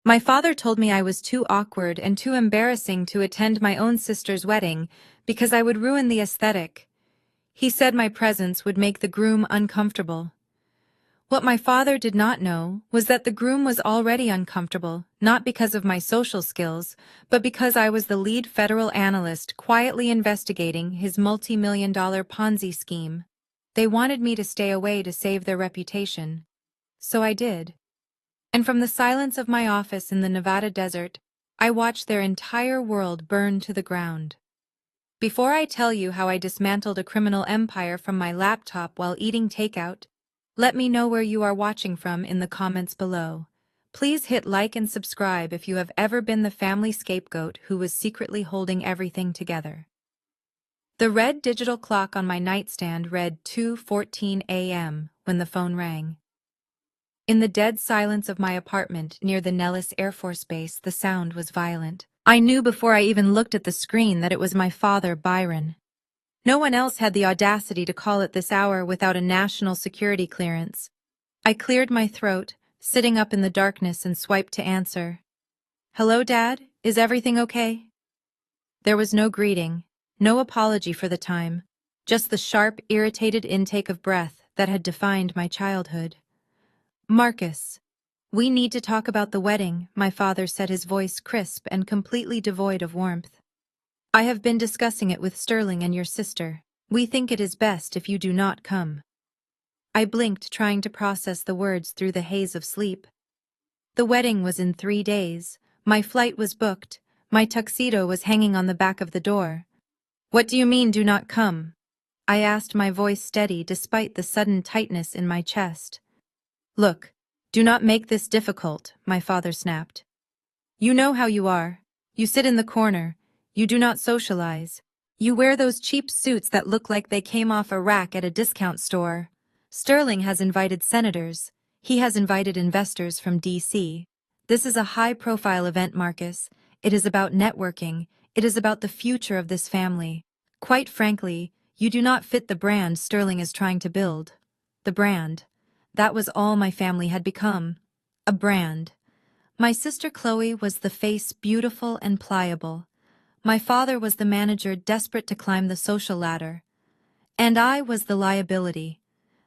My father told me I was too awkward and too embarrassing to attend my own sister's wedding because I would ruin the aesthetic. He said my presence would make the groom uncomfortable. What my father did not know was that the groom was already uncomfortable, not because of my social skills, but because I was the lead federal analyst quietly investigating his multi-million-dollar Ponzi scheme. They wanted me to stay away to save their reputation. So I did. And from the silence of my office in the Nevada desert, I watched their entire world burn to the ground. Before I tell you how I dismantled a criminal empire from my laptop while eating takeout, let me know where you are watching from in the comments below. Please hit like and subscribe if you have ever been the family scapegoat who was secretly holding everything together. The red digital clock on my nightstand read 2:14 a.m. when the phone rang. In the dead silence of my apartment near the Nellis Air Force Base, the sound was violent. I knew before I even looked at the screen that it was my father, Byron. No one else had the audacity to call at this hour without a national security clearance. I cleared my throat, sitting up in the darkness, and swiped to answer. "Hello, Dad? Is everything okay?" There was no greeting, no apology for the time, just the sharp, irritated intake of breath that had defined my childhood. "Marcus, we need to talk about the wedding," my father said, his voice crisp and completely devoid of warmth. "I have been discussing it with Sterling and your sister. We think it is best if you do not come." I blinked, trying to process the words through the haze of sleep. The wedding was in 3 days. My flight was booked. My tuxedo was hanging on the back of the door. "What do you mean, do not come?" I asked, my voice steady despite the sudden tightness in my chest. "Look, do not make this difficult," my father snapped. "You know how you are. You sit in the corner. You do not socialize. You wear those cheap suits that look like they came off a rack at a discount store. Sterling has invited senators. He has invited investors from D.C. This is a high-profile event, Marcus. It is about networking. It is about the future of this family. Quite frankly, you do not fit the brand Sterling is trying to build." The brand. That was all my family had become. A brand. My sister Chloe was the face, beautiful and pliable. My father was the manager, desperate to climb the social ladder. And I was the liability.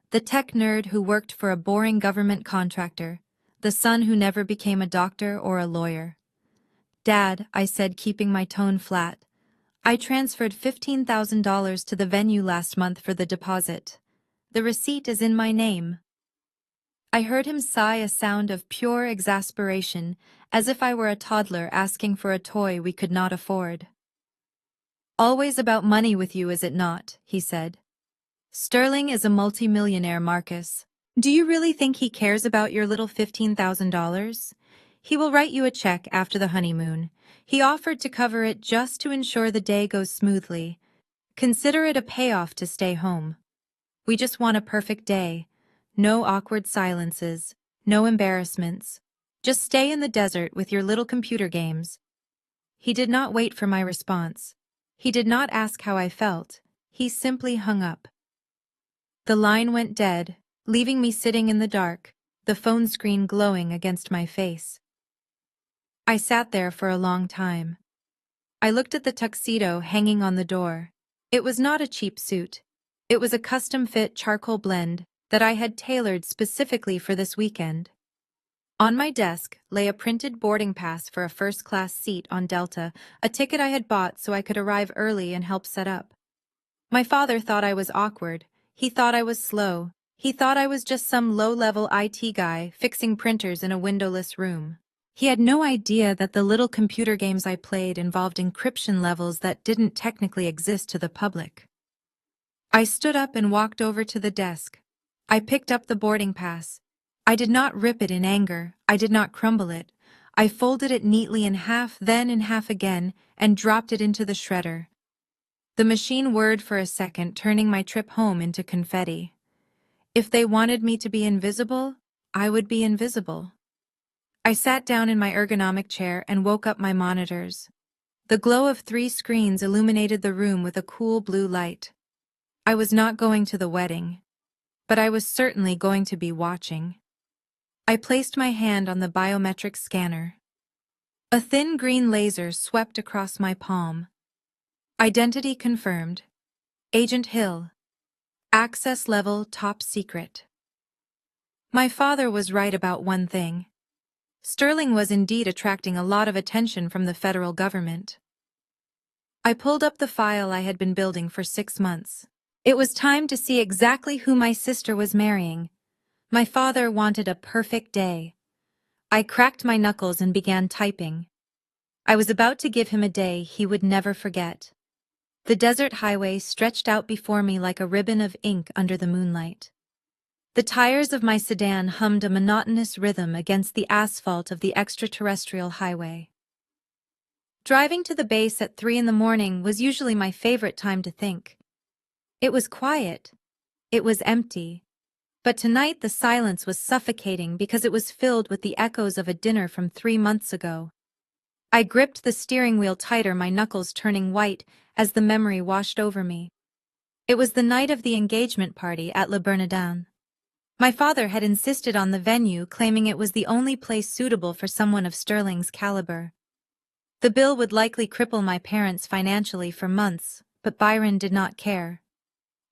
The tech nerd who worked for a boring government contractor. The son who never became a doctor or a lawyer. "Dad," I said, keeping my tone flat, "I transferred $15,000 to the venue last month for the deposit. The receipt is in my name." I heard him sigh, a sound of pure exasperation, as if I were a toddler asking for a toy we could not afford. "Always about money with you, is it not?" he said. "Sterling is a multimillionaire, Marcus. Do you really think he cares about your little $15,000? He will write you a check after the honeymoon. He offered to cover it just to ensure the day goes smoothly. Consider it a payoff to stay home. We just want a perfect day. No awkward silences, no embarrassments. Just stay in the desert with your little computer games." He did not wait for my response. He did not ask how I felt. He simply hung up. The line went dead, leaving me sitting in the dark, the phone screen glowing against my face. I sat there for a long time. I looked at the tuxedo hanging on the door. It was not a cheap suit. It was a custom-fit charcoal blend that I had tailored specifically for this weekend. On my desk lay a printed boarding pass for a first-class seat on Delta, a ticket I had bought so I could arrive early and help set up. My father thought I was awkward. He thought I was slow. He thought I was just some low-level IT guy fixing printers in a windowless room. He had no idea that the little computer games I played involved encryption levels that didn't technically exist to the public. I stood up and walked over to the desk. I picked up the boarding pass. I did not rip it in anger. I did not crumble it. I folded it neatly in half, then in half again, and dropped it into the shredder. The machine whirred for a second, turning my trip home into confetti. If they wanted me to be invisible, I would be invisible. I sat down in my ergonomic chair and woke up my monitors. The glow of 3 screens illuminated the room with a cool blue light. I was not going to the wedding, but I was certainly going to be watching. I placed my hand on the biometric scanner. A thin green laser swept across my palm. Identity confirmed. Agent Hill. Access level top secret. My father was right about one thing. Sterling was indeed attracting a lot of attention from the federal government. I pulled up the file I had been building for 6 months. It was time to see exactly who my sister was marrying. My father wanted a perfect day. I cracked my knuckles and began typing. I was about to give him a day he would never forget. The desert highway stretched out before me like a ribbon of ink under the moonlight. The tires of my sedan hummed a monotonous rhythm against the asphalt of the extraterrestrial highway. Driving to the base at 3 in the morning was usually my favorite time to think. It was quiet. It was empty. But tonight the silence was suffocating because it was filled with the echoes of a dinner from 3 months ago. I gripped the steering wheel tighter, my knuckles turning white as the memory washed over me. It was the night of the engagement party at Le Bernardin. My father had insisted on the venue, claiming it was the only place suitable for someone of Sterling's caliber. The bill would likely cripple my parents financially for months, but Byron did not care.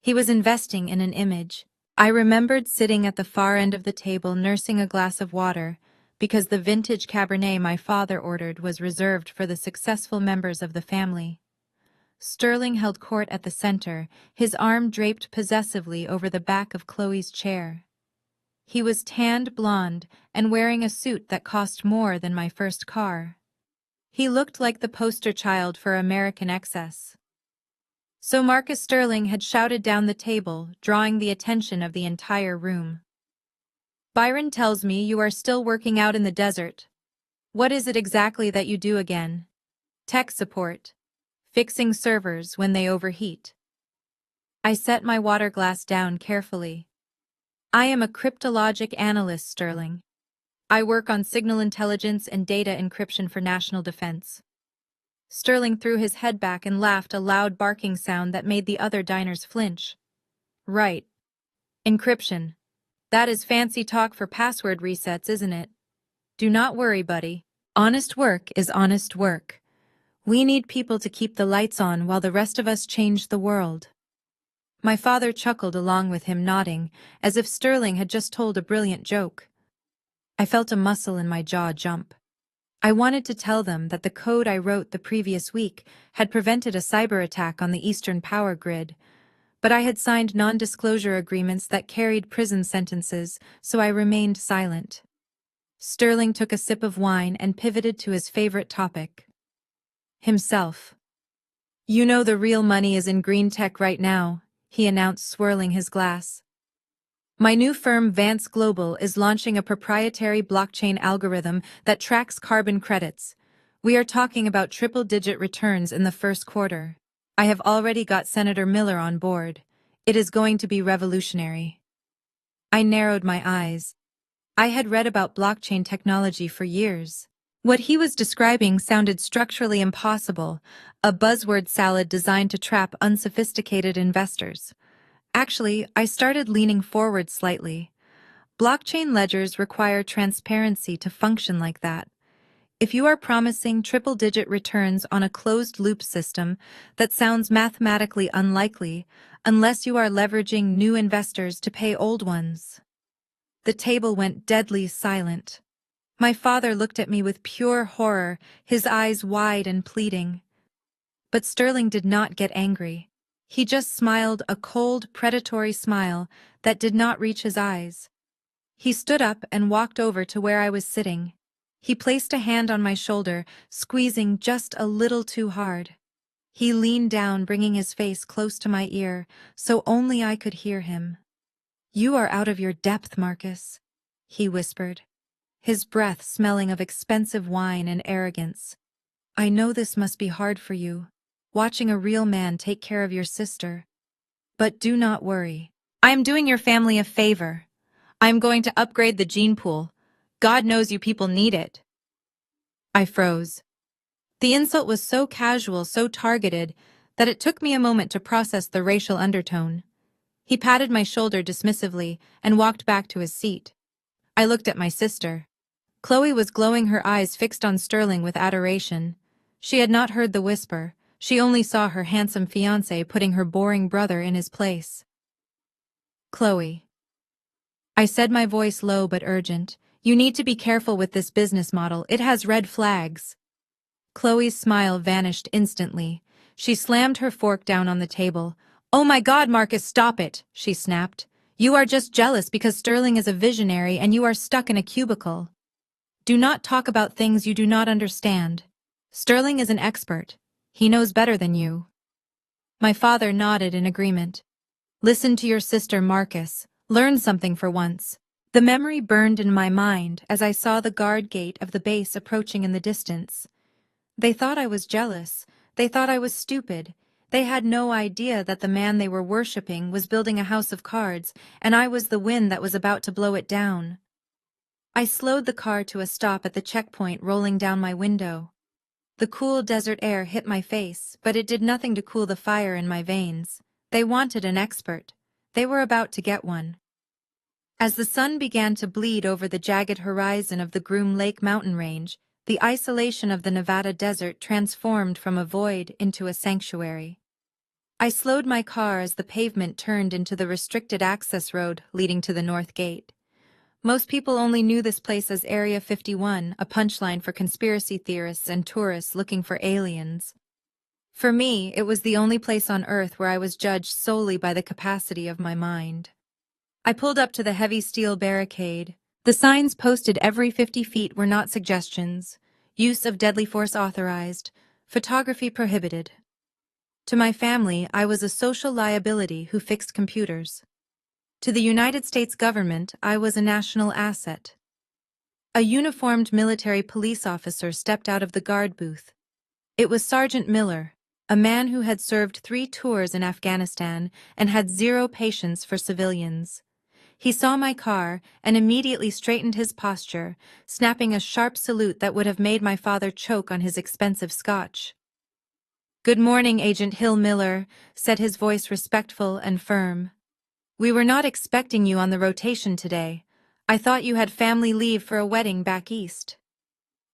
He was investing in an image. I remembered sitting at the far end of the table nursing a glass of water, because the vintage Cabernet my father ordered was reserved for the successful members of the family. Sterling held court at the center, his arm draped possessively over the back of Chloe's chair. He was tanned blonde and wearing a suit that cost more than my first car. He looked like the poster child for American excess. So Marcus Sterling had shouted down the table, drawing the attention of the entire room. "Byron tells me you are still working out in the desert. What is it exactly that you do again?" "Tech support. Fixing servers when they overheat." I set my water glass down carefully. "I am a cryptologic analyst, Sterling. I work on signal intelligence and data encryption for national defense." Sterling threw his head back and laughed, a loud barking sound that made the other diners flinch. "Right. Encryption. That is fancy talk for password resets, isn't it? Do not worry, buddy. Honest work is honest work. We need people to keep the lights on while the rest of us change the world." My father chuckled along with him, nodding, as if Sterling had just told a brilliant joke. I felt a muscle in my jaw jump. I wanted to tell them that the code I wrote the previous week had prevented a cyber attack on the Eastern power grid, but I had signed non-disclosure agreements that carried prison sentences, so I remained silent. Sterling took a sip of wine and pivoted to his favorite topic. Himself. "You know the real money is in green tech right now," he announced, swirling his glass. "My new firm, Vance Global, is launching a proprietary blockchain algorithm that tracks carbon credits. We are talking about triple-digit returns in the first quarter. I have already got Senator Miller on board. It is going to be revolutionary." I narrowed my eyes. I had read about blockchain technology for years. What he was describing sounded structurally impossible, a buzzword salad designed to trap unsophisticated investors. Actually, I started leaning forward slightly. Blockchain ledgers require transparency to function like that. If you are promising triple-digit returns on a closed-loop system, that sounds mathematically unlikely, unless you are leveraging new investors to pay old ones. The table went deadly silent. My father looked at me with pure horror, his eyes wide and pleading. But Sterling did not get angry. He just smiled, a cold, predatory smile that did not reach his eyes. He stood up and walked over to where I was sitting. He placed a hand on my shoulder, squeezing just a little too hard. He leaned down, bringing his face close to my ear, so only I could hear him. "You are out of your depth, Marcus," he whispered, his breath smelling of expensive wine and arrogance. "I know this must be hard for you, watching a real man take care of your sister. But do not worry. I am doing your family a favor. I am going to upgrade the gene pool. God knows you people need it." I froze. The insult was so casual, so targeted, that it took me a moment to process the racial undertone. He patted my shoulder dismissively and walked back to his seat. I looked at my sister. Chloe was glowing, her eyes fixed on Sterling with adoration. She had not heard the whisper. She only saw her handsome fiancé putting her boring brother in his place. Chloe. I said, my voice low but urgent. You need to be careful with this business model. It has red flags. Chloe's smile vanished instantly. She slammed her fork down on the table. Oh my God, Marcus, stop it, she snapped. You are just jealous because Sterling is a visionary and you are stuck in a cubicle. Do not talk about things you do not understand. Sterling is an expert. He knows better than you. My father nodded in agreement. Listen to your sister, Marcus. Learn something for once. The memory burned in my mind as I saw the guard gate of the base approaching in the distance. They thought I was jealous. They thought I was stupid. They had no idea that the man they were worshipping was building a house of cards, and I was the wind that was about to blow it down. I slowed the car to a stop at the checkpoint, rolling down my window. The cool desert air hit my face, but it did nothing to cool the fire in my veins. They wanted an expert. They were about to get one. As the sun began to bleed over the jagged horizon of the Groom Lake mountain range, the isolation of the Nevada desert transformed from a void into a sanctuary. I slowed my car as the pavement turned into the restricted access road leading to the north gate. Most people only knew this place as Area 51, a punchline for conspiracy theorists and tourists looking for aliens. For me, it was the only place on Earth where I was judged solely by the capacity of my mind. I pulled up to the heavy steel barricade. The signs posted every 50 feet were not suggestions. Use of deadly force authorized. Photography prohibited. To my family, I was a social liability who fixed computers. To the United States government, I was a national asset. A uniformed military police officer stepped out of the guard booth. It was Sergeant Miller, a man who had served 3 tours in Afghanistan and had zero patience for civilians. He saw my car and immediately straightened his posture, snapping a sharp salute that would have made my father choke on his expensive scotch. "Good morning, Agent Hill Miller," said his voice respectful and firm. "We were not expecting you on the rotation today. I thought you had family leave for a wedding back east."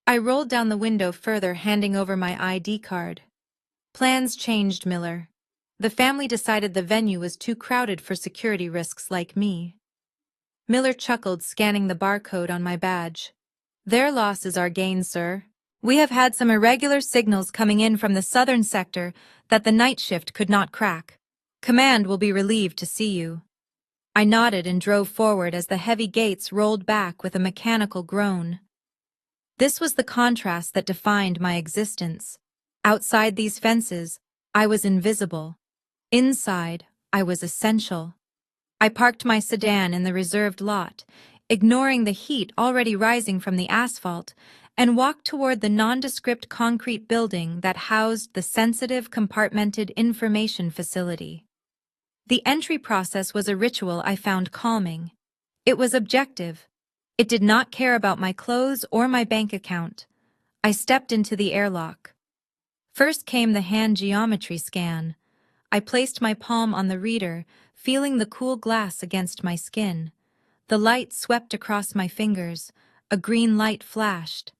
I rolled down the window further, handing over my ID card. "Plans changed, Miller. The family decided the venue was too crowded for security risks like me." Miller chuckled, scanning the barcode on my badge. "Their loss is our gain, sir. We have had some irregular signals coming in from the southern sector that the night shift could not crack. Command will be relieved to see you." I nodded and drove forward as the heavy gates rolled back with a mechanical groan. This was the contrast that defined my existence. Outside these fences, I was invisible. Inside, I was essential. I parked my sedan in the reserved lot, ignoring the heat already rising from the asphalt, and walked toward the nondescript concrete building that housed the sensitive, compartmented information facility. The entry process was a ritual I found calming. It was objective. It did not care about my clothes or my bank account. I stepped into the airlock. First came the hand geometry scan. I placed my palm on the reader, feeling the cool glass against my skin. The light swept across my fingers. A green light flashed.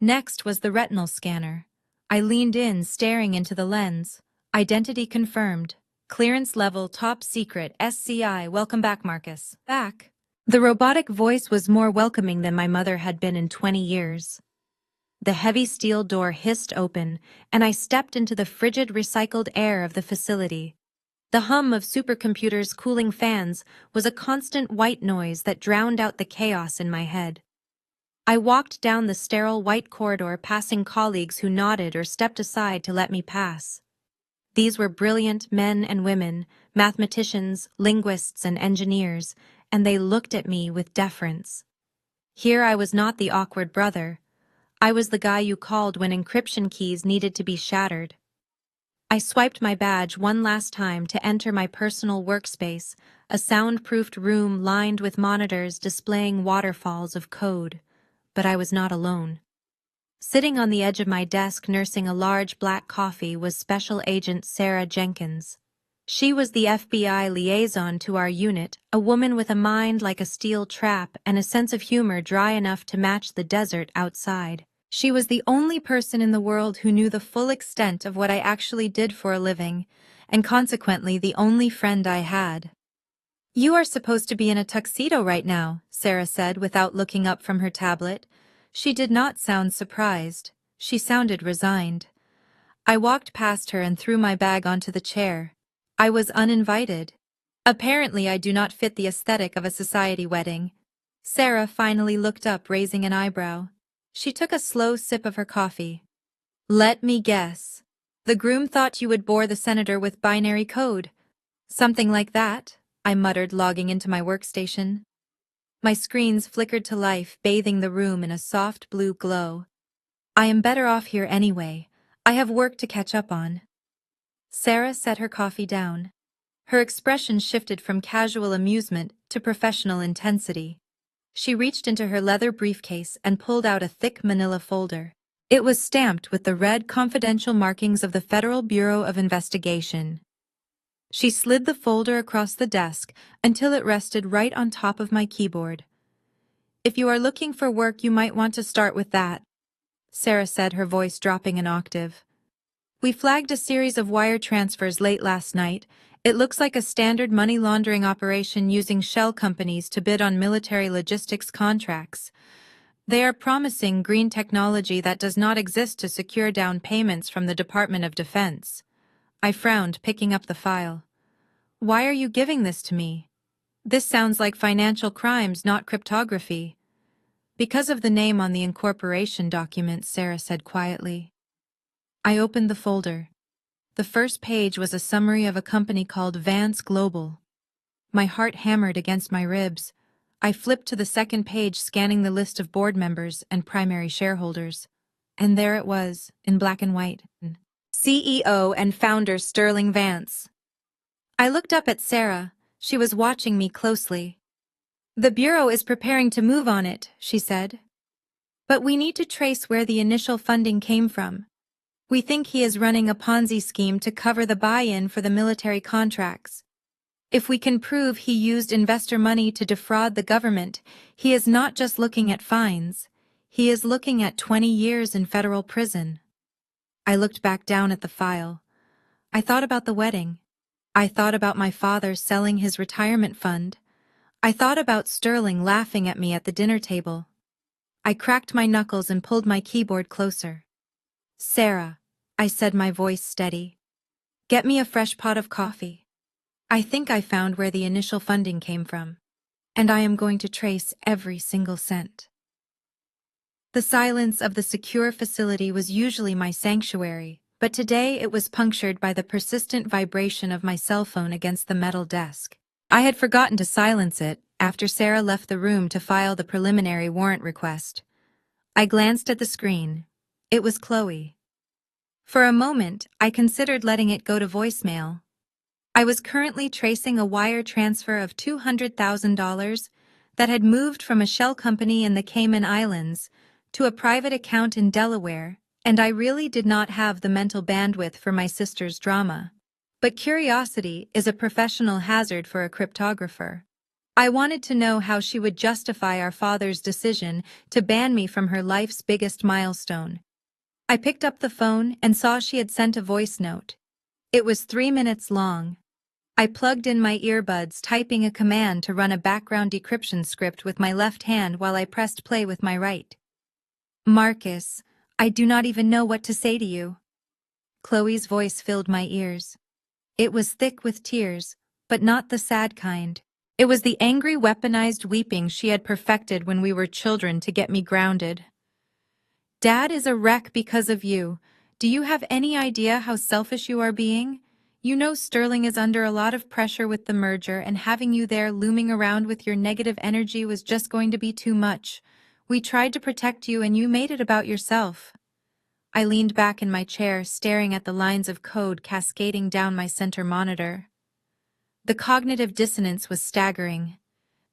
Next was the retinal scanner. I leaned in, staring into the lens. Identity confirmed. Clearance level top secret, SCI. Welcome back, Marcus. Back. The robotic voice was more welcoming than my mother had been in 20 years. The heavy steel door hissed open, and I stepped into the frigid, recycled air of the facility. The hum of supercomputers' cooling fans was a constant white noise that drowned out the chaos in my head. I walked down the sterile white corridor, passing colleagues who nodded or stepped aside to let me pass. These were brilliant men and women, mathematicians, linguists, and engineers, and they looked at me with deference. Here I was not the awkward brother. I was the guy you called when encryption keys needed to be shattered. I swiped my badge one last time to enter my personal workspace, a soundproofed room lined with monitors displaying waterfalls of code. But I was not alone. Sitting on the edge of my desk nursing a large black coffee was Special Agent Sarah Jenkins. She was the FBI liaison to our unit, a woman with a mind like a steel trap and a sense of humor dry enough to match the desert outside. She was the only person in the world who knew the full extent of what I actually did for a living, and consequently the only friend I had. "You are supposed to be in a tuxedo right now," Sarah said without looking up from her tablet. She did not sound surprised. She sounded resigned. I walked past her and threw my bag onto the chair. I was uninvited. Apparently I do not fit the aesthetic of a society wedding. Sarah finally looked up, raising an eyebrow. She took a slow sip of her coffee. "Let me guess. The groom thought you would bore the senator with binary code." "Something like that," I muttered, logging into my workstation. My screens flickered to life, bathing the room in a soft blue glow. "I am better off here anyway. I have work to catch up on." Sarah set her coffee down. Her expression shifted from casual amusement to professional intensity. She reached into her leather briefcase and pulled out a thick manila folder. It was stamped with the red confidential markings of the Federal Bureau of Investigation. She slid the folder across the desk until it rested right on top of my keyboard. "If you are looking for work, you might want to start with that," Sarah said, her voice dropping an octave. "We flagged a series of wire transfers late last night. It looks like a standard money laundering operation using shell companies to bid on military logistics contracts. They are promising green technology that does not exist to secure down payments from the Department of Defense." I frowned, picking up the file. "Why are you giving this to me? This sounds like financial crimes, not cryptography." "Because of the name on the incorporation document," Sarah said quietly. I opened the folder. The first page was a summary of a company called Vance Global. My heart hammered against my ribs. I flipped to the second page, scanning the list of board members and primary shareholders. And there it was, in black and white. CEO and founder Sterling Vance. I looked up at Sarah. She was watching me closely. "The Bureau is preparing to move on it," she said. "But we need to trace where the initial funding came from. We think he is running a Ponzi scheme to cover the buy-in for the military contracts. If we can prove he used investor money to defraud the government, he is not just looking at fines. He is looking at 20 years in federal prison." I looked back down at the file. I thought about the wedding. I thought about my father selling his retirement fund. I thought about Sterling laughing at me at the dinner table. I cracked my knuckles and pulled my keyboard closer. "Sarah," I said, my voice steady, "get me a fresh pot of coffee. I think I found where the initial funding came from, and I am going to trace every single cent." The silence of the secure facility was usually my sanctuary, but today it was punctured by the persistent vibration of my cell phone against the metal desk. I had forgotten to silence it after Sarah left the room to file the preliminary warrant request. I glanced at the screen. It was Chloe. For a moment, I considered letting it go to voicemail. I was currently tracing a wire transfer of $200,000 that had moved from a shell company in the Cayman Islands to a private account in Delaware, and I really did not have the mental bandwidth for my sister's drama. But curiosity is a professional hazard for a cryptographer. I wanted to know how she would justify our father's decision to ban me from her life's biggest milestone. I picked up the phone and saw she had sent a voice note. It was 3 minutes long. I plugged in my earbuds, typing a command to run a background decryption script with my left hand while I pressed play with my right. "Marcus, I do not even know what to say to you." Chloe's voice filled my ears. It was thick with tears, but not the sad kind. It was the angry, weaponized weeping she had perfected when we were children to get me grounded. "Dad is a wreck because of you. Do you have any idea how selfish you are being? You know Sterling is under a lot of pressure with the merger, and having you there looming around with your negative energy was just going to be too much. We tried to protect you and you made it about yourself." I leaned back in my chair, staring at the lines of code cascading down my center monitor. The cognitive dissonance was staggering.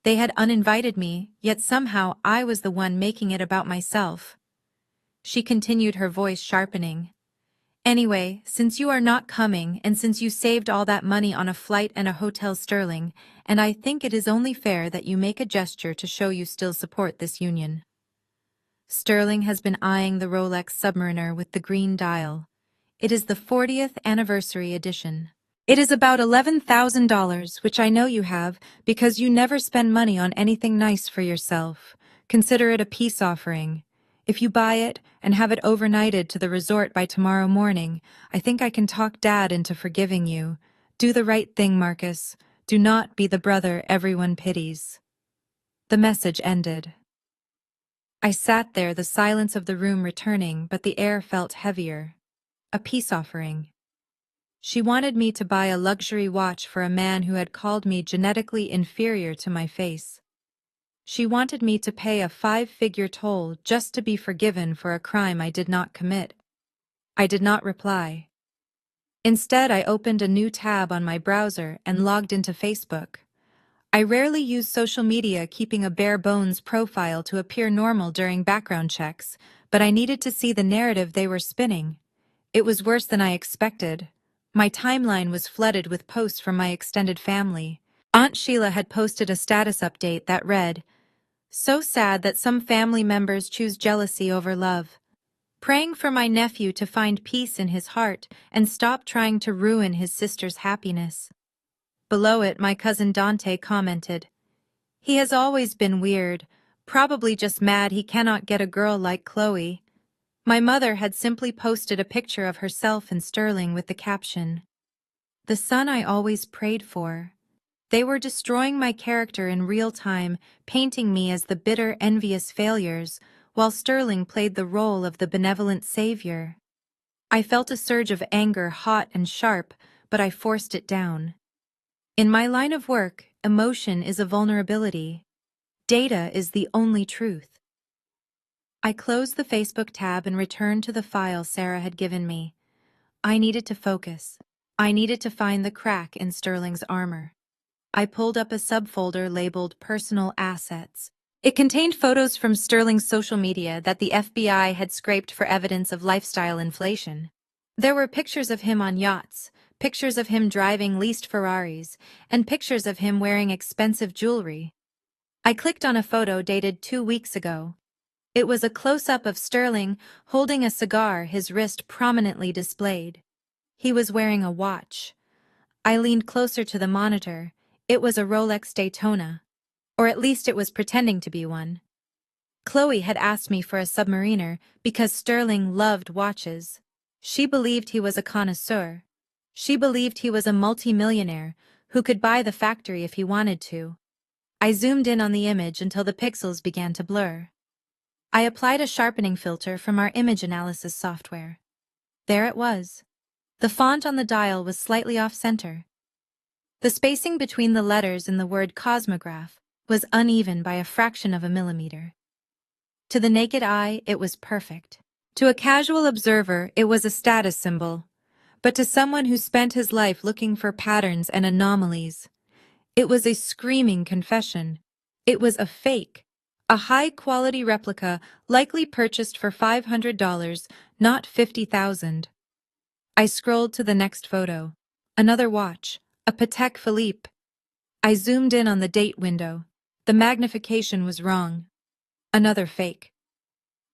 They had uninvited me, yet somehow I was the one making it about myself. She continued, her voice sharpening. Anyway, since you are not coming and since you saved all that money on a flight and a hotel Sterling, and I think it is only fair that you make a gesture to show you still support this union. Sterling has been eyeing the Rolex Submariner with the green dial. It is the 40th anniversary edition. It is about $11,000, which I know you have, because you never spend money on anything nice for yourself. Consider it a peace offering. If you buy it and have it overnighted to the resort by tomorrow morning, I think I can talk Dad into forgiving you. Do the right thing, Marcus. Do not be the brother everyone pities. The message ended. I sat there, the silence of the room returning, but the air felt heavier. A peace offering. She wanted me to buy a luxury watch for a man who had called me genetically inferior to my face. She wanted me to pay a 5-figure toll just to be forgiven for a crime I did not commit. I did not reply. Instead, I opened a new tab on my browser and logged into Facebook. I rarely use social media, keeping a bare-bones profile to appear normal during background checks, but I needed to see the narrative they were spinning. It was worse than I expected. My timeline was flooded with posts from my extended family. Aunt Sheila had posted a status update that read, "So sad that some family members choose jealousy over love. Praying for my nephew to find peace in his heart and stop trying to ruin his sister's happiness." Below it, my cousin Dante commented, "He has always been weird, probably just mad he cannot get a girl like Chloe." My mother had simply posted a picture of herself and Sterling with the caption, "The son I always prayed for." They were destroying my character in real time, painting me as the bitter, envious failures, while Sterling played the role of the benevolent savior. I felt a surge of anger, hot and sharp, but I forced it down. In my line of work, emotion is a vulnerability. Data is the only truth. I closed the Facebook tab and returned to the file Sarah had given me. I needed to focus. I needed to find the crack in Sterling's armor. I pulled up a subfolder labeled Personal Assets. It contained photos from Sterling's social media that the FBI had scraped for evidence of lifestyle inflation. There were pictures of him on yachts, pictures of him driving leased Ferraris, and pictures of him wearing expensive jewelry. I clicked on a photo dated 2 weeks ago. It was a close-up of Sterling holding a cigar, his wrist prominently displayed. He was wearing a watch. I leaned closer to the monitor. It was a Rolex Daytona. Or at least it was pretending to be one. Chloe had asked me for a Submariner because Sterling loved watches. She believed he was a connoisseur. She believed he was a multi-millionaire who could buy the factory if he wanted to. I zoomed in on the image until the pixels began to blur. I applied a sharpening filter from our image analysis software. There it was. The font on the dial was slightly off-center. The spacing between the letters in the word cosmograph was uneven by a fraction of a millimeter. To the naked eye, it was perfect. To a casual observer, it was a status symbol. But to someone who spent his life looking for patterns and anomalies, it was a screaming confession. It was a fake. A high-quality replica likely purchased for $500, not $50,000. I scrolled to the next photo. Another watch. A Patek Philippe. I zoomed in on the date window. The magnification was wrong. Another fake.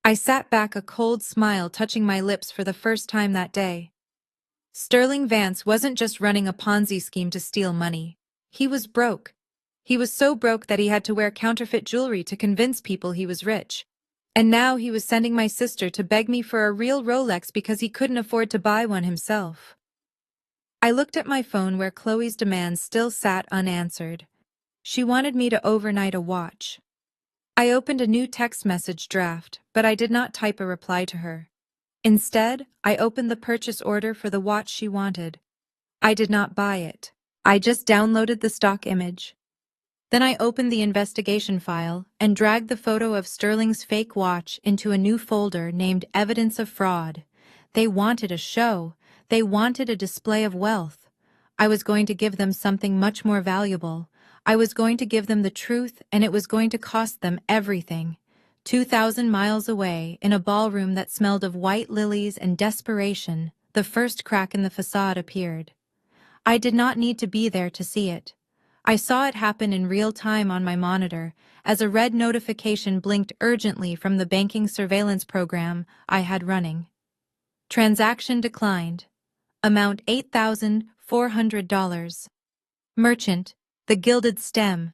I sat back, a cold smile touching my lips for the first time that day. Sterling Vance wasn't just running a Ponzi scheme to steal money. He was broke. He was so broke that he had to wear counterfeit jewelry to convince people he was rich. And now he was sending my sister to beg me for a real Rolex because he couldn't afford to buy one himself. I looked at my phone where Chloe's demands still sat unanswered. She wanted me to overnight a watch. I opened a new text message draft, but I did not type a reply to her. Instead, I opened the purchase order for the watch she wanted. I did not buy it. I just downloaded the stock image. Then I opened the investigation file and dragged the photo of Sterling's fake watch into a new folder named Evidence of Fraud. They wanted a show. They wanted a display of wealth. I was going to give them something much more valuable. I was going to give them the truth, and it was going to cost them everything. 2,000 miles away, in a ballroom that smelled of white lilies and desperation, The first crack in the facade appeared. I did not need to be there to see it. I saw it happen in real time on my monitor, as a red notification blinked urgently from the banking surveillance program I had running. Transaction declined. Amount $8,400. Merchant, the Gilded Stem.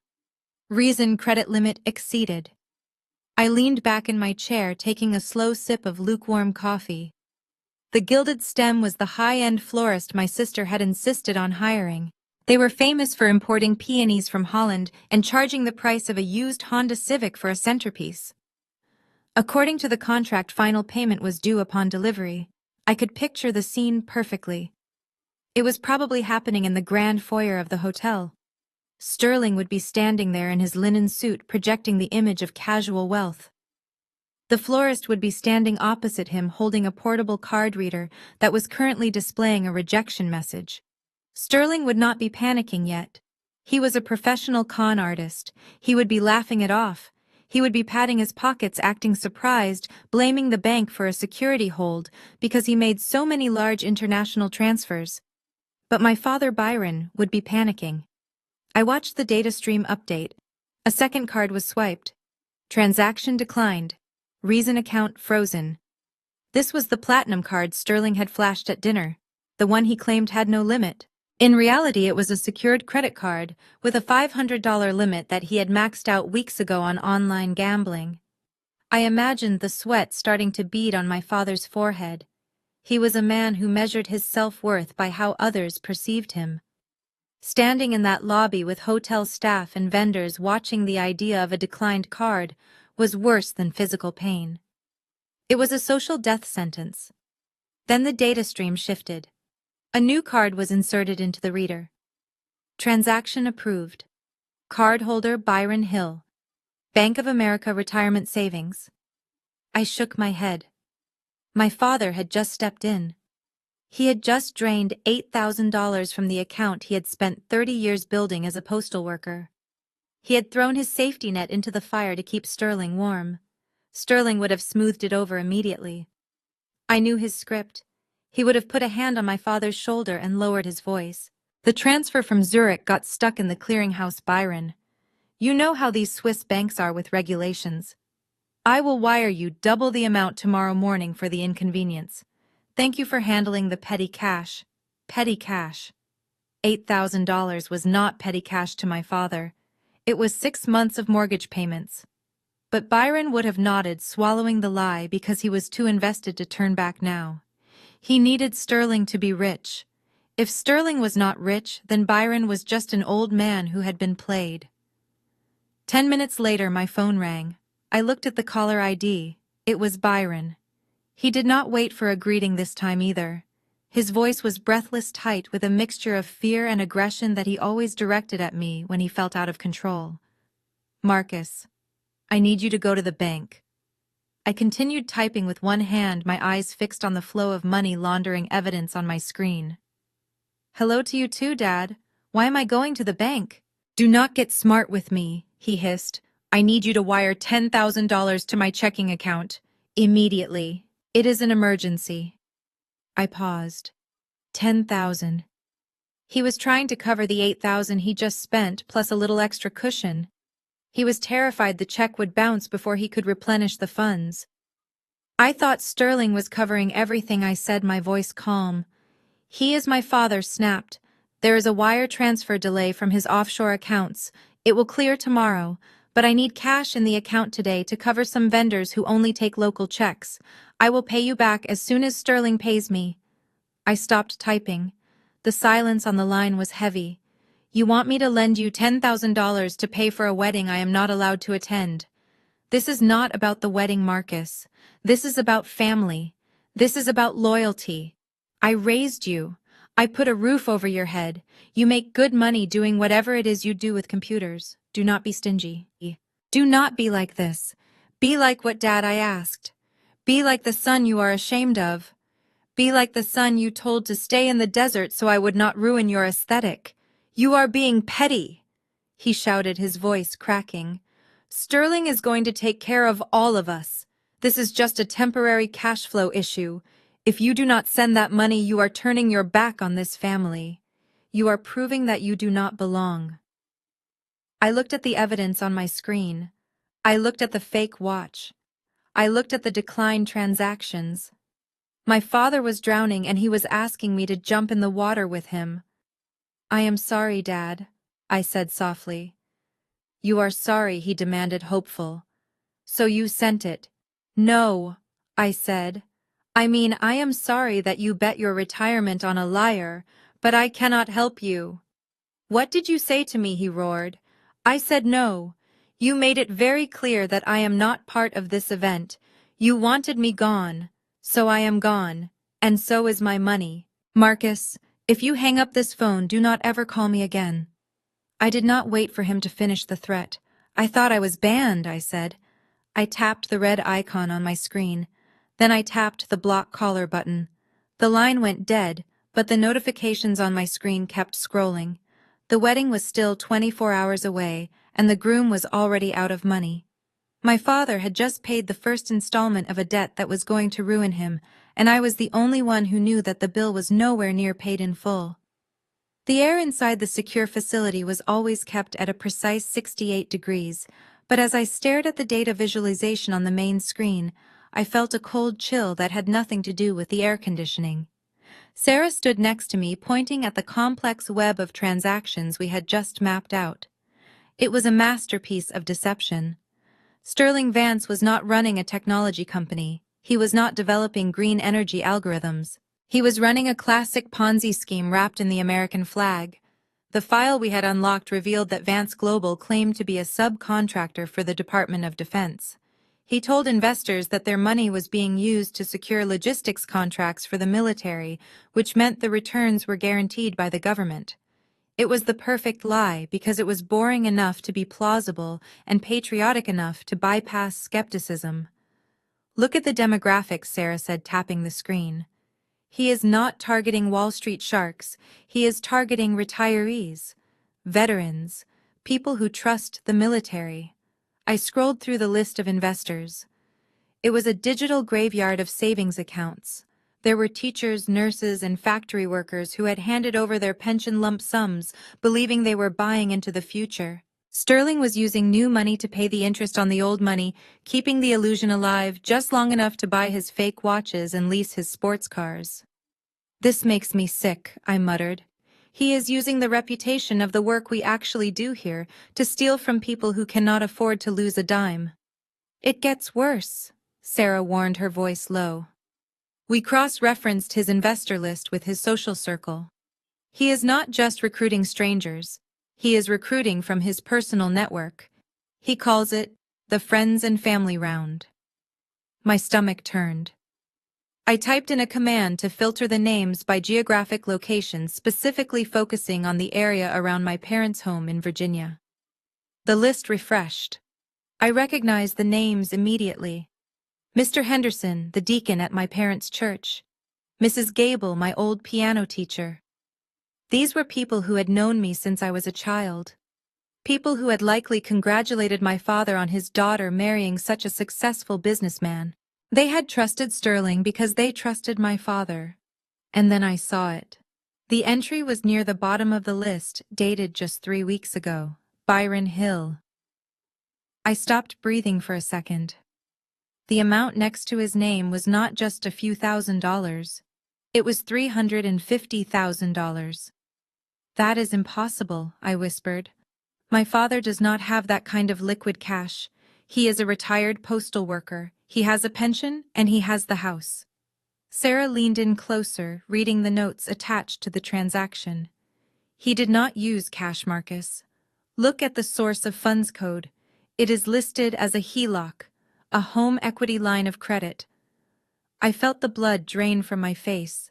Reason credit limit exceeded. I leaned back in my chair, taking a slow sip of lukewarm coffee. The Gilded Stem was the high-end florist my sister had insisted on hiring. They were famous for importing peonies from Holland and charging the price of a used Honda Civic for a centerpiece. According to the contract, final payment was due upon delivery. I could picture the scene perfectly. It was probably happening in the grand foyer of the hotel. Sterling would be standing there in his linen suit, projecting the image of casual wealth. The florist would be standing opposite him, holding a portable card reader that was currently displaying a rejection message. Sterling would not be panicking yet. He was a professional con artist. He would be laughing it off. He would be patting his pockets, acting surprised, blaming the bank for a security hold because he made so many large international transfers. But my father Byron would be panicking. I watched the data stream update. A second card was swiped. Transaction declined. Reason account frozen. This was the platinum card Sterling had flashed at dinner, the one he claimed had no limit. In reality, it was a secured credit card with a $500 limit that he had maxed out weeks ago on online gambling. I imagined the sweat starting to bead on my father's forehead. He was a man who measured his self-worth by how others perceived him. Standing in that lobby with hotel staff and vendors watching, the idea of a declined card was worse than physical pain. It was a social death sentence. Then the data stream shifted. A new card was inserted into the reader. Transaction approved. Cardholder Byron Hill. Bank of America Retirement Savings. I shook my head. My father had just stepped in. He had just drained $8,000 from the account he had spent 30 years building as a postal worker. He had thrown his safety net into the fire to keep Sterling warm. Sterling would have smoothed it over immediately. I knew his script. He would have put a hand on my father's shoulder and lowered his voice. The transfer from Zurich got stuck in the clearinghouse, Byron. You know how these Swiss banks are with regulations. I will wire you double the amount tomorrow morning for the inconvenience. Thank you for handling the petty cash. Petty cash. $8,000 was not petty cash to my father. It was 6 months of mortgage payments. But Byron would have nodded, swallowing the lie because he was too invested to turn back now. He needed Sterling to be rich. If Sterling was not rich, then Byron was just an old man who had been played. 10 minutes later, my phone rang. I looked at the caller ID. It was Byron. He did not wait for a greeting this time either. His voice was breathless, tight, with a mixture of fear and aggression that he always directed at me when he felt out of control. Marcus, I need you to go to the bank. I continued typing with one hand, my eyes fixed on the flow of money laundering evidence on my screen. Hello to you too, Dad. Why am I going to the bank? Do not get smart with me, he hissed. I need you to wire $10,000 to my checking account. Immediately. It is an emergency. I paused. 10,000. He was trying to cover the 8,000 he just spent, plus a little extra cushion. He was terrified the check would bounce before he could replenish the funds. I thought Sterling was covering everything. I said, my voice calm. He is my father, snapped. There is a wire transfer delay from his offshore accounts. It will clear tomorrow, but I need cash in the account today to cover some vendors who only take local checks. I will pay you back as soon as Sterling pays me. I stopped typing. The silence on the line was heavy. You want me to lend you $10,000 to pay for a wedding I am not allowed to attend. This is not about the wedding, Marcus. This is about family. This is about loyalty. I raised you. I put a roof over your head. You make good money doing whatever it is you do with computers. Do not be stingy. Do not be like this. Be like what Dad I asked. Be like the son you are ashamed of. Be like the son you told to stay in the desert so I would not ruin your aesthetic. You are being petty, he shouted, his voice cracking. Sterling is going to take care of all of us. This is just a temporary cash flow issue. If you do not send that money, you are turning your back on this family. You are proving that you do not belong. I looked at the evidence on my screen. I looked at the fake watch. I looked at the declined transactions. My father was drowning and he was asking me to jump in the water with him. I am sorry, Dad, I said softly. You are sorry, he demanded, hopeful. So you sent it. No, I said. I mean, I am sorry that you bet your retirement on a liar, but I cannot help you. What did you say to me? He roared. I said no. You made it very clear that I am not part of this event. You wanted me gone, so I am gone, and so is my money. Marcus, if you hang up this phone, do not ever call me again. I did not wait for him to finish the threat. I thought I was banned, I said. I tapped the red icon on my screen. Then I tapped the block caller button. The line went dead, but the notifications on my screen kept scrolling. The wedding was still 24 hours away, and the groom was already out of money. My father had just paid the first installment of a debt that was going to ruin him, and I was the only one who knew that the bill was nowhere near paid in full. The air inside the secure facility was always kept at a precise 68 degrees, but as I stared at the data visualization on the main screen, I felt a cold chill that had nothing to do with the air conditioning. Sarah stood next to me, pointing at the complex web of transactions we had just mapped out. It was a masterpiece of deception. Sterling Vance was not running a technology company. He was not developing green energy algorithms. He was running a classic Ponzi scheme wrapped in the American flag. The file we had unlocked revealed that Vance Global claimed to be a subcontractor for the Department of Defense. He told investors that their money was being used to secure logistics contracts for the military, which meant the returns were guaranteed by the government. It was the perfect lie because it was boring enough to be plausible and patriotic enough to bypass skepticism. Look at the demographics, Sarah said, tapping the screen. He is not targeting Wall Street sharks, he is targeting retirees, veterans, people who trust the military. I scrolled through the list of investors. It was a digital graveyard of savings accounts. There were teachers, nurses, and factory workers who had handed over their pension lump sums, believing they were buying into the future. Sterling was using new money to pay the interest on the old money, keeping the illusion alive just long enough to buy his fake watches and lease his sports cars. This makes me sick, I muttered. He is using the reputation of the work we actually do here to steal from people who cannot afford to lose a dime. It gets worse, Sarah warned, her voice low. We cross-referenced his investor list with his social circle. He is not just recruiting strangers. He is recruiting from his personal network. He calls it the friends and family round. My stomach turned. I typed in a command to filter the names by geographic location, specifically focusing on the area around my parents' home in Virginia. The list refreshed. I recognized the names immediately. Mr. Henderson, the deacon at my parents' church. Mrs. Gable, my old piano teacher. These were people who had known me since I was a child. People who had likely congratulated my father on his daughter marrying such a successful businessman. They had trusted Sterling because they trusted my father. And then I saw it. The entry was near the bottom of the list, dated just 3 weeks ago. Byron Hill. I stopped breathing for a second. The amount next to his name was not just a few $1,000s. It was $350,000. That is impossible, I whispered. My father does not have that kind of liquid cash. He is a retired postal worker. He has a pension, and he has the house. Sarah leaned in closer, reading the notes attached to the transaction. He did not use cash, Marcus. Look at the source of funds code. It is listed as a HELOC, a home equity line of credit. I felt the blood drain from my face.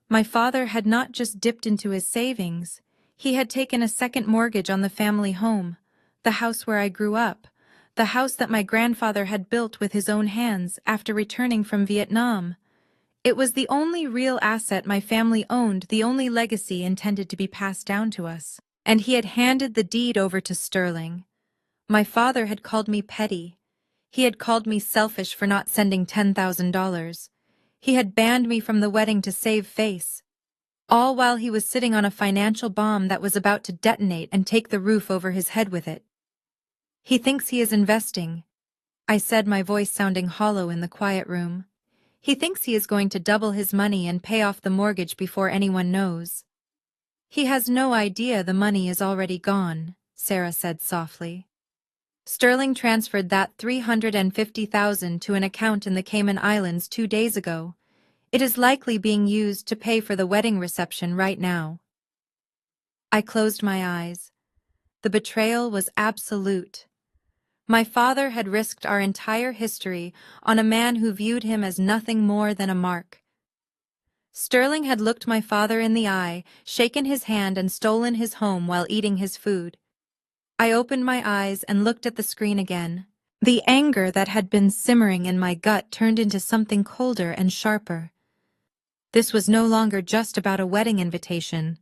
My father had not just dipped into his savings. He had taken a second mortgage on the family home, the house where I grew up, the house that my grandfather had built with his own hands after returning from Vietnam. It was the only real asset my family owned, the only legacy intended to be passed down to us. And he had handed the deed over to Sterling. My father had called me petty. He had called me selfish for not sending $10,000. He had banned me from the wedding to save face, all while he was sitting on a financial bomb that was about to detonate and take the roof over his head with it. He thinks he is investing, I said, my voice sounding hollow in the quiet room. He thinks he is going to double his money and pay off the mortgage before anyone knows. He has no idea the money is already gone, Sarah said softly. Sterling transferred that $350,000 to an account in the Cayman Islands 2 days ago. It is likely being used to pay for the wedding reception right now. I closed my eyes. The betrayal was absolute. My father had risked our entire history on a man who viewed him as nothing more than a mark. Sterling had looked my father in the eye, shaken his hand and stolen his home while eating his food. I opened my eyes and looked at the screen again. The anger that had been simmering in my gut turned into something colder and sharper. This was no longer just about a wedding invitation.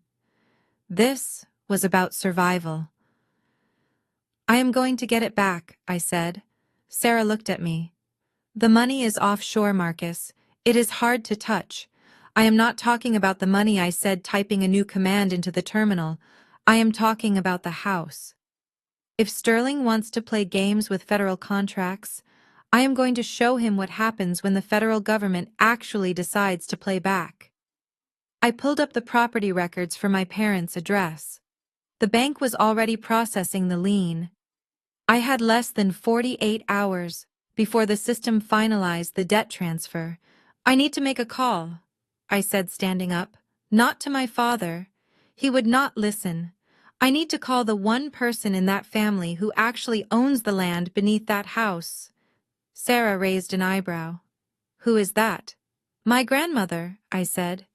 This was about survival. I am going to get it back, I said. Sarah looked at me. The money is offshore, Marcus. It is hard to touch. I am not talking about the money, I said, typing a new command into the terminal. I am talking about the house. If Sterling wants to play games with federal contracts, I am going to show him what happens when the federal government actually decides to play back. I pulled up the property records for my parents' address. The bank was already processing the lien. I had less than 48 hours before the system finalized the debt transfer. I need to make a call, I said, standing up. Not to my father. He would not listen. I need to call the one person in that family who actually owns the land beneath that house. Sarah raised an eyebrow. Who is that? My grandmother, I said.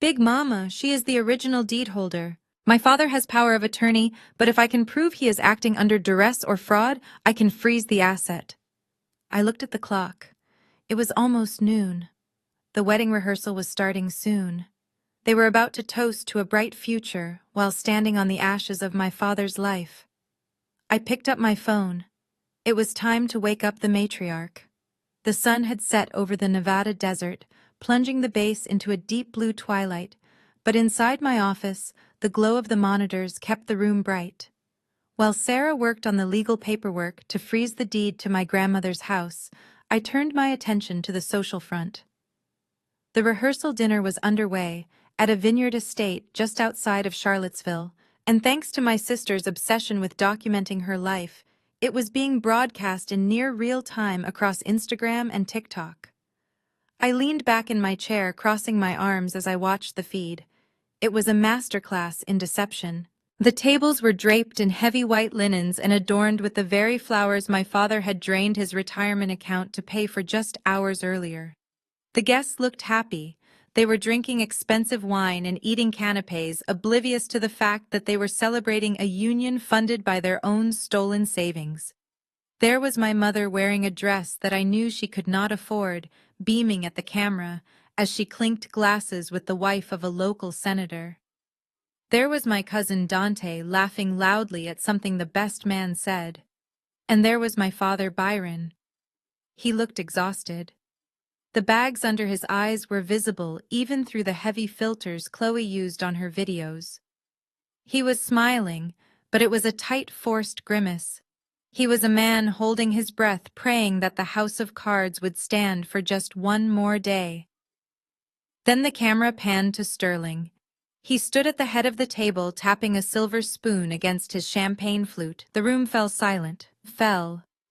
Big Mama, she is the original deed holder. My father has power of attorney, but if I can prove he is acting under duress or fraud, I can freeze the asset. I looked at the clock. It was almost noon. The wedding rehearsal was starting soon. They were about to toast to a bright future while standing on the ashes of my father's life. I picked up my phone. It was time to wake up the matriarch. The sun had set over the Nevada desert, plunging the base into a deep blue twilight, but inside my office, the glow of the monitors kept the room bright. While Sarah worked on the legal paperwork to freeze the deed to my grandmother's house, I turned my attention to the social front. The rehearsal dinner was underway at a vineyard estate just outside of Charlottesville, and thanks to my sister's obsession with documenting her life, it was being broadcast in near real time across Instagram and TikTok. I leaned back in my chair, crossing my arms as I watched the feed. It was a masterclass in deception. The tables were draped in heavy white linens and adorned with the very flowers my father had drained his retirement account to pay for just hours earlier. The guests looked happy. They were drinking expensive wine and eating canapés, oblivious to the fact that they were celebrating a union funded by their own stolen savings. There was my mother wearing a dress that I knew she could not afford, beaming at the camera as she clinked glasses with the wife of a local senator. There was my cousin Dante laughing loudly at something the best man said. And there was my father Byron. He looked exhausted. The bags under his eyes were visible even through the heavy filters Chloe used on her videos. He was smiling, but it was a tight, forced grimace. He was a man holding his breath, praying that the house of cards would stand for just one more day. Then the camera panned to Sterling. He stood at the head of the table, tapping a silver spoon against his champagne flute. The room fell silent.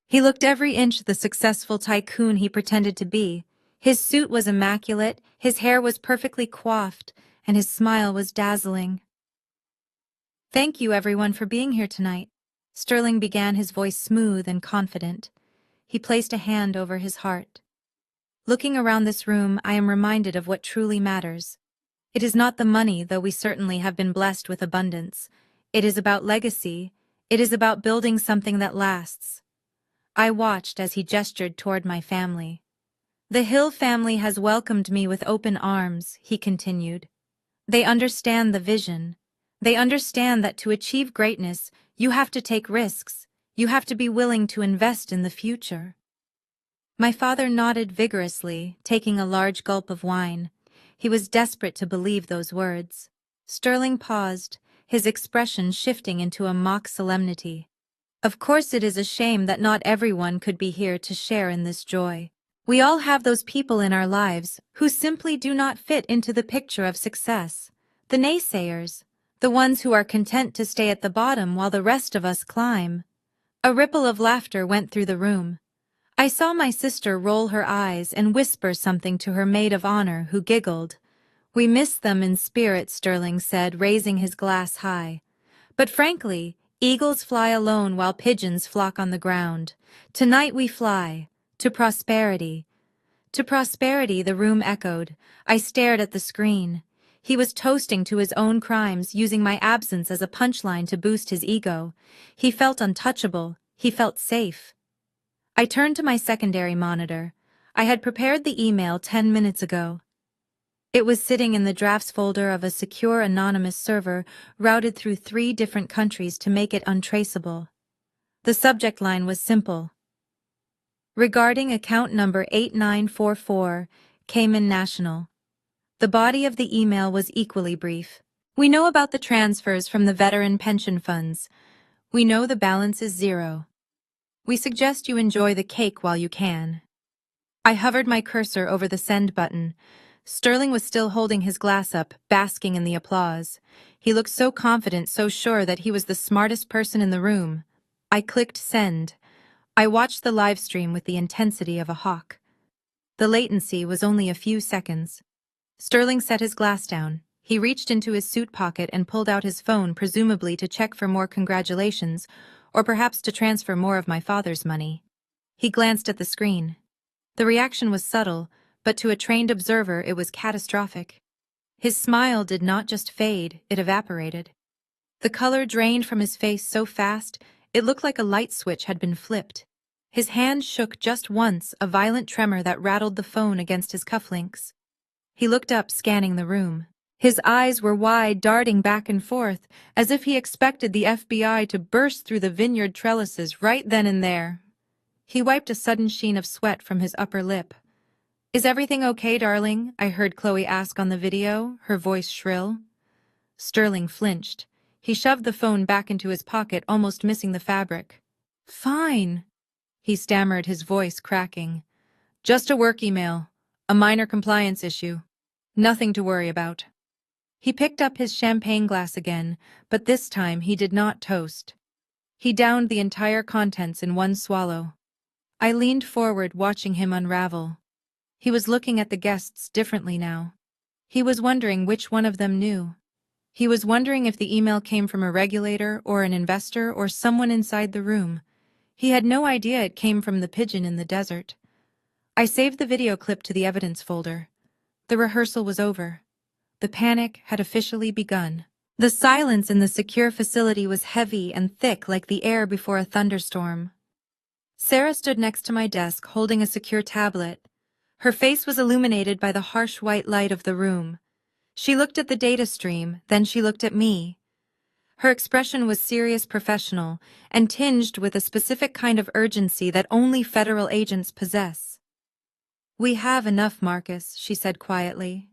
He looked every inch the successful tycoon he pretended to be. His suit was immaculate, his hair was perfectly coiffed, and his smile was dazzling. Thank you, everyone, for being here tonight. Sterling began, his voice smooth and confident. He placed a hand over his heart. Looking around this room, I am reminded of what truly matters. It is not the money, though we certainly have been blessed with abundance. It is about legacy. It is about building something that lasts. I watched as he gestured toward my family. The Hill family has welcomed me with open arms, he continued. They understand the vision. They understand that to achieve greatness, you have to take risks. You have to be willing to invest in the future. My father nodded vigorously, taking a large gulp of wine. He was desperate to believe those words. Sterling paused, his expression shifting into a mock solemnity. Of course it is a shame that not everyone could be here to share in this joy. We all have those people in our lives who simply do not fit into the picture of success. The naysayers, the ones who are content to stay at the bottom while the rest of us climb. A ripple of laughter went through the room. I saw my sister roll her eyes and whisper something to her maid of honor, who giggled. "We miss them in spirit," Sterling said, raising his glass high. "But frankly, eagles fly alone while pigeons flock on the ground. Tonight we fly. To prosperity." To prosperity, the room echoed. I stared at the screen. He was toasting to his own crimes, using my absence as a punchline to boost his ego. He felt untouchable. He felt safe. I turned to my secondary monitor. I had prepared the email 10 minutes ago. It was sitting in the drafts folder of a secure anonymous server routed through 3 different countries to make it untraceable. The subject line was simple. Regarding account number 8944, Cayman National. The body of the email was equally brief. We know about the transfers from the veteran pension funds. We know the balance is 0. We suggest you enjoy the cake while you can. I hovered my cursor over the send button. Sterling was still holding his glass up, basking in the applause. He looked so confident, so sure that he was the smartest person in the room. I clicked send. I watched the live stream with the intensity of a hawk. The latency was only a few seconds. Sterling set his glass down. He reached into his suit pocket and pulled out his phone, presumably to check for more congratulations, or perhaps to transfer more of my father's money. He glanced at the screen. The reaction was subtle, but to a trained observer it was catastrophic. His smile did not just fade, it evaporated. The color drained from his face so fast, it looked like a light switch had been flipped. His hand shook just once, a violent tremor that rattled the phone against his cufflinks. He looked up, scanning the room. His eyes were wide, darting back and forth, as if he expected the FBI to burst through the vineyard trellises right then and there. He wiped a sudden sheen of sweat from his upper lip. "Is everything okay, darling?" I heard Chloe ask on the video, her voice shrill. Sterling flinched. He shoved the phone back into his pocket, almost missing the fabric. "Fine," he stammered, his voice cracking. "Just a work email. A minor compliance issue. Nothing to worry about." He picked up his champagne glass again, but this time he did not toast. He downed the entire contents in one swallow. I leaned forward, watching him unravel. He was looking at the guests differently now. He was wondering which one of them knew. He was wondering if the email came from a regulator or an investor or someone inside the room. He had no idea it came from the pigeon in the desert. I saved the video clip to the evidence folder. The rehearsal was over. The panic had officially begun. The silence in the secure facility was heavy and thick, like the air before a thunderstorm. Sarah stood next to my desk, holding a secure tablet. Her face was illuminated by the harsh white light of the room. She looked at the data stream, then she looked at me. Her expression was serious, professional, and tinged with a specific kind of urgency that only federal agents possess. "We have enough, Marcus," she said quietly.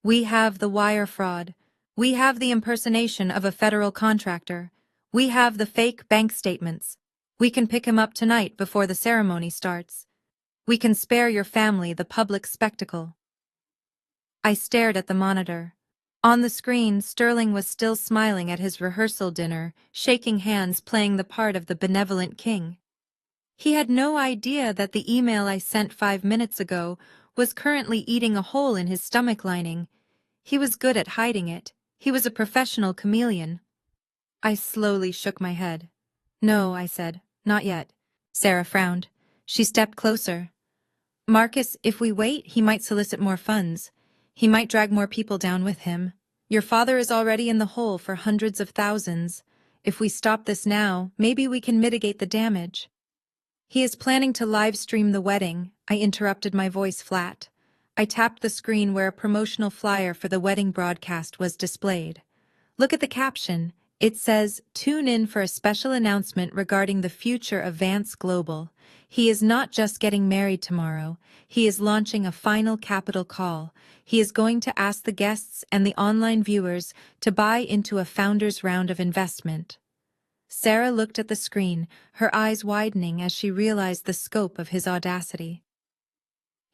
"We have the wire fraud. We have the impersonation of a federal contractor. We have the fake bank statements. We can pick him up tonight before the ceremony starts. We can spare your family the public spectacle." I stared at the monitor. On the screen, Sterling was still smiling at his rehearsal dinner, shaking hands, playing the part of the benevolent king. He had no idea that the email I sent 5 minutes ago was currently eating a hole in his stomach lining. He was good at hiding it. He was a professional chameleon. I slowly shook my head. "No," I said, "not yet." Sarah frowned. She stepped closer. "Marcus, if we wait, he might solicit more funds. He might drag more people down with him. Your father is already in the hole for hundreds of thousands. If we stop this now, maybe we can mitigate the damage." "He is planning to live stream the wedding," I interrupted, my voice flat. I tapped the screen where a promotional flyer for the wedding broadcast was displayed. "Look at the caption, It says, "Tune in for a special announcement regarding the future of Vance Global. He is not just getting married tomorrow, he is launching a final capital call. He is going to ask the guests and the online viewers to buy into a founder's round of investment." Sarah looked at the screen, her eyes widening as she realized the scope of his audacity.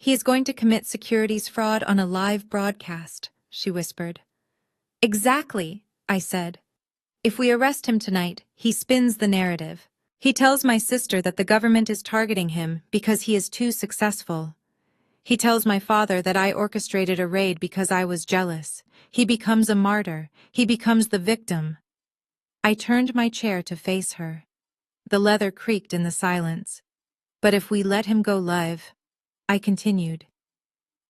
"He is going to commit securities fraud on a live broadcast," she whispered. "Exactly," I said. "If we arrest him tonight, he spins the narrative. He tells my sister that the government is targeting him because he is too successful. He tells my father that I orchestrated a raid because I was jealous. He becomes a martyr. He becomes the victim." I turned my chair to face her. The leather creaked in the silence. "But if we let him go live," I continued.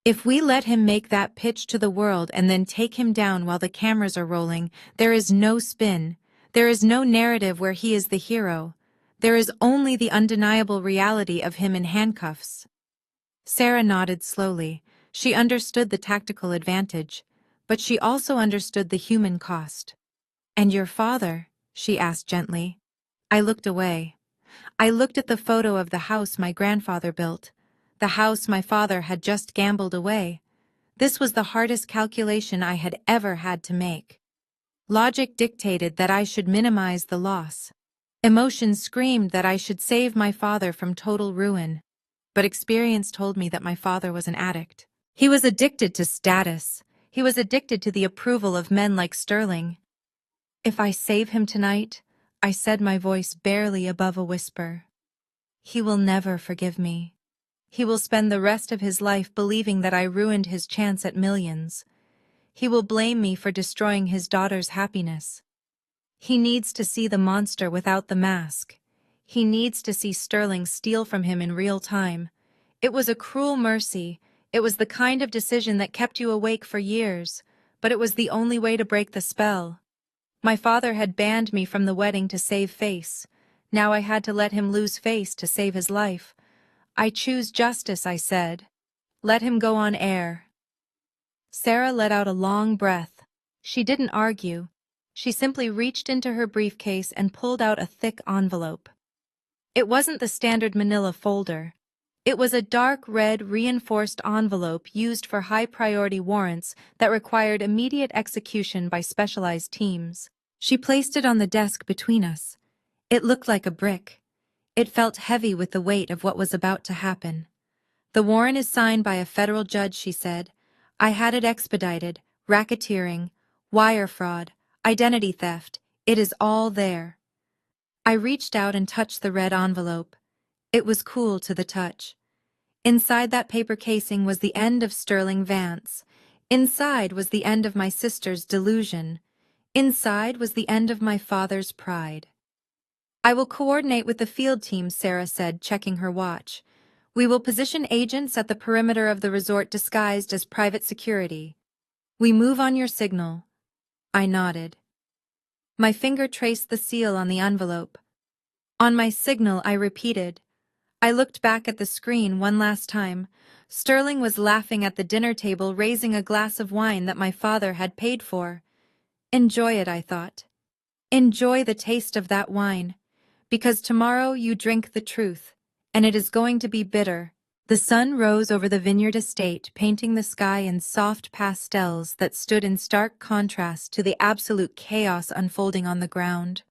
"If we let him make that pitch to the world and then take him down while the cameras are rolling, there is no spin. There is no narrative where he is the hero. There is only the undeniable reality of him in handcuffs." Sarah nodded slowly. She understood the tactical advantage, but she also understood the human cost. "And your father?" she asked gently. I looked away. I looked at the photo of the house my grandfather built, the house my father had just gambled away. This was the hardest calculation I had ever had to make. Logic dictated that I should minimize the loss. Emotion screamed that I should save my father from total ruin. But experience told me that my father was an addict. He was addicted to status. He was addicted to the approval of men like Sterling. "If I save him tonight," I said, my voice barely above a whisper, "he will never forgive me. He will spend the rest of his life believing that I ruined his chance at millions. He will blame me for destroying his daughter's happiness. He needs to see the monster without the mask. He needs to see Sterling steal from him in real time. It was a cruel mercy. It was the kind of decision that kept you awake for years, but it was the only way to break the spell. My father had banned me from the wedding to save face. Now I had to let him lose face to save his life. I choose justice," I said. "Let him go on air." Sarah let out a long breath. She didn't argue. She simply reached into her briefcase and pulled out a thick envelope. It wasn't the standard manila folder. It was a dark red reinforced envelope used for high-priority warrants that required immediate execution by specialized teams. She placed it on the desk between us. It looked like a brick. It felt heavy with the weight of what was about to happen. "The warrant is signed by a federal judge," she said. "I had it expedited. Racketeering, wire fraud, identity theft. It is all there." I reached out and touched the red envelope. It was cool to the touch. Inside that paper casing was the end of Sterling Vance. Inside was the end of my sister's delusion. Inside was the end of my father's pride. "I will coordinate with the field team," Sarah said, checking her watch. "We will position agents at the perimeter of the resort disguised as private security. We move on your signal." I nodded. My finger traced the seal on the envelope. "On my signal," I repeated. I looked back at the screen one last time. Sterling was laughing at the dinner table, raising a glass of wine that my father had paid for. Enjoy it, I thought. Enjoy the taste of that wine. Because tomorrow you drink the truth, and it is going to be bitter. The sun rose over the vineyard estate, painting the sky in soft pastels that stood in stark contrast to the absolute chaos unfolding on the ground.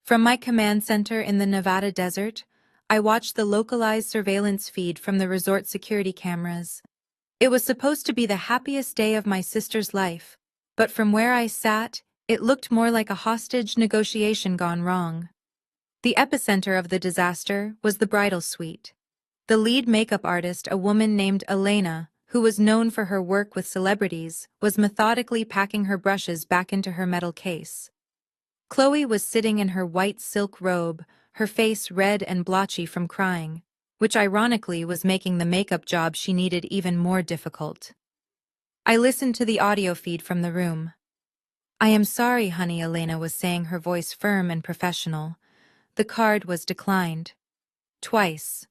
From my command center in the Nevada desert, I watched the localized surveillance feed from the resort security cameras. It was supposed to be the happiest day of my sister's life, but from where I sat, it looked more like a hostage negotiation gone wrong. The epicenter of the disaster was the bridal suite. The lead makeup artist, a woman named Elena, who was known for her work with celebrities, was methodically packing her brushes back into her metal case. Chloe was sitting in her white silk robe, her face red and blotchy from crying, which ironically was making the makeup job she needed even more difficult. I listened to the audio feed from the room. "I am sorry, honey," Elena was saying, her voice firm and professional. "The card was declined. Twice.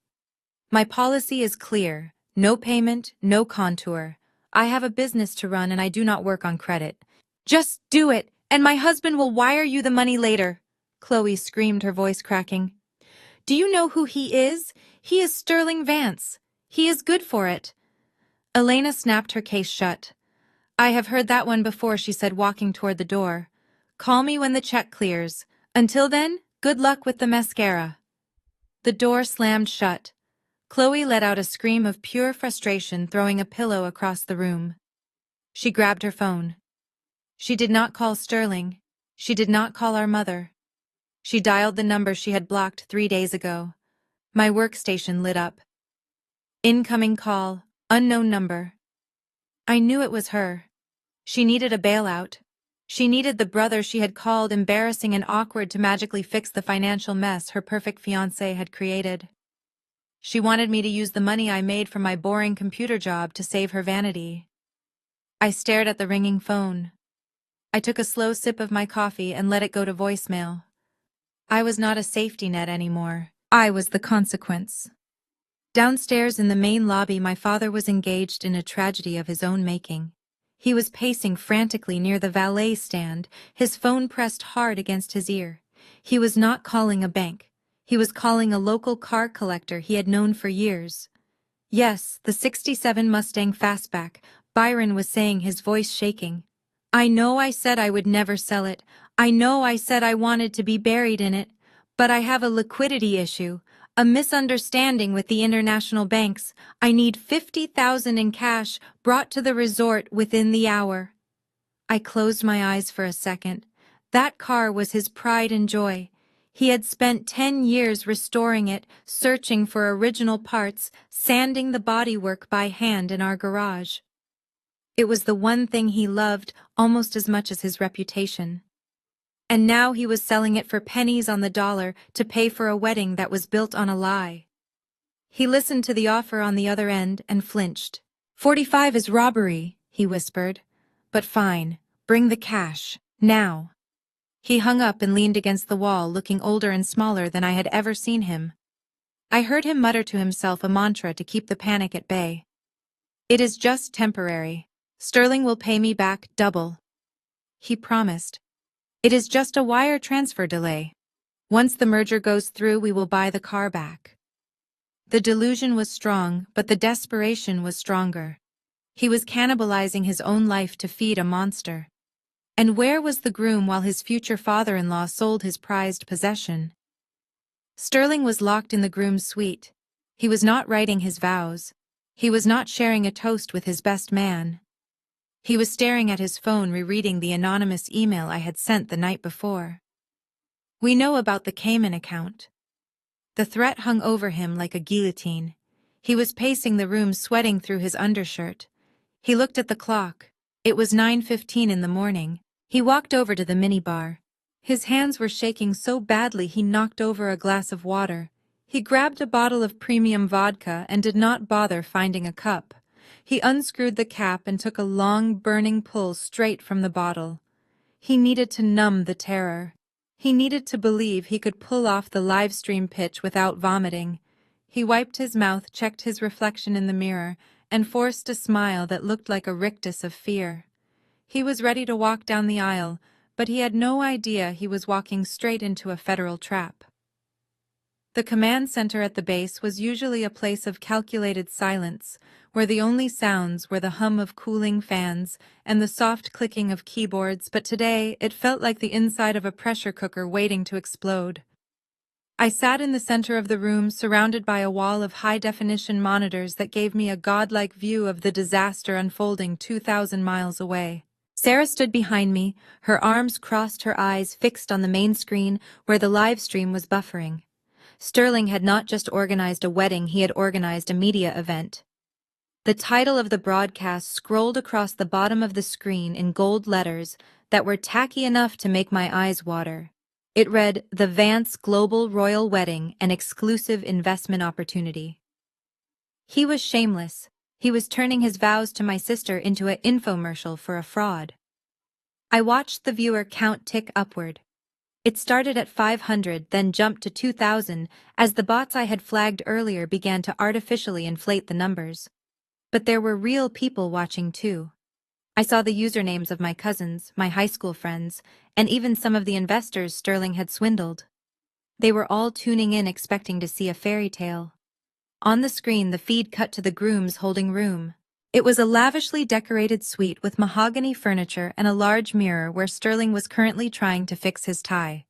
My policy is clear. No payment, no contour. I have a business to run and I do not work on credit. Just do it, And my husband will wire you the money later, Chloe screamed, her voice cracking. Do you know who he is? He is Sterling Vance. He is good for it. Elena snapped her case shut. I have heard that one before, she said, walking toward the door. Call me when the check clears. Until then, good luck with the mascara. The door slammed shut. Chloe let out a scream of pure frustration, throwing a pillow across the room. She grabbed her phone. She did not call Sterling. She did not call our mother. She dialed the number she had blocked 3 days ago. My workstation lit up. Incoming call, unknown number. I knew it was her. She needed a bailout. She needed the brother she had called embarrassing and awkward to magically fix the financial mess her perfect fiancé had created. She wanted me to use the money I made from my boring computer job to save her vanity. I stared at the ringing phone. I took a slow sip of my coffee and let it go to voicemail. I was not a safety net anymore. I was the consequence. Downstairs in the main lobby, my father was engaged in a tragedy of his own making. He was pacing frantically near the valet stand, his phone pressed hard against his ear. He was not calling a bank. He was calling a local car collector he had known for years. Yes, the '67 Mustang Fastback, Byron was saying, his voice shaking. I know I said I would never sell it. I know I said I wanted to be buried in it. But I have a liquidity issue, a misunderstanding with the international banks. I need $50,000 in cash brought to the resort within the hour. I closed my eyes for a second. That car was his pride and joy. He had spent 10 years restoring it, searching for original parts, sanding the bodywork by hand in our garage. It was the one thing he loved almost as much as his reputation. And now he was selling it for pennies on the dollar to pay for a wedding that was built on a lie. He listened to the offer on the other end and flinched. 45 is robbery, he whispered. But fine, bring the cash, now. He hung up and leaned against the wall, looking older and smaller than I had ever seen him. I heard him mutter to himself a mantra to keep the panic at bay. It is just temporary. Sterling will pay me back double. He promised. It is just a wire transfer delay. Once the merger goes through, we will buy the car back. The delusion was strong, but the desperation was stronger. He was cannibalizing his own life to feed a monster. And where was the groom while his future father-in-law sold his prized possession? Sterling was locked in the groom's suite. He was not writing his vows. He was not sharing a toast with his best man. He was staring at his phone, rereading the anonymous email I had sent the night before. We know about the Cayman account. The threat hung over him like a guillotine. He was pacing the room, sweating through his undershirt. He looked at the clock. It was 9:15 in the morning. He walked over to the minibar. His hands were shaking so badly he knocked over a glass of water. He grabbed a bottle of premium vodka and did not bother finding a cup. He unscrewed the cap and took a long, burning pull straight from the bottle. He needed to numb the terror. He needed to believe he could pull off the live stream pitch without vomiting. He wiped his mouth, checked his reflection in the mirror, and forced a smile that looked like a rictus of fear. He was ready to walk down the aisle, but he had no idea he was walking straight into a federal trap. The command center at the base was usually a place of calculated silence, where the only sounds were the hum of cooling fans and the soft clicking of keyboards, but today it felt like the inside of a pressure cooker waiting to explode. I sat in the center of the room, surrounded by a wall of high-definition monitors that gave me a godlike view of the disaster unfolding 2,000 miles away. Sarah stood behind me, her arms crossed, her eyes fixed on the main screen where the live stream was buffering. Sterling had not just organized a wedding, he had organized a media event. The title of the broadcast scrolled across the bottom of the screen in gold letters that were tacky enough to make my eyes water. It read, "The Vance Global Royal Wedding, an exclusive investment opportunity." He was shameless. He was turning his vows to my sister into an infomercial for a fraud. I watched the viewer count tick upward. It started at 500, then jumped to 2,000, as the bots I had flagged earlier began to artificially inflate the numbers. But there were real people watching too. I saw the usernames of my cousins, my high school friends, and even some of the investors Sterling had swindled. They were all tuning in expecting to see a fairy tale. On the screen, the feed cut to the Grooms holding room. It was a lavishly decorated suite with mahogany furniture and a large mirror where Sterling was currently trying to fix his tie.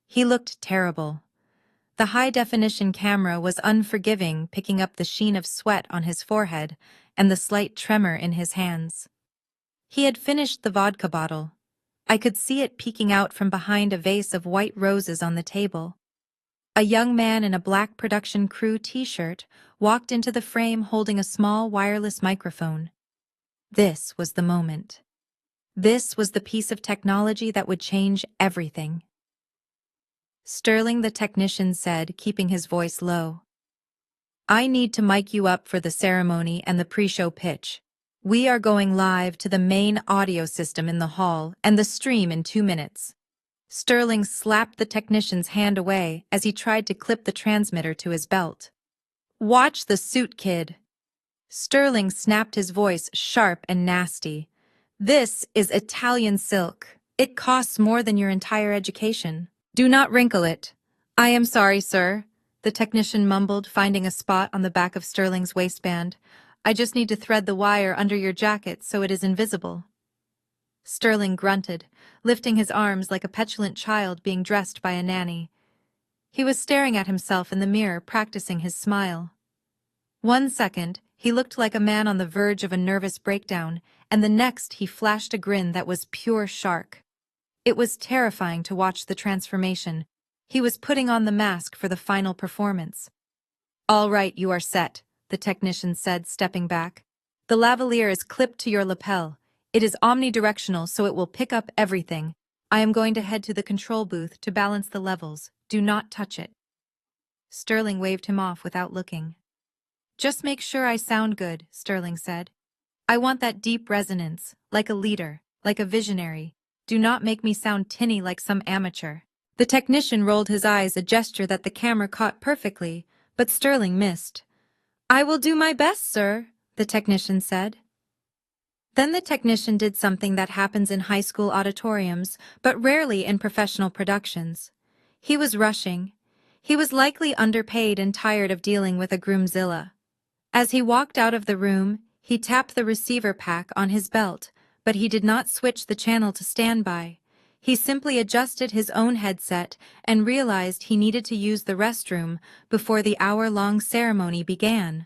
He looked terrible. The high-definition camera was unforgiving, picking up the sheen of sweat on his forehead and the slight tremor in his hands. He had finished the vodka bottle. I could see it peeking out from behind a vase of white roses on the table. A young man in a black production crew t-shirt walked into the frame holding a small wireless microphone. This was the moment. This was the piece of technology that would change everything. Sterling, the technician said, keeping his voice low. I need to mic you up for the ceremony and the pre-show pitch. We are going live to the main audio system in the hall and the stream in 2 minutes. Sterling slapped the technician's hand away as he tried to clip the transmitter to his belt. Watch the suit, kid. Sterling snapped his voice sharp and nasty. This is Italian silk. It costs more than your entire education. Do not wrinkle it. I am sorry, sir, the technician mumbled, finding a spot on the back of Sterling's waistband. I just need to thread the wire under your jacket so it is invisible. Sterling grunted, lifting his arms like a petulant child being dressed by a nanny. He was staring at himself in the mirror, practicing his smile. 1 second, he looked like a man on the verge of a nervous breakdown, and the next he flashed a grin that was pure shark. It was terrifying to watch the transformation. He was putting on the mask for the final performance. All right, you are set, the technician said, stepping back. The lavalier is clipped to your lapel. It is omnidirectional, so it will pick up everything. I am going to head to the control booth to balance the levels. Do not touch it. Sterling waved him off without looking. Just make sure I sound good, Sterling said. I want that deep resonance, like a leader, like a visionary. Do not make me sound tinny like some amateur. The technician rolled his eyes, a gesture that the camera caught perfectly, but Sterling missed. I will do my best, sir, the technician said. Then the technician did something that happens in high school auditoriums, but rarely in professional productions. He was rushing. He was likely underpaid and tired of dealing with a groomzilla. As he walked out of the room, he tapped the receiver pack on his belt, but he did not switch the channel to standby. He simply adjusted his own headset and realized he needed to use the restroom before the hour-long ceremony began.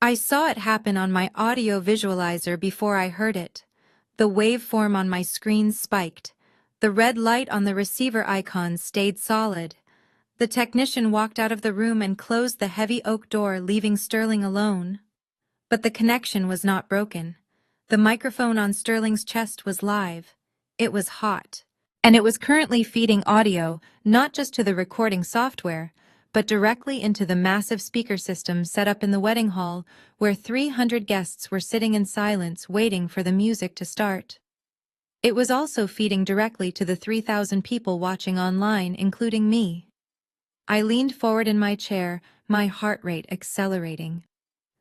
I saw it happen on my audio visualizer before I heard it. The waveform on my screen spiked. The red light on the receiver icon stayed solid. The technician walked out of the room and closed the heavy oak door, leaving Sterling alone. But the connection was not broken. The microphone on Sterling's chest was live. It was hot. And it was currently feeding audio, not just to the recording software, but directly into the massive speaker system set up in the wedding hall, where 300 guests were sitting in silence waiting for the music to start. It was also feeding directly to the 3,000 people watching online, including me. I leaned forward in my chair, my heart rate accelerating.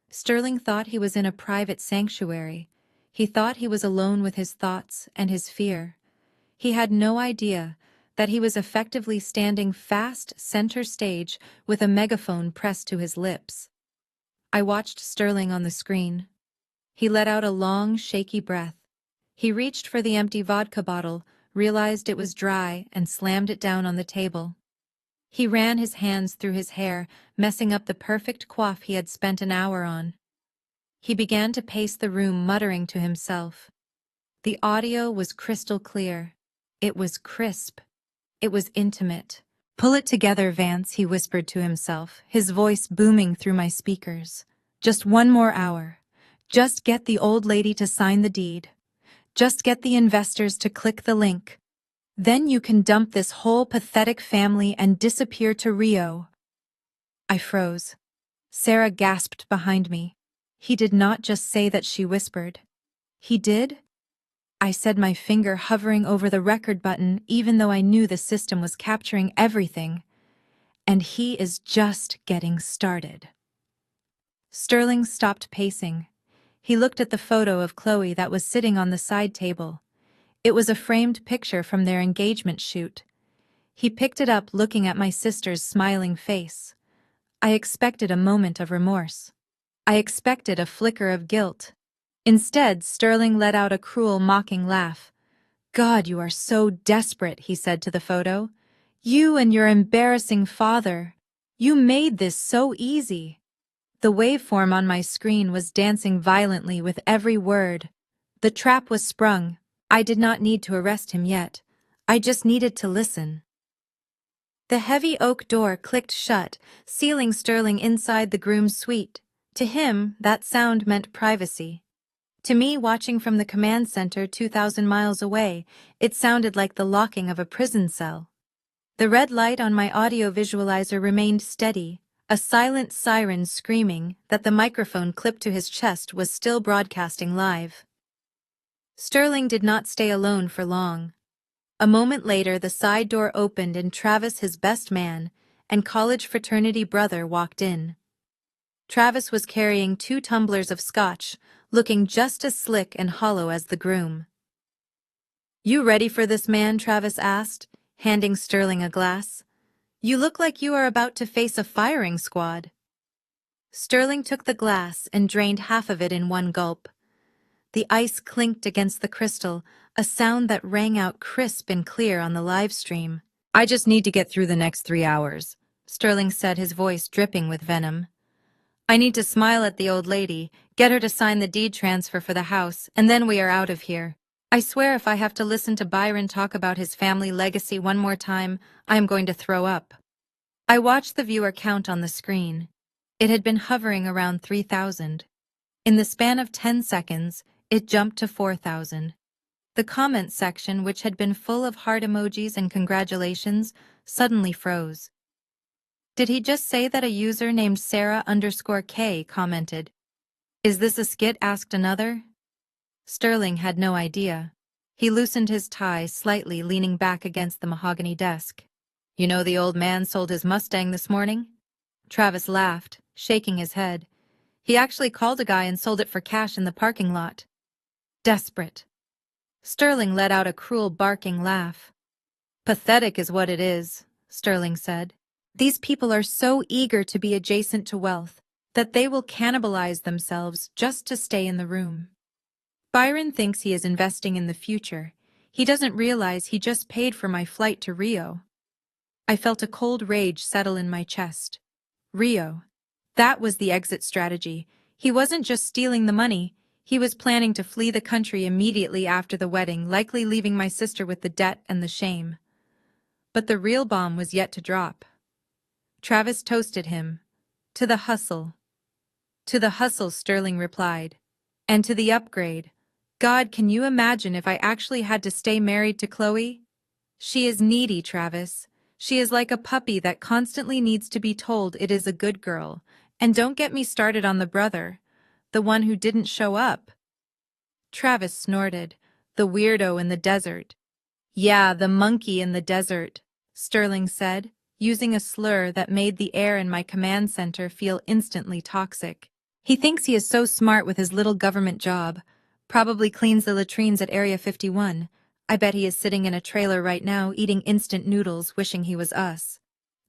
Sterling thought he was in a private sanctuary. He thought he was alone with his thoughts and his fear. He had no idea that he was effectively standing fast center stage with a megaphone pressed to his lips. I watched Sterling on the screen. He let out a long, shaky breath. He reached for the empty vodka bottle, realized it was dry, and slammed it down on the table. He ran his hands through his hair, messing up the perfect coif he had spent an hour on. He began to pace the room, muttering to himself. The audio was crystal clear. It was crisp. It was intimate. Pull it together, Vance, he whispered to himself, his voice booming through my speakers. Just 1 more hour. Just get the old lady to sign the deed. Just get the investors to click the link. Then you can dump this whole pathetic family and disappear to Rio. I froze. Sarah gasped behind me. He did not just say that, she whispered. He did? I said, my finger hovering over the record button, even though I knew the system was capturing everything. And he is just getting started. Sterling stopped pacing. He looked at the photo of Chloe that was sitting on the side table. It was a framed picture from their engagement shoot. He picked it up, looking at my sister's smiling face. I expected a moment of remorse. I expected a flicker of guilt. Instead, Sterling let out a cruel, mocking laugh. "God, you are so desperate," he said to the photo. "You and your embarrassing father. You made this so easy." The waveform on my screen was dancing violently with every word. The trap was sprung. I did not need to arrest him yet. I just needed to listen. The heavy oak door clicked shut, sealing Sterling inside the groom's suite. To him, that sound meant privacy. To me, watching from the command center 2,000 miles away, it sounded like the locking of a prison cell. The red light on my audio visualizer remained steady, a silent siren screaming that the microphone clipped to his chest was still broadcasting live. Sterling did not stay alone for long. A moment later, the side door opened and Travis, his best man, and college fraternity brother walked in. Travis was carrying 2 tumblers of scotch, looking just as slick and hollow as the groom. "You ready for this, man?" Travis asked, handing Sterling a glass. "You look like you are about to face a firing squad." Sterling took the glass and drained half of it in one gulp. The ice clinked against the crystal, a sound that rang out crisp and clear on the live stream. "I just need to get through the next 3 hours," Sterling said, his voice dripping with venom. "I need to smile at the old lady, get her to sign the deed transfer for the house, and then we are out of here. I swear if I have to listen to Byron talk about his family legacy one more time, I am going to throw up." I watched the viewer count on the screen. It had been hovering around 3,000. In the span of 10 seconds, it jumped to 4,000. The comments section, which had been full of heart emojis and congratulations, suddenly froze. "Did he just say that?" a user named Sarah_K commented. "Is this a skit?" asked another. Sterling had no idea. He loosened his tie slightly, leaning back against the mahogany desk. "You know the old man sold his Mustang this morning?" Travis laughed, shaking his head. "He actually called a guy and sold it for cash in the parking lot." Desperate. Sterling let out a cruel, barking laugh. "Pathetic is what it is," Sterling said. "These people are so eager to be adjacent to wealth that they will cannibalize themselves just to stay in the room. Byron thinks he is investing in the future. He doesn't realize he just paid for my flight to Rio." I felt a cold rage settle in my chest. Rio. That was the exit strategy. He wasn't just stealing the money. He was planning to flee the country immediately after the wedding, likely leaving my sister with the debt and the shame. But the real bomb was yet to drop. Travis toasted him. "To the hustle." "To the hustle," Sterling replied. "And to the upgrade. God, can you imagine if I actually had to stay married to Chloe? She is needy, Travis. She is like a puppy that constantly needs to be told it is a good girl. And don't get me started on the brother, the one who didn't show up." Travis snorted. "The weirdo in the desert." "Yeah, the monkey in the desert," Sterling said, using a slur that made the air in my command center feel instantly toxic. "He thinks he is so smart with his little government job. Probably cleans the latrines at Area 51. I bet he is sitting in a trailer right now eating instant noodles, wishing he was us."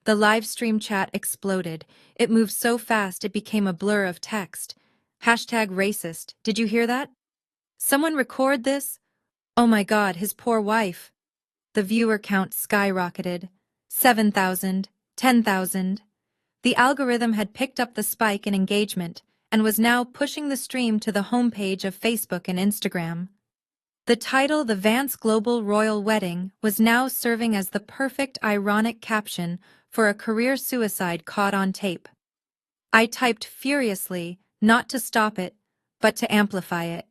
The live stream chat exploded. It moved so fast it became a blur of text. #racist. "Did you hear that? Someone record this? Oh my God, his poor wife." The viewer count skyrocketed. 7,000, 10,000. The algorithm had picked up the spike in engagement and was now pushing the stream to the homepage of Facebook and Instagram. The title, "The Vance Global Royal Wedding," was now serving as the perfect ironic caption for a career suicide caught on tape. I typed furiously, not to stop it, but to amplify it.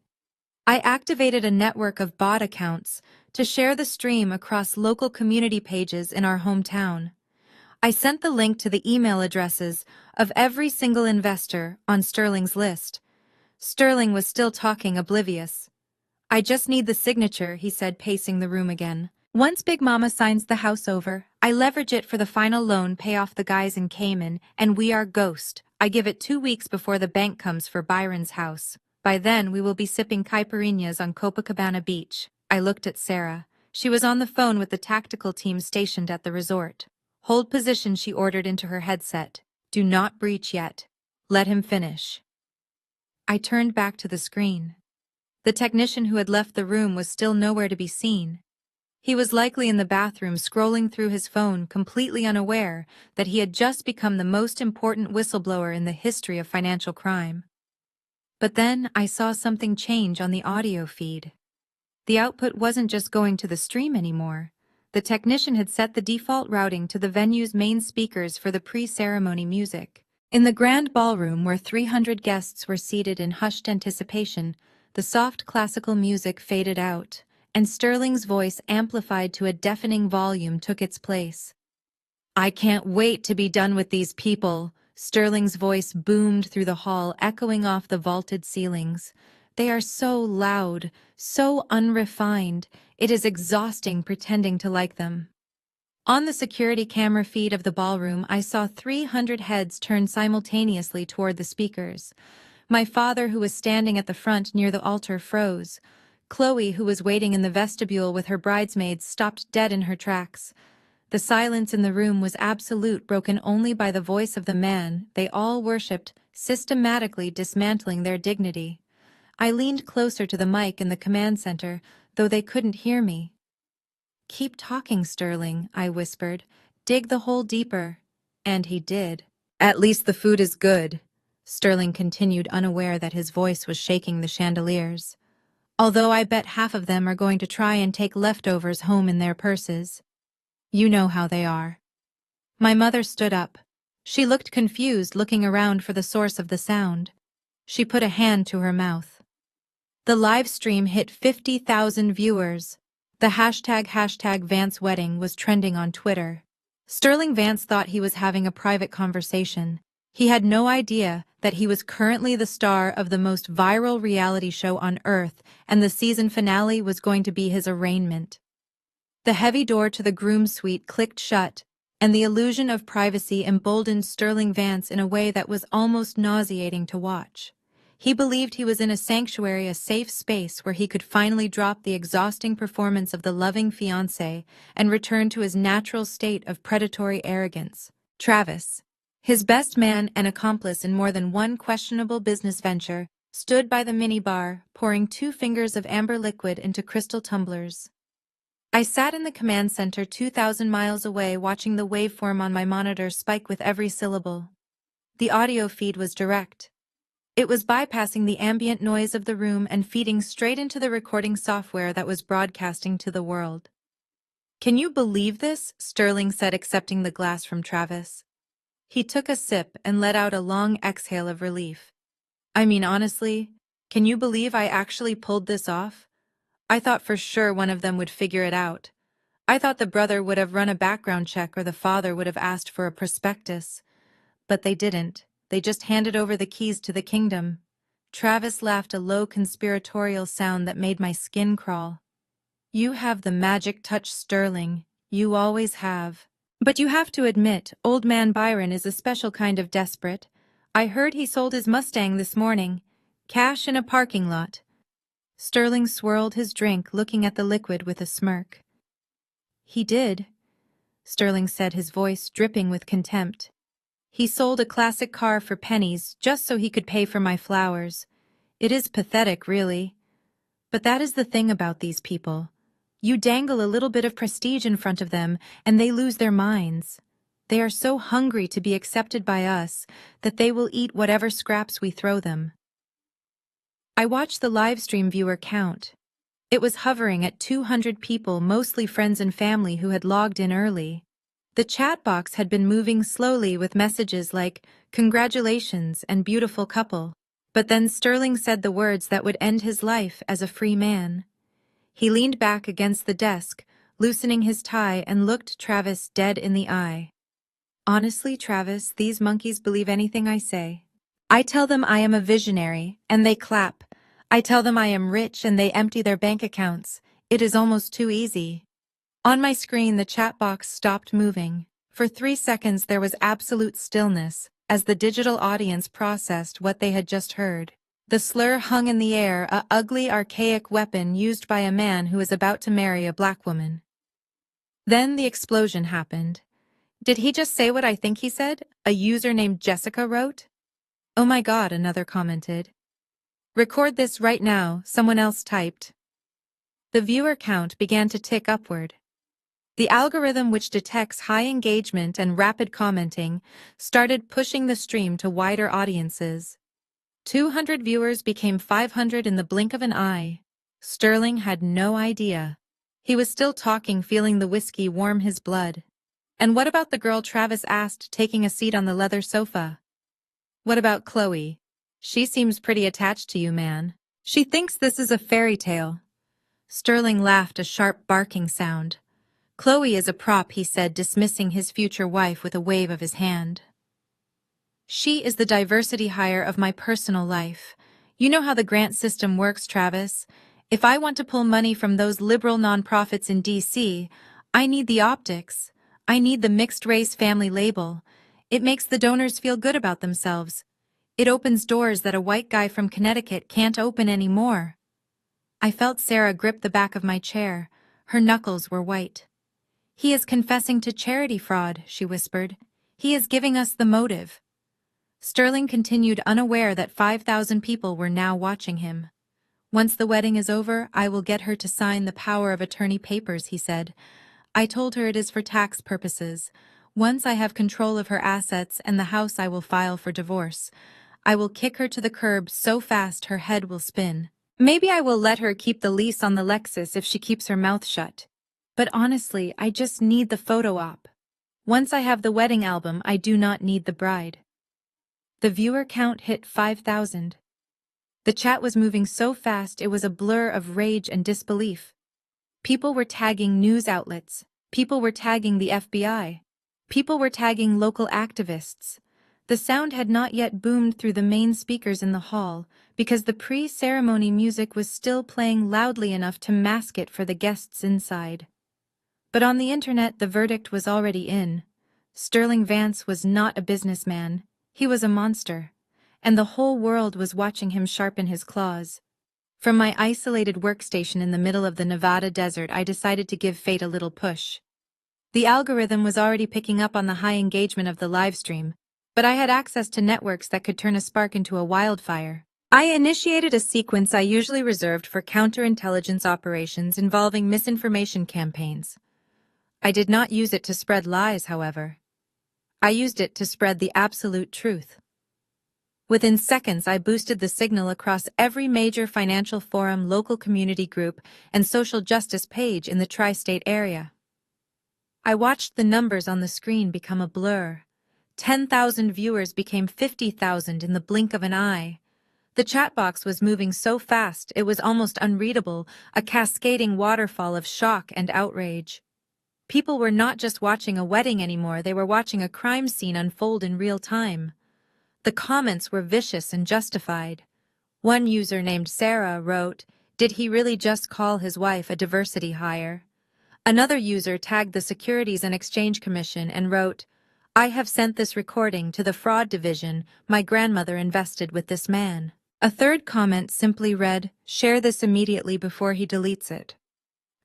I activated a network of bot accounts to share the stream across local community pages in our hometown. I sent the link to the email addresses of every single investor on Sterling's list. Sterling was still talking, oblivious. "I just need the signature," he said, pacing the room again. "Once Big Mama signs the house over, I leverage it for the final loan, pay off the guys in Cayman, and we are ghost. I give it 2 weeks before the bank comes for Byron's house. By then we will be sipping caipirinhas on Copacabana Beach. I looked at Sarah. She was on the phone with the tactical team stationed at the resort. Hold position, she ordered into her headset. Do not breach yet. Let him finish. I turned back to the screen. The technician who had left the room was still nowhere to be seen. He was likely in the bathroom scrolling through his phone, completely unaware that he had just become the most important whistleblower in the history of financial crime. But then I saw something change on the audio feed. The output wasn't just going to the stream anymore. The technician had set the default routing to the venue's main speakers for the pre-ceremony music. In the grand ballroom where 300 guests were seated in hushed anticipation, the soft classical music faded out, and Sterling's voice, amplified to a deafening volume, took its place. "I can't wait to be done with these people," Sterling's voice boomed through the hall, echoing off the vaulted ceilings. "They are so loud, so unrefined, it is exhausting pretending to like them." On the security camera feed of the ballroom, I saw 300 heads turn simultaneously toward the speakers. My father, who was standing at the front near the altar, froze. Chloe, who was waiting in the vestibule with her bridesmaids, stopped dead in her tracks. The silence in the room was absolute, broken only by the voice of the man they all worshipped, systematically dismantling their dignity. I leaned closer to the mic in the command center, though they couldn't hear me. "Keep talking, Sterling," I whispered. "Dig the hole deeper." And he did. "At least the food is good," Sterling continued, unaware that his voice was shaking the chandeliers. "Although I bet half of them are going to try and take leftovers home in their purses. You know how they are." My mother stood up. She looked confused, looking around for the source of the sound. She put a hand to her mouth. The live stream hit 50,000 viewers. The hashtag Vance Wedding was trending on Twitter. Sterling Vance thought he was having a private conversation. He had no idea that he was currently the star of the most viral reality show on Earth, and the season finale was going to be his arraignment. The heavy door to the Groom suite clicked shut, and the illusion of privacy emboldened Sterling Vance in a way that was almost nauseating to watch. He believed he was in a sanctuary, a safe space where he could finally drop the exhausting performance of the loving fiancé and return to his natural state of predatory arrogance. Travis, his best man and accomplice in more than one questionable business venture, stood by the minibar, pouring 2 fingers of amber liquid into crystal tumblers. I sat in the command center 2,000 miles away, watching the waveform on my monitor spike with every syllable. The audio feed was direct. It was bypassing the ambient noise of the room and feeding straight into the recording software that was broadcasting to the world. "Can you believe this?" Sterling said, accepting the glass from Travis. He took a sip and let out a long exhale of relief. "I mean, honestly, can you believe I actually pulled this off? I thought for sure one of them would figure it out. I thought the brother would have run a background check or the father would have asked for a prospectus. But they didn't. They just handed over the keys to the kingdom." Travis laughed, a low conspiratorial sound that made my skin crawl. "You have the magic touch, Sterling. You always have. But you have to admit, old man Byron is a special kind of desperate. I heard he sold his Mustang this morning. Cash in a parking lot." Sterling swirled his drink, looking at the liquid with a smirk. "He did," Sterling said, his voice dripping with contempt. "He sold a classic car for pennies just so he could pay for my flowers. It is pathetic, really. But that is the thing about these people. You dangle a little bit of prestige in front of them, and they lose their minds. They are so hungry to be accepted by us that they will eat whatever scraps we throw them." I watched the livestream viewer count. It was hovering at 200 people, mostly friends and family who had logged in early. The chat box had been moving slowly with messages like, "Congratulations" and "Beautiful couple." But then Sterling said the words that would end his life as a free man. He leaned back against the desk, loosening his tie, and looked Travis dead in the eye. "Honestly, Travis, these monkeys believe anything I say. I tell them I am a visionary, and they clap. I tell them I am rich, and they empty their bank accounts. It is almost too easy." On my screen, the chat box stopped moving. For 3 seconds there was absolute stillness, as the digital audience processed what they had just heard. The slur hung in the air, a ugly, archaic weapon used by a man who is about to marry a black woman. Then the explosion happened. Did he just say what I think he said? A user named Jessica wrote. Oh my God, another commented. Record this right now, someone else typed. The viewer count began to tick upward. The algorithm, which detects high engagement and rapid commenting, started pushing the stream to wider audiences. 200 viewers became 500 in the blink of an eye. Sterling had no idea. He was still talking, feeling the whiskey warm his blood. And what about the girl Travis asked, taking a seat on the leather sofa? What about Chloe? She seems pretty attached to you, man. She thinks this is a fairy tale. Sterling laughed, a sharp barking sound. Chloe is a prop, he said, dismissing his future wife with a wave of his hand. She is the diversity hire of my personal life. You know how the grant system works, Travis. If I want to pull money from those liberal nonprofits in D.C., I need the optics. I need the mixed-race family label. It makes the donors feel good about themselves. It opens doors that a white guy from Connecticut can't open anymore. I felt Sarah grip the back of my chair. Her knuckles were white. He is confessing to charity fraud, she whispered. He is giving us the motive. Sterling continued, unaware that 5,000 people were now watching him. Once the wedding is over, I will get her to sign the power of attorney papers, he said. I told her it is for tax purposes. Once I have control of her assets and the house, I will file for divorce. I will kick her to the curb so fast her head will spin. Maybe I will let her keep the lease on the Lexus if she keeps her mouth shut. But honestly, I just need the photo op. Once I have the wedding album, I do not need the bride. The viewer count hit 5,000. The chat was moving so fast it was a blur of rage and disbelief. People were tagging news outlets. People were tagging the FBI. People were tagging local activists. The sound had not yet boomed through the main speakers in the hall, because the pre-ceremony music was still playing loudly enough to mask it for the guests inside. But on the internet, the verdict was already in. Sterling Vance was not a businessman. He was a monster. And the whole world was watching him sharpen his claws. From my isolated workstation in the middle of the Nevada desert, I decided to give fate a little push. The algorithm was already picking up on the high engagement of the livestream, but I had access to networks that could turn a spark into a wildfire. I initiated a sequence I usually reserved for counterintelligence operations involving misinformation campaigns. I did not use it to spread lies, however. I used it to spread the absolute truth. Within seconds, I boosted the signal across every major financial forum, local community group, and social justice page in the tri-state area. I watched the numbers on the screen become a blur. 10,000 viewers became 50,000 in the blink of an eye. The chat box was moving so fast it was almost unreadable, a cascading waterfall of shock and outrage. People were not just watching a wedding anymore, they were watching a crime scene unfold in real time. The comments were vicious and justified. One user named Sarah wrote, "Did he really just call his wife a diversity hire?" Another user tagged the Securities and Exchange Commission and wrote, "I have sent this recording to the fraud division. My grandmother invested with this man." A third comment simply read, "Share this immediately before he deletes it."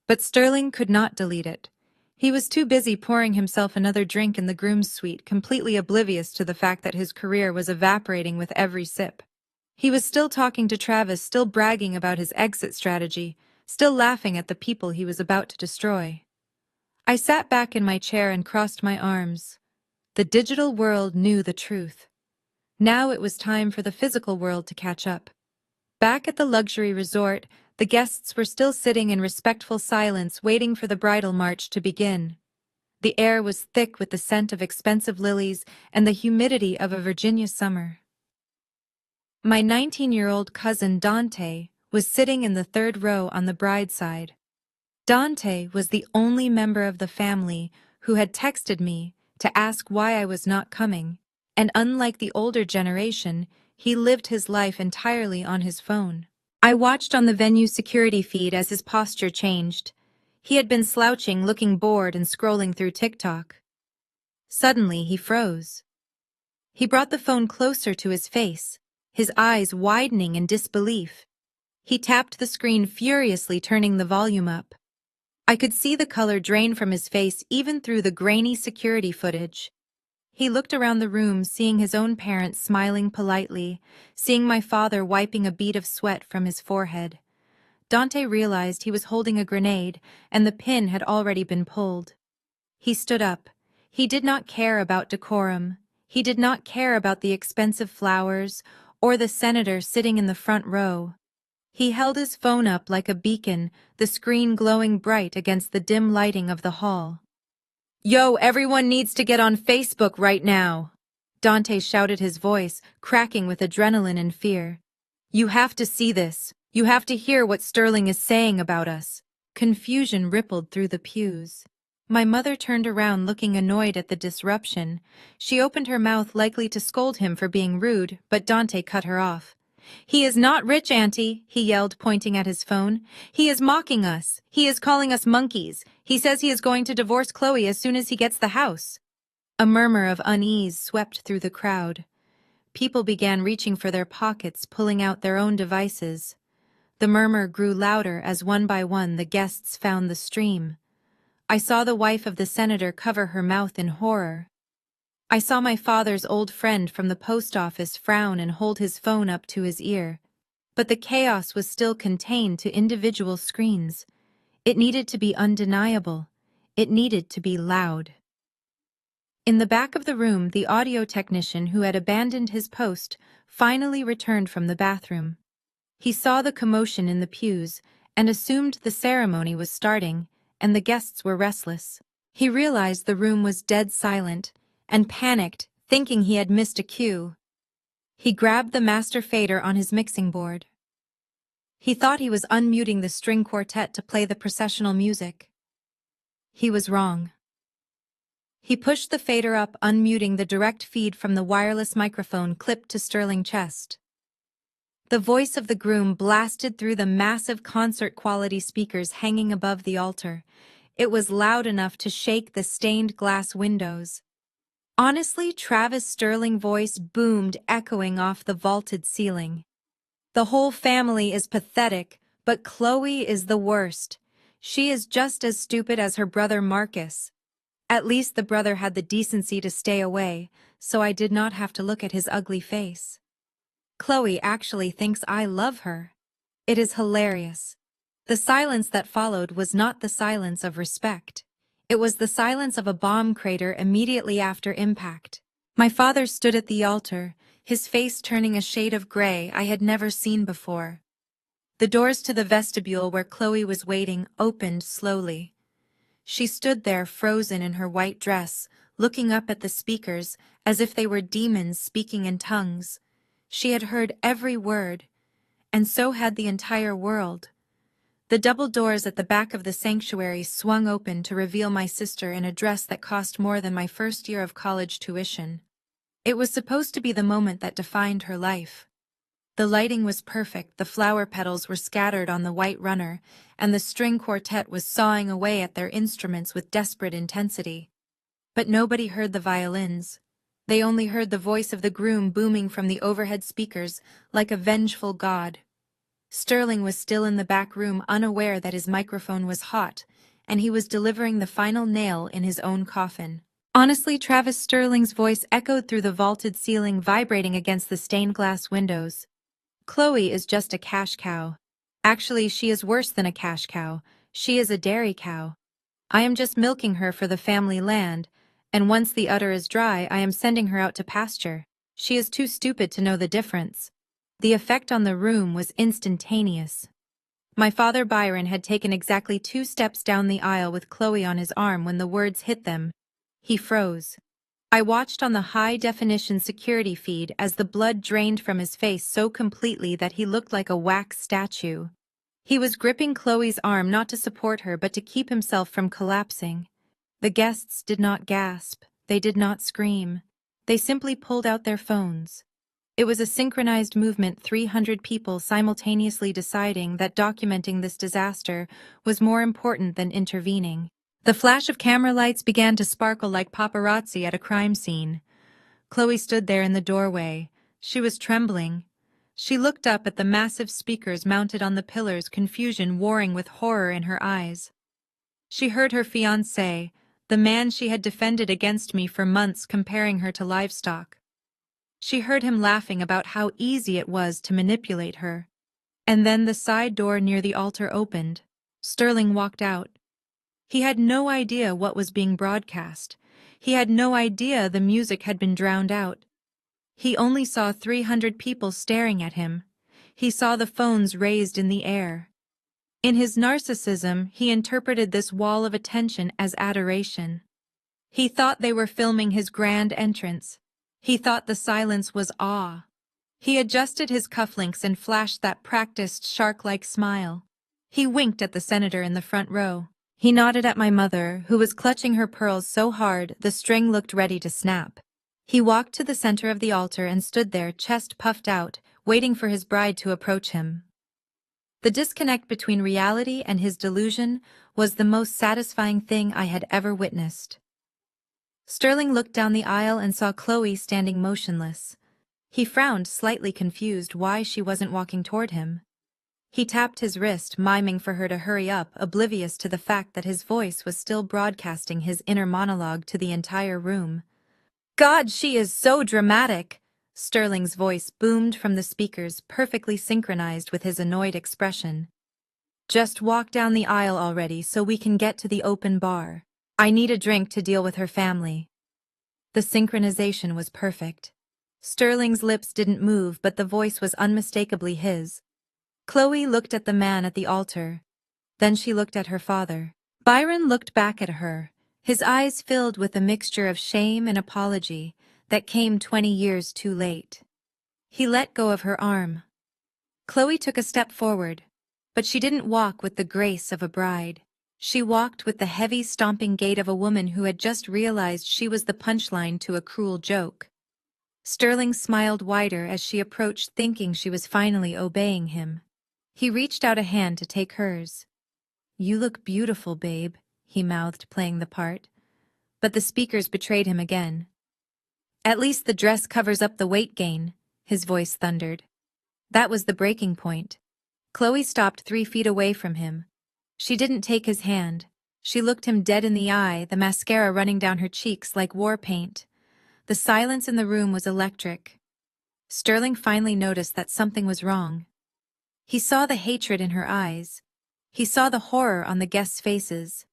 But Sterling could not delete it. He was too busy pouring himself another drink in the groom's suite, completely oblivious to the fact that his career was evaporating with every sip. He was still talking to Travis, still bragging about his exit strategy, still laughing at the people he was about to destroy. I sat back in my chair and crossed my arms. The digital world knew the truth. Now it was time for the physical world to catch up. Back at the luxury resort, the guests were still sitting in respectful silence, waiting for the bridal march to begin. The air was thick with the scent of expensive lilies and the humidity of a Virginia summer. My 19-year-old cousin Dante was sitting in the third row on the bride's side. Dante was the only member of the family who had texted me to ask why I was not coming, and unlike the older generation, he lived his life entirely on his phone. I watched on the venue's security feed as his posture changed. He had been slouching, looking bored, and scrolling through TikTok. Suddenly, he froze. He brought the phone closer to his face, his eyes widening in disbelief. He tapped the screen furiously, turning the volume up. I could see the color drain from his face even through the grainy security footage. He looked around the room, seeing his own parents smiling politely, seeing my father wiping a bead of sweat from his forehead. Dante realized he was holding a grenade, and the pin had already been pulled. He stood up. He did not care about decorum. He did not care about the expensive flowers or the senator sitting in the front row. He held his phone up like a beacon, the screen glowing bright against the dim lighting of the hall. "Yo, everyone needs to get on Facebook right now!" Dante shouted, his voice cracking with adrenaline and fear. "You have to see this. You have to hear what Sterling is saying about us." Confusion rippled through the pews. My mother turned around, looking annoyed at the disruption. She opened her mouth, likely to scold him for being rude, but Dante cut her off. "He is not rich, Auntie," he yelled, pointing at his phone. "He is mocking us. He is calling us monkeys. He says he is going to divorce Chloe as soon as he gets the house." A murmur of unease swept through the crowd. People began reaching for their pockets, pulling out their own devices. The murmur grew louder as one by one the guests found the stream. I saw the wife of the senator cover her mouth in horror. I saw my father's old friend from the post office frown and hold his phone up to his ear. But the chaos was still contained to individual screens. It needed to be undeniable. It needed to be loud. In the back of the room, the audio technician who had abandoned his post finally returned from the bathroom. He saw the commotion in the pews and assumed the ceremony was starting, and the guests were restless. He realized the room was dead silent and panicked, thinking he had missed a cue. He grabbed the master fader on his mixing board. He thought he was unmuting the string quartet to play the processional music. He was wrong. He pushed the fader up, unmuting the direct feed from the wireless microphone clipped to Sterling's chest. The voice of the groom blasted through the massive concert-quality speakers hanging above the altar. It was loud enough to shake the stained glass windows. Honestly, Travis Sterling's voice boomed, echoing off the vaulted ceiling. "The whole family is pathetic, but Chloe is the worst. She is just as stupid as her brother Marcus. At least the brother had the decency to stay away, so I did not have to look at his ugly face. Chloe actually thinks I love her. It is hilarious." The silence that followed was not the silence of respect. It was the silence of a bomb crater immediately after impact. My father stood at the altar, his face turning a shade of gray I had never seen before. The doors to the vestibule where Chloe was waiting opened slowly. She stood there, frozen in her white dress, looking up at the speakers as if they were demons speaking in tongues. She had heard every word, and so had the entire world. The double doors at the back of the sanctuary swung open to reveal my sister in a dress that cost more than my first year of college tuition. It was supposed to be the moment that defined her life. The lighting was perfect, the flower petals were scattered on the white runner, and the string quartet was sawing away at their instruments with desperate intensity. But nobody heard the violins. They only heard the voice of the groom booming from the overhead speakers like a vengeful god. Sterling was still in the back room, unaware that his microphone was hot, and he was delivering the final nail in his own coffin. Honestly, Travis Sterling's voice echoed through the vaulted ceiling, vibrating against the stained glass windows. "Chloe is just a cash cow. Actually, she is worse than a cash cow. She is a dairy cow. I am just milking her for the family land, and once the udder is dry, I am sending her out to pasture. She is too stupid to know the difference." The effect on the room was instantaneous. My father Byron had taken exactly 2 steps down the aisle with Chloe on his arm when the words hit them. He froze. I watched on the high-definition security feed as the blood drained from his face so completely that he looked like a wax statue. He was gripping Chloe's arm not to support her but to keep himself from collapsing. The guests did not gasp. They did not scream. They simply pulled out their phones. It was a synchronized movement, 300 people simultaneously deciding that documenting this disaster was more important than intervening. The flash of camera lights began to sparkle like paparazzi at a crime scene. Chloe stood there in the doorway. She was trembling. She looked up at the massive speakers mounted on the pillars, confusion warring with horror in her eyes. She heard her fiancé, the man she had defended against me for months, comparing her to livestock. She heard him laughing about how easy it was to manipulate her. And then the side door near the altar opened. Sterling walked out. He had no idea what was being broadcast. He had no idea the music had been drowned out. He only saw 300 people staring at him. He saw the phones raised in the air. In his narcissism, he interpreted this wall of attention as adoration. He thought they were filming his grand entrance. He thought the silence was awe. He adjusted his cufflinks and flashed that practiced shark-like smile. He winked at the senator in the front row. He nodded at my mother, who was clutching her pearls so hard the string looked ready to snap. He walked to the center of the altar and stood there, chest puffed out, waiting for his bride to approach him. The disconnect between reality and his delusion was the most satisfying thing I had ever witnessed. Sterling looked down the aisle and saw Chloe standing motionless. He frowned, slightly confused why she wasn't walking toward him. He tapped his wrist, miming for her to hurry up, oblivious to the fact that his voice was still broadcasting his inner monologue to the entire room. "God, she is so dramatic!" Sterling's voice boomed from the speakers, perfectly synchronized with his annoyed expression. "Just walk down the aisle already so we can get to the open bar. I need a drink to deal with her family." The synchronization was perfect. Sterling's lips didn't move, but the voice was unmistakably his. Chloe looked at the man at the altar. Then she looked at her father. Byron looked back at her, his eyes filled with a mixture of shame and apology that came 20 years too late. He let go of her arm. Chloe took a step forward, but she didn't walk with the grace of a bride. She walked with the heavy stomping gait of a woman who had just realized she was the punchline to a cruel joke. Sterling smiled wider as she approached, thinking she was finally obeying him. He reached out a hand to take hers. "You look beautiful, babe," he mouthed, playing the part. But the speakers betrayed him again. "At least the dress covers up the weight gain," his voice thundered. That was the breaking point. Chloe stopped 3 feet away from him. She didn't take his hand. She looked him dead in the eye, the mascara running down her cheeks like war paint. The silence in the room was electric. Sterling finally noticed that something was wrong. He saw the hatred in her eyes. He saw the horror on the guests' faces.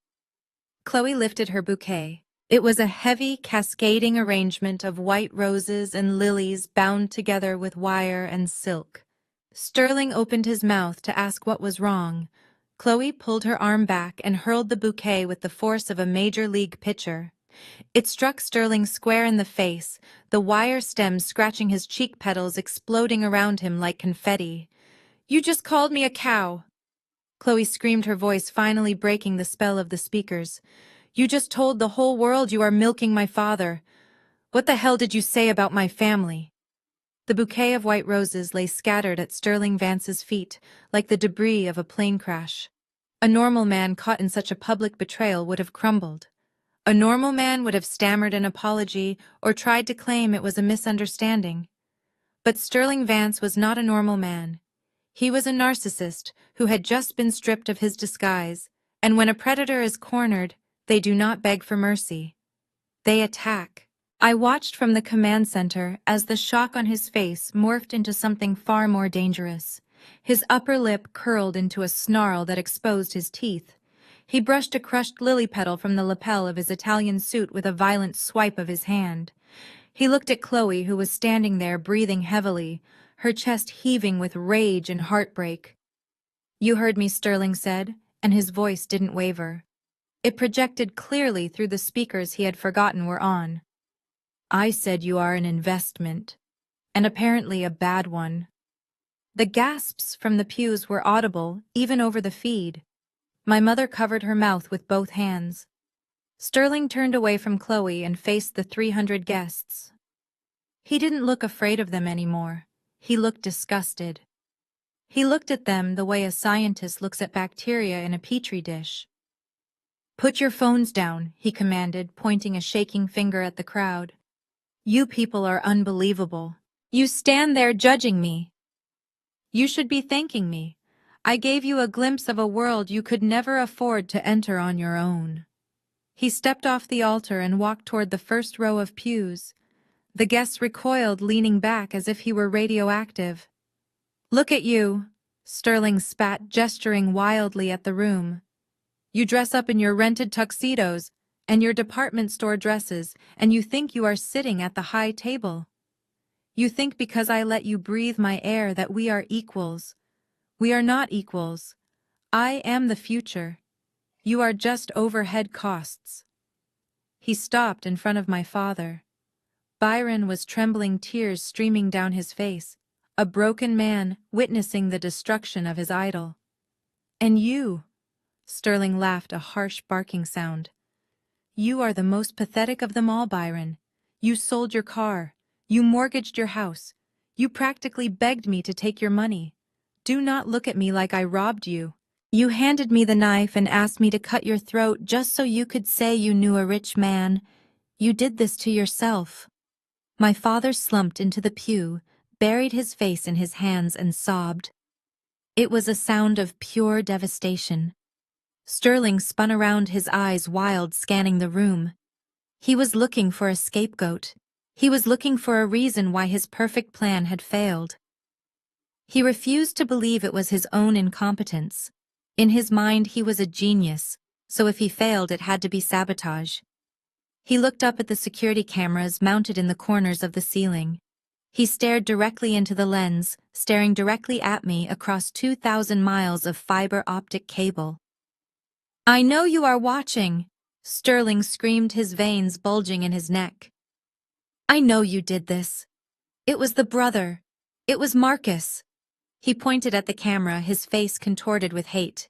Chloe lifted her bouquet. It was a heavy, cascading arrangement of white roses and lilies bound together with wire and silk. Sterling opened his mouth to ask what was wrong. Chloe pulled her arm back and hurled the bouquet with the force of a major league pitcher. It struck Sterling square in the face, the wire stems scratching his cheek petals, exploding around him like confetti. "You just called me a cow!" Chloe screamed, her voice finally breaking the spell of the speakers. "You just told the whole world you are milking my father. What the hell did you say about my family?" The bouquet of white roses lay scattered at Sterling Vance's feet, like the debris of a plane crash. A normal man caught in such a public betrayal would have crumbled. A normal man would have stammered an apology or tried to claim it was a misunderstanding. But Sterling Vance was not a normal man. He was a narcissist who had just been stripped of his disguise, and when a predator is cornered, they do not beg for mercy. They attack. I watched from the command center as the shock on his face morphed into something far more dangerous. His upper lip curled into a snarl that exposed his teeth. He brushed a crushed lily petal from the lapel of his Italian suit with a violent swipe of his hand. He looked at Chloe, who was standing there breathing heavily, her chest heaving with rage and heartbreak. "You heard me," Sterling said, and his voice didn't waver. It projected clearly through the speakers he had forgotten were on. "I said you are an investment, and apparently a bad one." The gasps from the pews were audible, even over the feed. My mother covered her mouth with both hands. Sterling turned away from Chloe and faced the 300 guests. He didn't look afraid of them anymore. He looked disgusted. He looked at them the way a scientist looks at bacteria in a petri dish. "Put your phones down," he commanded, pointing a shaking finger at the crowd. "You people are unbelievable. You stand there judging me." You should be thanking me. I gave you a glimpse of a world you could never afford to enter on your own." He stepped off the altar and walked toward the first row of pews. The guests recoiled, leaning back as if he were radioactive. "Look at you," Sterling spat, gesturing wildly at the room. "You dress up in your rented tuxedos and your department store dresses, and you think you are sitting at the high table. You think because I let you breathe my air that we are equals. We are not equals. I am the future. You are just overhead costs." He stopped in front of my father. Byron was trembling, tears streaming down his face, a broken man witnessing the destruction of his idol. "And you," Sterling laughed, a harsh barking sound. "You are the most pathetic of them all, Byron. You sold your car. You mortgaged your house. You practically begged me to take your money. Do not look at me like I robbed you. You handed me the knife and asked me to cut your throat just so you could say you knew a rich man. You did this to yourself." My father slumped into the pew, buried his face in his hands and sobbed. It was a sound of pure devastation. Sterling spun around, his eyes wild, scanning the room. He was looking for a scapegoat. He was looking for a reason why his perfect plan had failed. He refused to believe it was his own incompetence. In his mind, he was a genius, so if he failed, it had to be sabotage. He looked up at the security cameras mounted in the corners of the ceiling. He stared directly into the lens, staring directly at me across 2,000 miles of fiber optic cable. "I know you are watching," Sterling screamed, his veins bulging in his neck. "I know you did this. It was the brother. It was Marcus." He pointed at the camera, his face contorted with hate.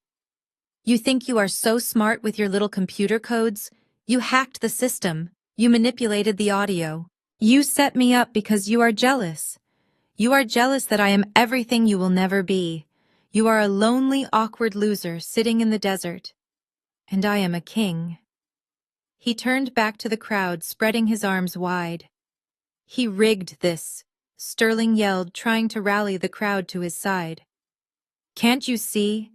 "You think you are so smart with your little computer codes? You hacked the system. You manipulated the audio. You set me up because you are jealous. You are jealous that I am everything you will never be. You are a lonely, awkward loser sitting in the desert. And I am a king." He turned back to the crowd, spreading his arms wide. "He rigged this," Sterling yelled, trying to rally the crowd to his side. "Can't you see?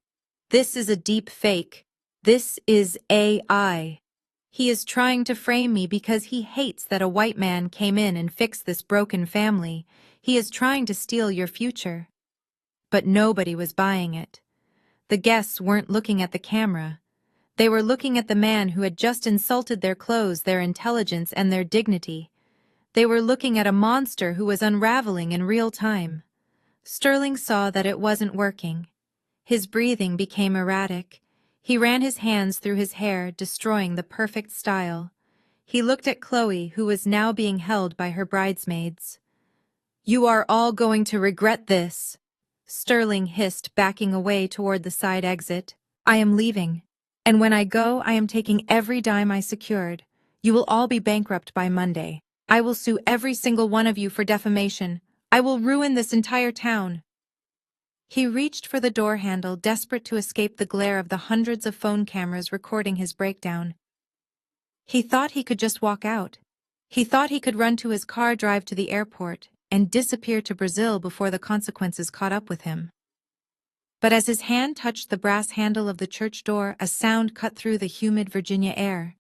This is a deep fake. This is AI. He is trying to frame me because he hates that a white man came in and fixed this broken family. He is trying to steal your future." But nobody was buying it. The guests weren't looking at the camera. They were looking at the man who had just insulted their clothes, their intelligence, and their dignity. They were looking at a monster who was unraveling in real time. Sterling saw that it wasn't working. His breathing became erratic. He ran his hands through his hair, destroying the perfect style. He looked at Chloe, who was now being held by her bridesmaids. "You are all going to regret this," Sterling hissed, backing away toward the side exit. "I am leaving. And when I go, I am taking every dime I secured. You will all be bankrupt by Monday. I will sue every single one of you for defamation. I will ruin this entire town." He reached for the door handle, desperate to escape the glare of the hundreds of phone cameras recording his breakdown. He thought he could just walk out. He thought he could run to his car, drive to the airport, and disappear to Brazil before the consequences caught up with him. But as his hand touched the brass handle of the church door, a sound cut through the humid Virginia air.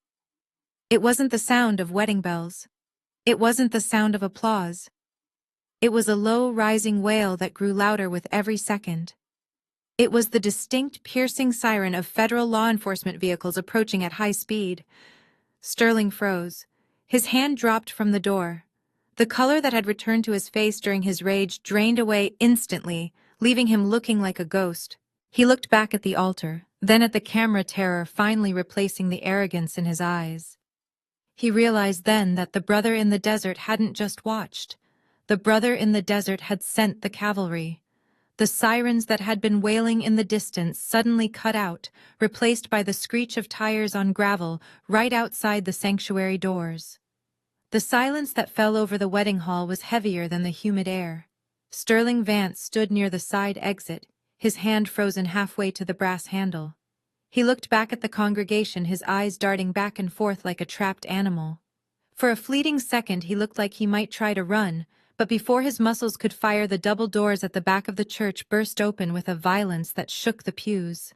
It wasn't the sound of wedding bells. It wasn't the sound of applause. It was a low, rising wail that grew louder with every second. It was the distinct, piercing siren of federal law enforcement vehicles approaching at high speed. Sterling froze. His hand dropped from the door. The color that had returned to his face during his rage drained away instantly, leaving him looking like a ghost. He looked back at the altar, then at the camera, terror finally replacing the arrogance in his eyes. He realized then that the brother in the desert hadn't just watched. The brother in the desert had sent the cavalry. The sirens that had been wailing in the distance suddenly cut out, replaced by the screech of tires on gravel right outside the sanctuary doors. The silence that fell over the wedding hall was heavier than the humid air. Sterling Vance stood near the side exit, his hand frozen halfway to the brass handle. He looked back at the congregation, his eyes darting back and forth like a trapped animal. For a fleeting second he looked like he might try to run, but before his muscles could fire, the double doors at the back of the church burst open with a violence that shook the pews.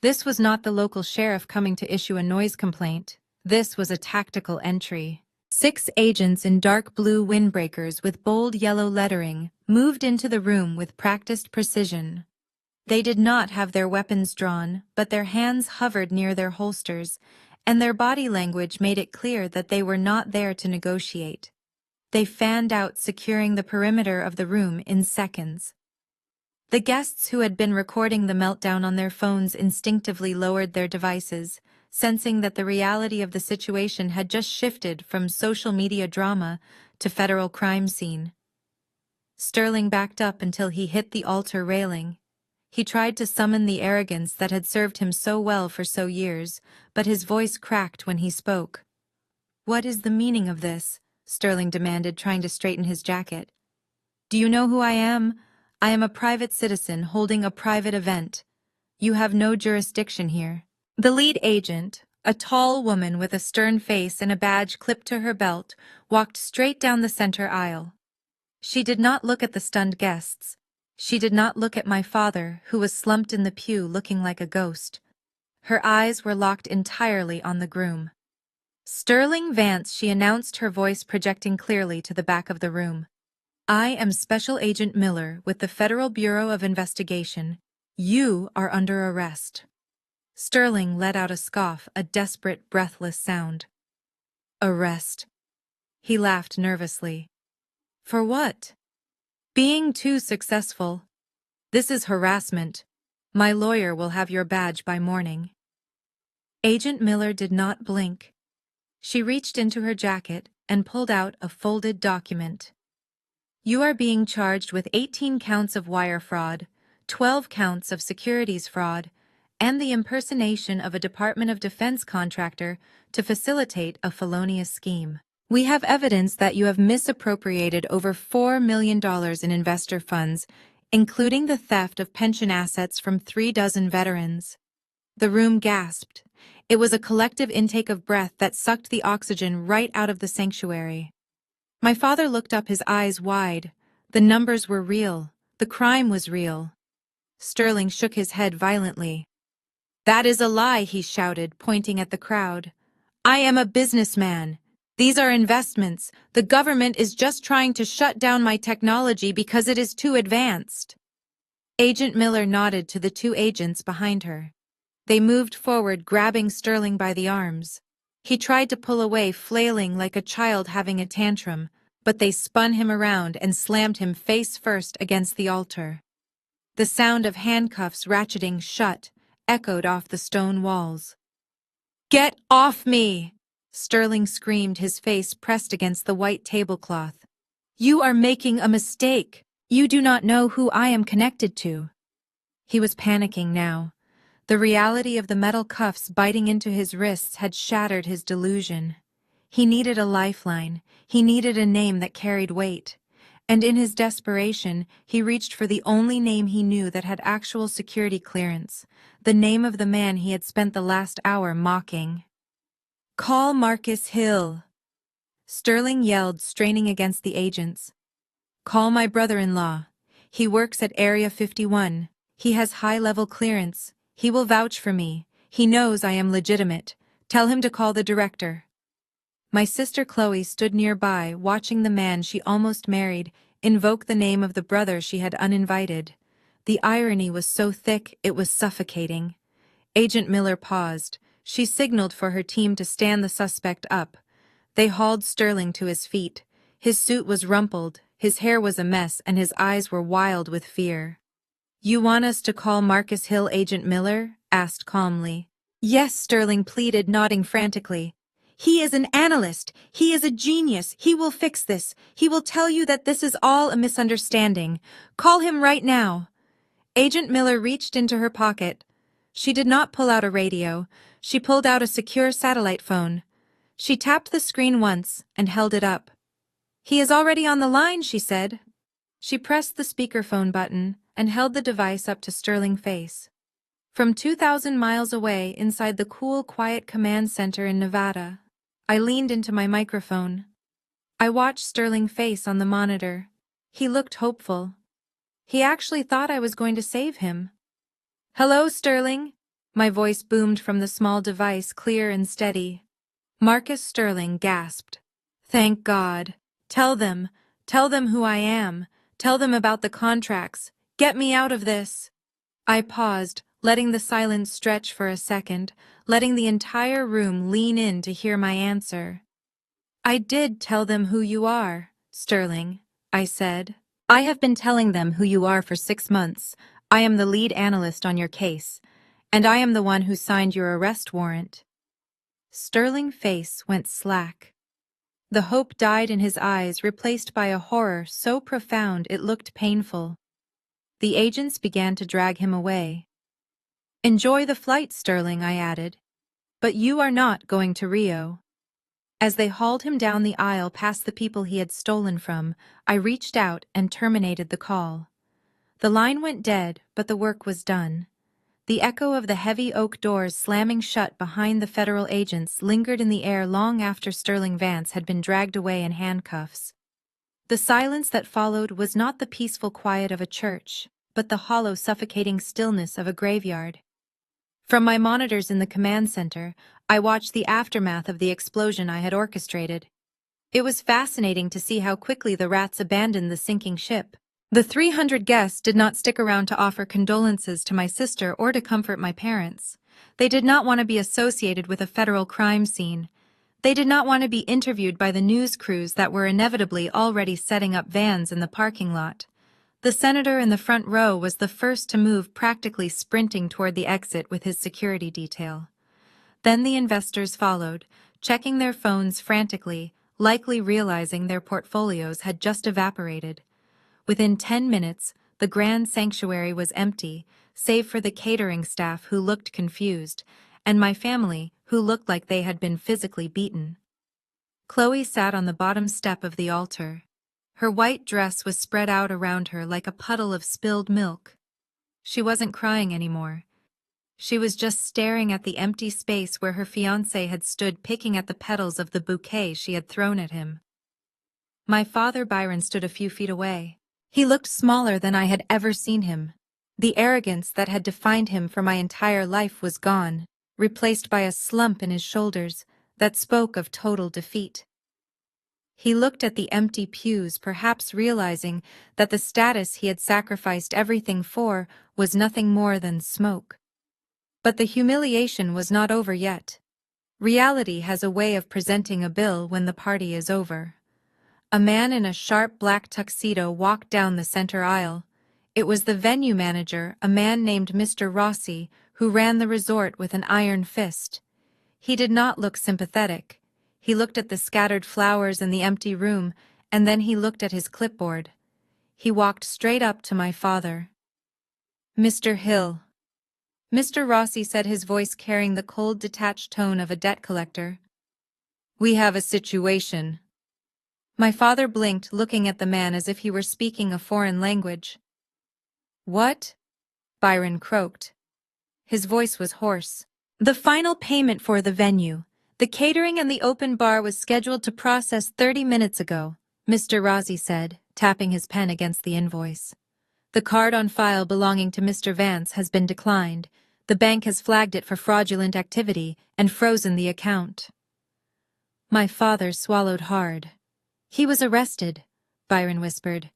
This was not the local sheriff coming to issue a noise complaint. This was a tactical entry. 6 agents in dark blue windbreakers with bold yellow lettering moved into the room with practiced precision. They did not have their weapons drawn, but their hands hovered near their holsters, and their body language made it clear that they were not there to negotiate. They fanned out, securing the perimeter of the room in seconds. The guests who had been recording the meltdown on their phones instinctively lowered their devices, sensing that the reality of the situation had just shifted from social media drama to federal crime scene. Sterling backed up until he hit the altar railing. He tried to summon the arrogance that had served him so well for so years, but his voice cracked when he spoke. "What is the meaning of this?" Sterling demanded, trying to straighten his jacket. "Do you know who I am? I am a private citizen holding a private event. You have no jurisdiction here." The lead agent, a tall woman with a stern face and a badge clipped to her belt, walked straight down the center aisle. She did not look at the stunned guests. She did not look at my father, who was slumped in the pew looking like a ghost. Her eyes were locked entirely on the groom. "Sterling Vance," she announced, her voice projecting clearly to the back of the room. "I am Special Agent Miller with the Federal Bureau of Investigation. You are under arrest." Sterling let out a scoff, a desperate, breathless sound. "Arrest?" He laughed nervously. "For what?" "Being too successful. This is harassment. My lawyer will have your badge by morning." Agent Miller did not blink. She reached into her jacket and pulled out a folded document. "You are being charged with 18 counts of wire fraud, 12 counts of securities fraud, and the impersonation of a Department of Defense contractor to facilitate a felonious scheme. We have evidence that you have misappropriated over $4 million in investor funds, including the theft of pension assets from 36 veterans." The room gasped. It was a collective intake of breath that sucked the oxygen right out of the sanctuary. My father looked up, his eyes wide. The numbers were real. The crime was real. Sterling shook his head violently. "That is a lie," he shouted, pointing at the crowd. "I am a businessman. These are investments. The government is just trying to shut down my technology because it is too advanced." Agent Miller nodded to the 2 agents behind her. They moved forward, grabbing Sterling by the arms. He tried to pull away, flailing like a child having a tantrum, but they spun him around and slammed him face first against the altar. The sound of handcuffs ratcheting shut echoed off the stone walls. "Get off me!" Sterling screamed, his face pressed against the white tablecloth. "You are making a mistake. You do not know who I am connected to." He was panicking now. The reality of the metal cuffs biting into his wrists had shattered his delusion. He needed a lifeline. He needed a name that carried weight. And in his desperation, he reached for the only name he knew that had actual security clearance, the name of the man he had spent the last hour mocking. "Call Marcus Hill," Sterling yelled, straining against the agents. "Call my brother-in-law. He works at Area 51. He has high-level clearance. He will vouch for me. He knows I am legitimate. Tell him to call the director." My sister Chloe stood nearby, watching the man she almost married invoke the name of the brother she had uninvited. The irony was so thick it was suffocating. Agent Miller paused. She signaled for her team to stand the suspect up. They hauled Sterling to his feet. His suit was rumpled, his hair was a mess, and his eyes were wild with fear. "You want us to call Marcus Hill?" Agent Miller asked calmly. "Yes," Sterling pleaded, nodding frantically. "He is an analyst. He is a genius. He will fix this. He will tell you that this is all a misunderstanding. Call him right now." Agent Miller reached into her pocket. She did not pull out a radio. She pulled out a secure satellite phone. She tapped the screen once and held it up. "He is already on the line," she said. She pressed the speakerphone button and held the device up to Sterling's face. From 2,000 miles away, inside the cool, quiet command center in Nevada, I leaned into my microphone. I watched Sterling's face on the monitor. He looked hopeful. He actually thought I was going to save him. "Hello, Sterling." My voice boomed from the small device, clear and steady. Marcus Sterling gasped. "Thank God. Tell them who I am. Tell them about the contracts. Get me out of this." I paused, letting the silence stretch for a second, letting the entire room lean in to hear my answer. "I did tell them who you are, Sterling," I said. "I have been telling them who you are for 6 months. I am the lead analyst on your case, and I am the one who signed your arrest warrant." Sterling's face went slack. The hope died in his eyes, replaced by a horror so profound it looked painful. The agents began to drag him away. "Enjoy the flight, Sterling," I added. "But you are not going to Rio." As they hauled him down the aisle past the people he had stolen from, I reached out and terminated the call. The line went dead, but the work was done. The echo of the heavy oak doors slamming shut behind the federal agents lingered in the air long after Sterling Vance had been dragged away in handcuffs. The silence that followed was not the peaceful quiet of a church, but the hollow, suffocating stillness of a graveyard. From my monitors in the command center, I watched the aftermath of the explosion I had orchestrated. It was fascinating to see how quickly the rats abandoned the sinking ship. The 300 guests did not stick around to offer condolences to my sister or to comfort my parents. They did not want to be associated with a federal crime scene. They did not want to be interviewed by the news crews that were inevitably already setting up vans in the parking lot. The senator in the front row was the first to move, practically sprinting toward the exit with his security detail. Then the investors followed, checking their phones frantically, likely realizing their portfolios had just evaporated. Within 10 minutes, the grand sanctuary was empty, save for the catering staff who looked confused, and my family who looked like they had been physically beaten. Chloe sat on the bottom step of the altar. Her white dress was spread out around her like a puddle of spilled milk. She wasn't crying anymore. She was just staring at the empty space where her fiancé had stood picking at the petals of the bouquet she had thrown at him. My father Byron stood a few feet away. He looked smaller than I had ever seen him. The arrogance that had defined him for my entire life was gone, replaced by a slump in his shoulders that spoke of total defeat. He looked at the empty pews, perhaps realizing that the status he had sacrificed everything for was nothing more than smoke. But the humiliation was not over yet. Reality has a way of presenting a bill when the party is over. A man in a sharp black tuxedo walked down the center aisle. It was the venue manager, a man named Mr. Rossi, who ran the resort with an iron fist. He did not look sympathetic. He looked at the scattered flowers in the empty room, and then he looked at his clipboard. He walked straight up to my father. "Mr. Hill." Mr. Rossi said, his voice carrying the cold, detached tone of a debt collector. "We have a situation." My father blinked, looking at the man as if he were speaking a foreign language. "What?" Byron croaked. His voice was hoarse. "The final payment for the venue. The catering and the open bar was scheduled to process 30 minutes ago," Mr. Rossi said, tapping his pen against the invoice. "The card on file belonging to Mr. Vance has been declined. The bank has flagged it for fraudulent activity and frozen the account." My father swallowed hard. "He was arrested," Byron whispered.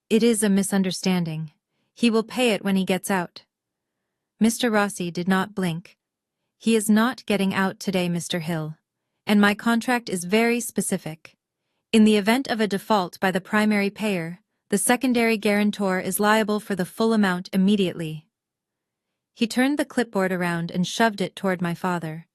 "It is a misunderstanding. He will pay it when he gets out." Mr. Rossi did not blink. "He is not getting out today, Mr. Hill. And my contract is very specific. In the event of a default by the primary payer, the secondary guarantor is liable for the full amount immediately." He turned the clipboard around and shoved it toward my father.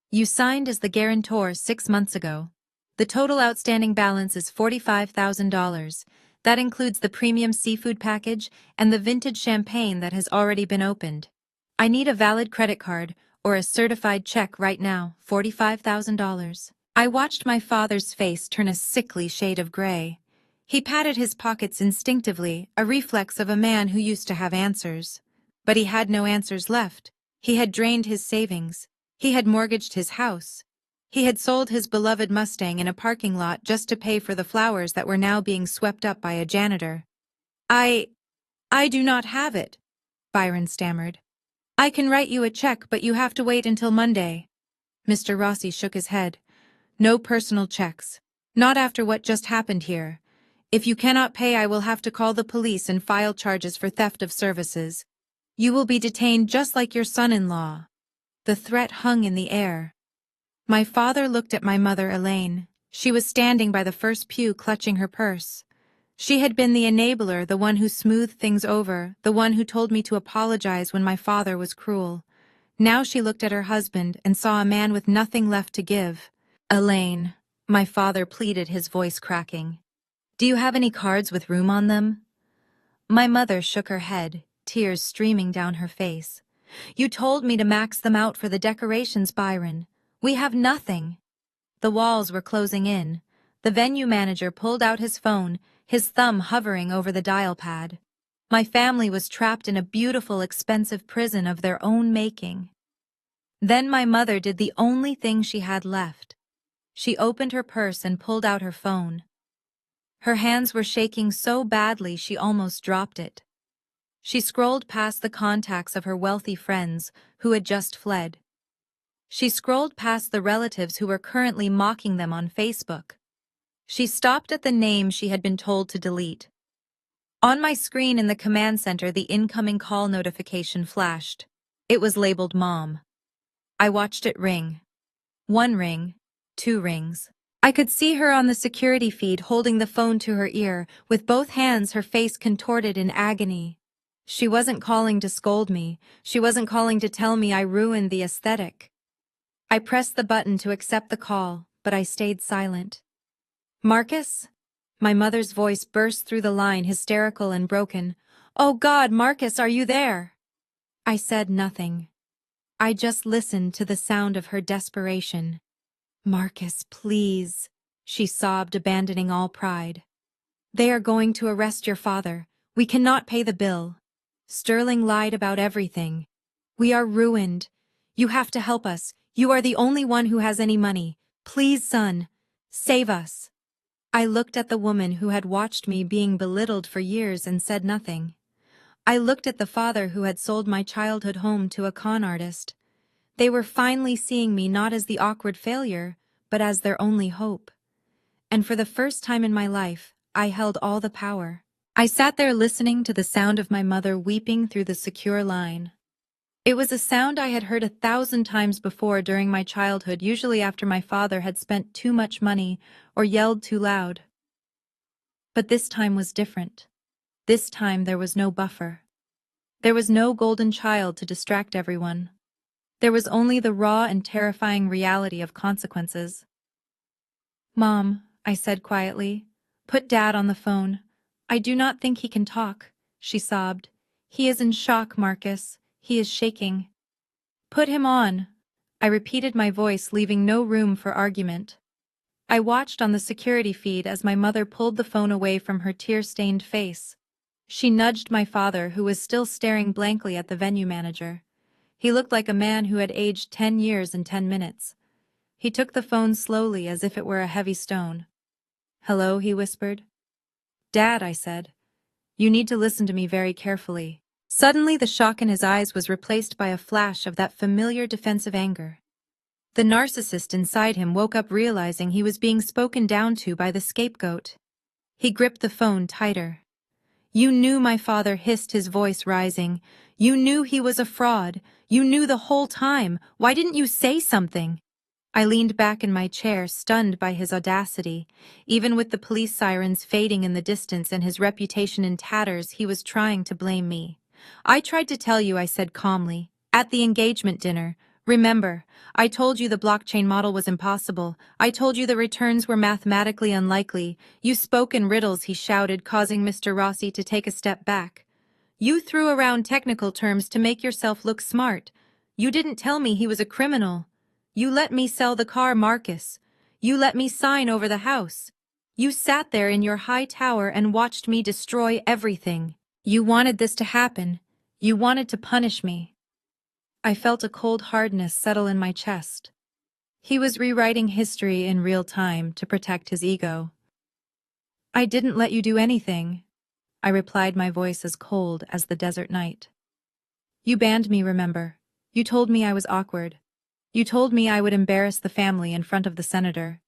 "You signed as the guarantor 6 months ago. The total outstanding balance is $45,000. That includes the premium seafood package and the vintage champagne that has already been opened. I need a valid credit card or a certified check right now, $45,000. I watched my father's face turn a sickly shade of gray. He patted his pockets instinctively, a reflex of a man who used to have answers. But he had no answers left. He had drained his savings. He had mortgaged his house. He had sold his beloved Mustang in a parking lot just to pay for the flowers that were now being swept up by a janitor. I do not have it, Byron stammered. I can write you a check, but you have to wait until Monday. Mr. Rossi shook his head. No personal checks. Not after what just happened here. If you cannot pay, I will have to call the police and file charges for theft of services. You will be detained just like your son-in-law. The threat hung in the air. My father looked at my mother, Elaine. She was standing by the first pew clutching her purse. She had been the enabler, the one who smoothed things over, the one who told me to apologize when my father was cruel. Now she looked at her husband and saw a man with nothing left to give. Elaine, my father pleaded, his voice cracking. Do you have any cards with room on them? My mother shook her head, tears streaming down her face. You told me to max them out for the decorations, Byron. We have nothing. The walls were closing in. The venue manager pulled out his phone, his thumb hovering over the dial pad. My family was trapped in a beautiful, expensive prison of their own making. Then my mother did the only thing she had left. She opened her purse and pulled out her phone. Her hands were shaking so badly she almost dropped it. She scrolled past the contacts of her wealthy friends who had just fled. She scrolled past the relatives who were currently mocking them on Facebook. She stopped at the name she had been told to delete. On my screen in the command center, the incoming call notification flashed. It was labeled Mom. I watched it ring. 1 ring, 2 rings. I could see her on the security feed holding the phone to her ear, with both hands, her face contorted in agony. She wasn't calling to scold me. She wasn't calling to tell me I ruined the aesthetic. I pressed the button to accept the call, but I stayed silent. Marcus? My mother's voice burst through the line, hysterical and broken. Oh God, Marcus, are you there? I said nothing. I just listened to the sound of her desperation. Marcus, please, she sobbed, abandoning all pride. They are going to arrest your father. We cannot pay the bill. Sterling lied about everything. We are ruined. You have to help us. You are the only one who has any money. Please, son, save us. I looked at the woman who had watched me being belittled for years and said nothing. I looked at the father who had sold my childhood home to a con artist. They were finally seeing me not as the awkward failure, but as their only hope. And for the first time in my life, I held all the power. I sat there listening to the sound of my mother weeping through the secure line. It was a sound I had heard 1,000 times before during my childhood, usually after my father had spent too much money or yelled too loud. But this time was different. This time there was no buffer. There was no golden child to distract everyone. There was only the raw and terrifying reality of consequences. Mom, I said quietly, put Dad on the phone. I do not think he can talk, she sobbed. He is in shock, Marcus. He is shaking. Put him on. I repeated, my voice leaving no room for argument. I watched on the security feed as my mother pulled the phone away from her tear-stained face. She nudged my father, who was still staring blankly at the venue manager. He looked like a man who had aged 10 years in 10 minutes. He took the phone slowly as if it were a heavy stone. Hello, he whispered. Dad, I said. You need to listen to me very carefully. Suddenly the shock in his eyes was replaced by a flash of that familiar defensive anger. The narcissist inside him woke up, realizing he was being spoken down to by the scapegoat. He gripped the phone tighter. You knew, my father hissed, his voice rising. You knew he was a fraud. You knew the whole time. Why didn't you say something? I leaned back in my chair, stunned by his audacity. Even with the police sirens fading in the distance and his reputation in tatters, he was trying to blame me. I tried to tell you, I said calmly, at the engagement dinner. Remember, I told you the blockchain model was impossible. I told you the returns were mathematically unlikely. You spoke in riddles, he shouted, causing Mr. Rossi to take a step back. You threw around technical terms to make yourself look smart. You didn't tell me he was a criminal. You let me sell the car, Marcus. You let me sign over the house. You sat there in your high tower and watched me destroy everything. You wanted this to happen. You wanted to punish me. I felt a cold hardness settle in my chest. He was rewriting history in real time to protect his ego. "I didn't let you do anything," I replied, my voice as cold as the desert night. "You banned me, remember? You told me I was awkward. You told me I would embarrass the family in front of the senator.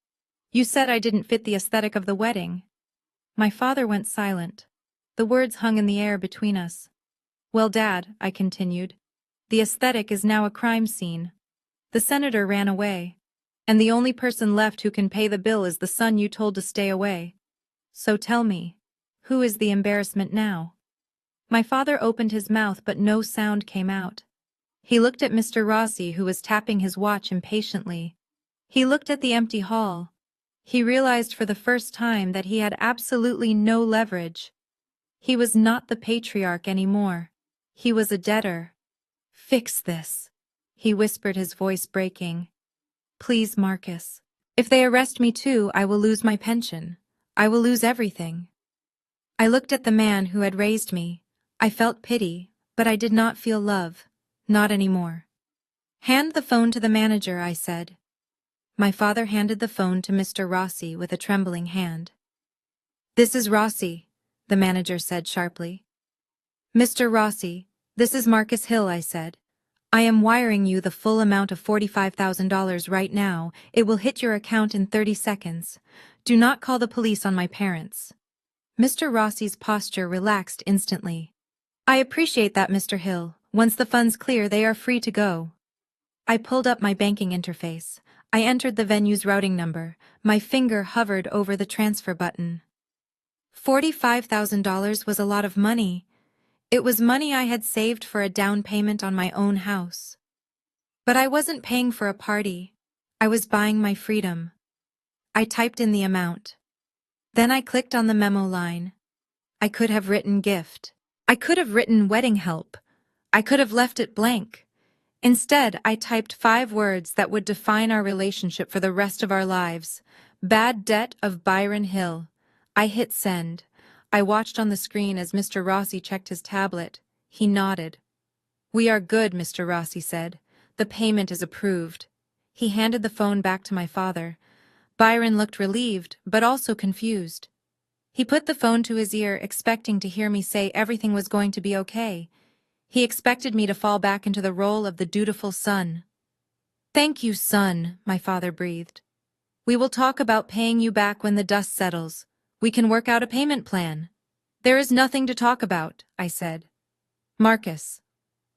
You said I didn't fit the aesthetic of the wedding." My father went silent. The words hung in the air between us. "Well, Dad," I continued, "the aesthetic is now a crime scene. The senator ran away. And the only person left who can pay the bill is the son you told to stay away. So tell me, who is the embarrassment now?" My father opened his mouth, but no sound came out. He looked at Mr. Rossi, who was tapping his watch impatiently. He looked at the empty hall. He realized for the first time that he had absolutely no leverage. He was not the patriarch anymore. He was a debtor. "Fix this," he whispered, his voice breaking. "Please, Marcus. If they arrest me too, I will lose my pension. I will lose everything." I looked at the man who had raised me. I felt pity, but I did not feel love. Not anymore. "Hand the phone to the manager," I said. My father handed the phone to Mr. Rossi with a trembling hand. "This is Rossi," the manager said sharply. "Mr. Rossi, this is Marcus Hill," I said. "I am wiring you the full amount of $45,000 right now. It will hit your account in 30 seconds. Do not call the police on my parents." Mr. Rossi's posture relaxed instantly. "I appreciate that, Mr. Hill. Once the funds clear, they are free to go." I pulled up my banking interface. I entered the venue's routing number. My finger hovered over the transfer button. $45,000 was a lot of money. It was money I had saved for a down payment on my own house. But I wasn't paying for a party. I was buying my freedom. I typed in the amount. Then I clicked on the memo line. I could have written gift. I could have written wedding help. I could have left it blank. Instead, I typed 5 words that would define our relationship for the rest of our lives. "Bad debt of Byron Hill." I hit send. I watched on the screen as Mr. Rossi checked his tablet. He nodded. "We are good," Mr. Rossi said. "The payment is approved." He handed the phone back to my father. Byron looked relieved, but also confused. He put the phone to his ear, expecting to hear me say everything was going to be okay. He expected me to fall back into the role of the dutiful son. "Thank you, son," my father breathed. "We will talk about paying you back when the dust settles. We can work out a payment plan." "There is nothing to talk about," I said. "Marcus."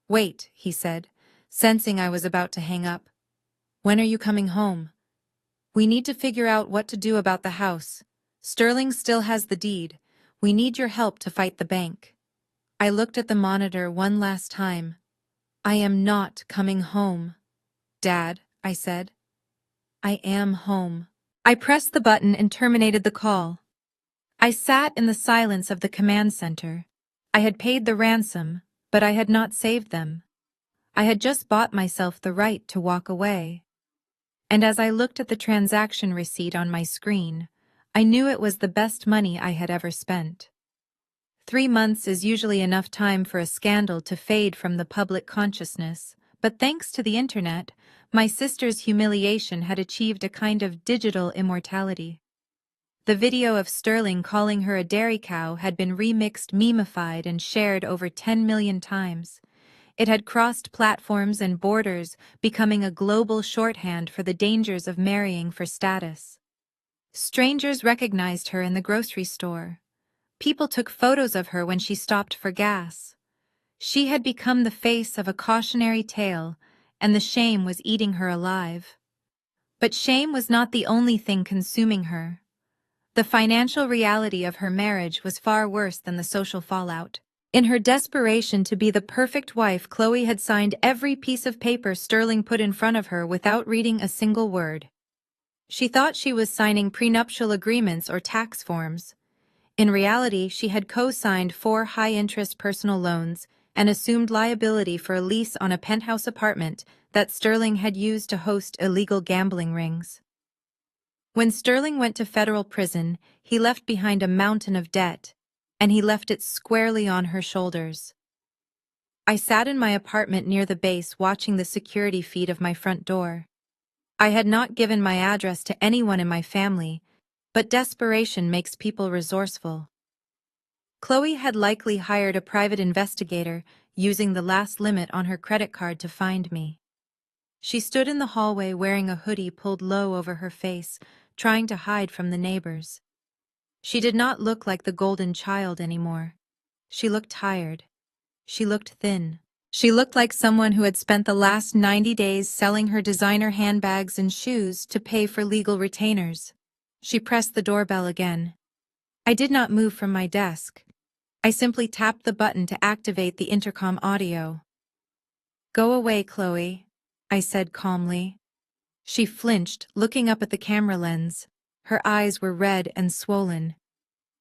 "Wait," he said, sensing I was about to hang up. "When are you coming home? We need to figure out what to do about the house. Sterling still has the deed. We need your help to fight the bank." I looked at the monitor one last time. "I am not coming home." "Dad," I said. "I am home." I pressed the button and terminated the call. I sat in the silence of the command center. I had paid the ransom, but I had not saved them. I had just bought myself the right to walk away. And as I looked at the transaction receipt on my screen, I knew it was the best money I had ever spent. 3 months is usually enough time for a scandal to fade from the public consciousness, but thanks to the internet, my sister's humiliation had achieved a kind of digital immortality. The video of Sterling calling her a dairy cow had been remixed, memeified, and shared over 10 million times. It had crossed platforms and borders, becoming a global shorthand for the dangers of marrying for status. Strangers recognized her in the grocery store. People took photos of her when she stopped for gas. She had become the face of a cautionary tale, and the shame was eating her alive. But shame was not the only thing consuming her. The financial reality of her marriage was far worse than the social fallout. In her desperation to be the perfect wife, Chloe had signed every piece of paper Sterling put in front of her without reading a single word. She thought she was signing prenuptial agreements or tax forms. In reality, she had co-signed 4 high-interest personal loans and assumed liability for a lease on a penthouse apartment that Sterling had used to host illegal gambling rings. When Sterling went to federal prison, he left behind a mountain of debt, and he left it squarely on her shoulders. I sat in my apartment near the base watching the security feed of my front door. I had not given my address to anyone in my family, but desperation makes people resourceful. Chloe had likely hired a private investigator, using the last limit on her credit card to find me. She stood in the hallway wearing a hoodie pulled low over her face, trying to hide from the neighbors. She did not look like the golden child anymore. She looked tired. She looked thin. She looked like someone who had spent the last 90 days selling her designer handbags and shoes to pay for legal retainers. She pressed the doorbell again. I did not move from my desk. I simply tapped the button to activate the intercom audio. "Go away, Chloe," I said calmly. She flinched, looking up at the camera lens. Her eyes were red and swollen.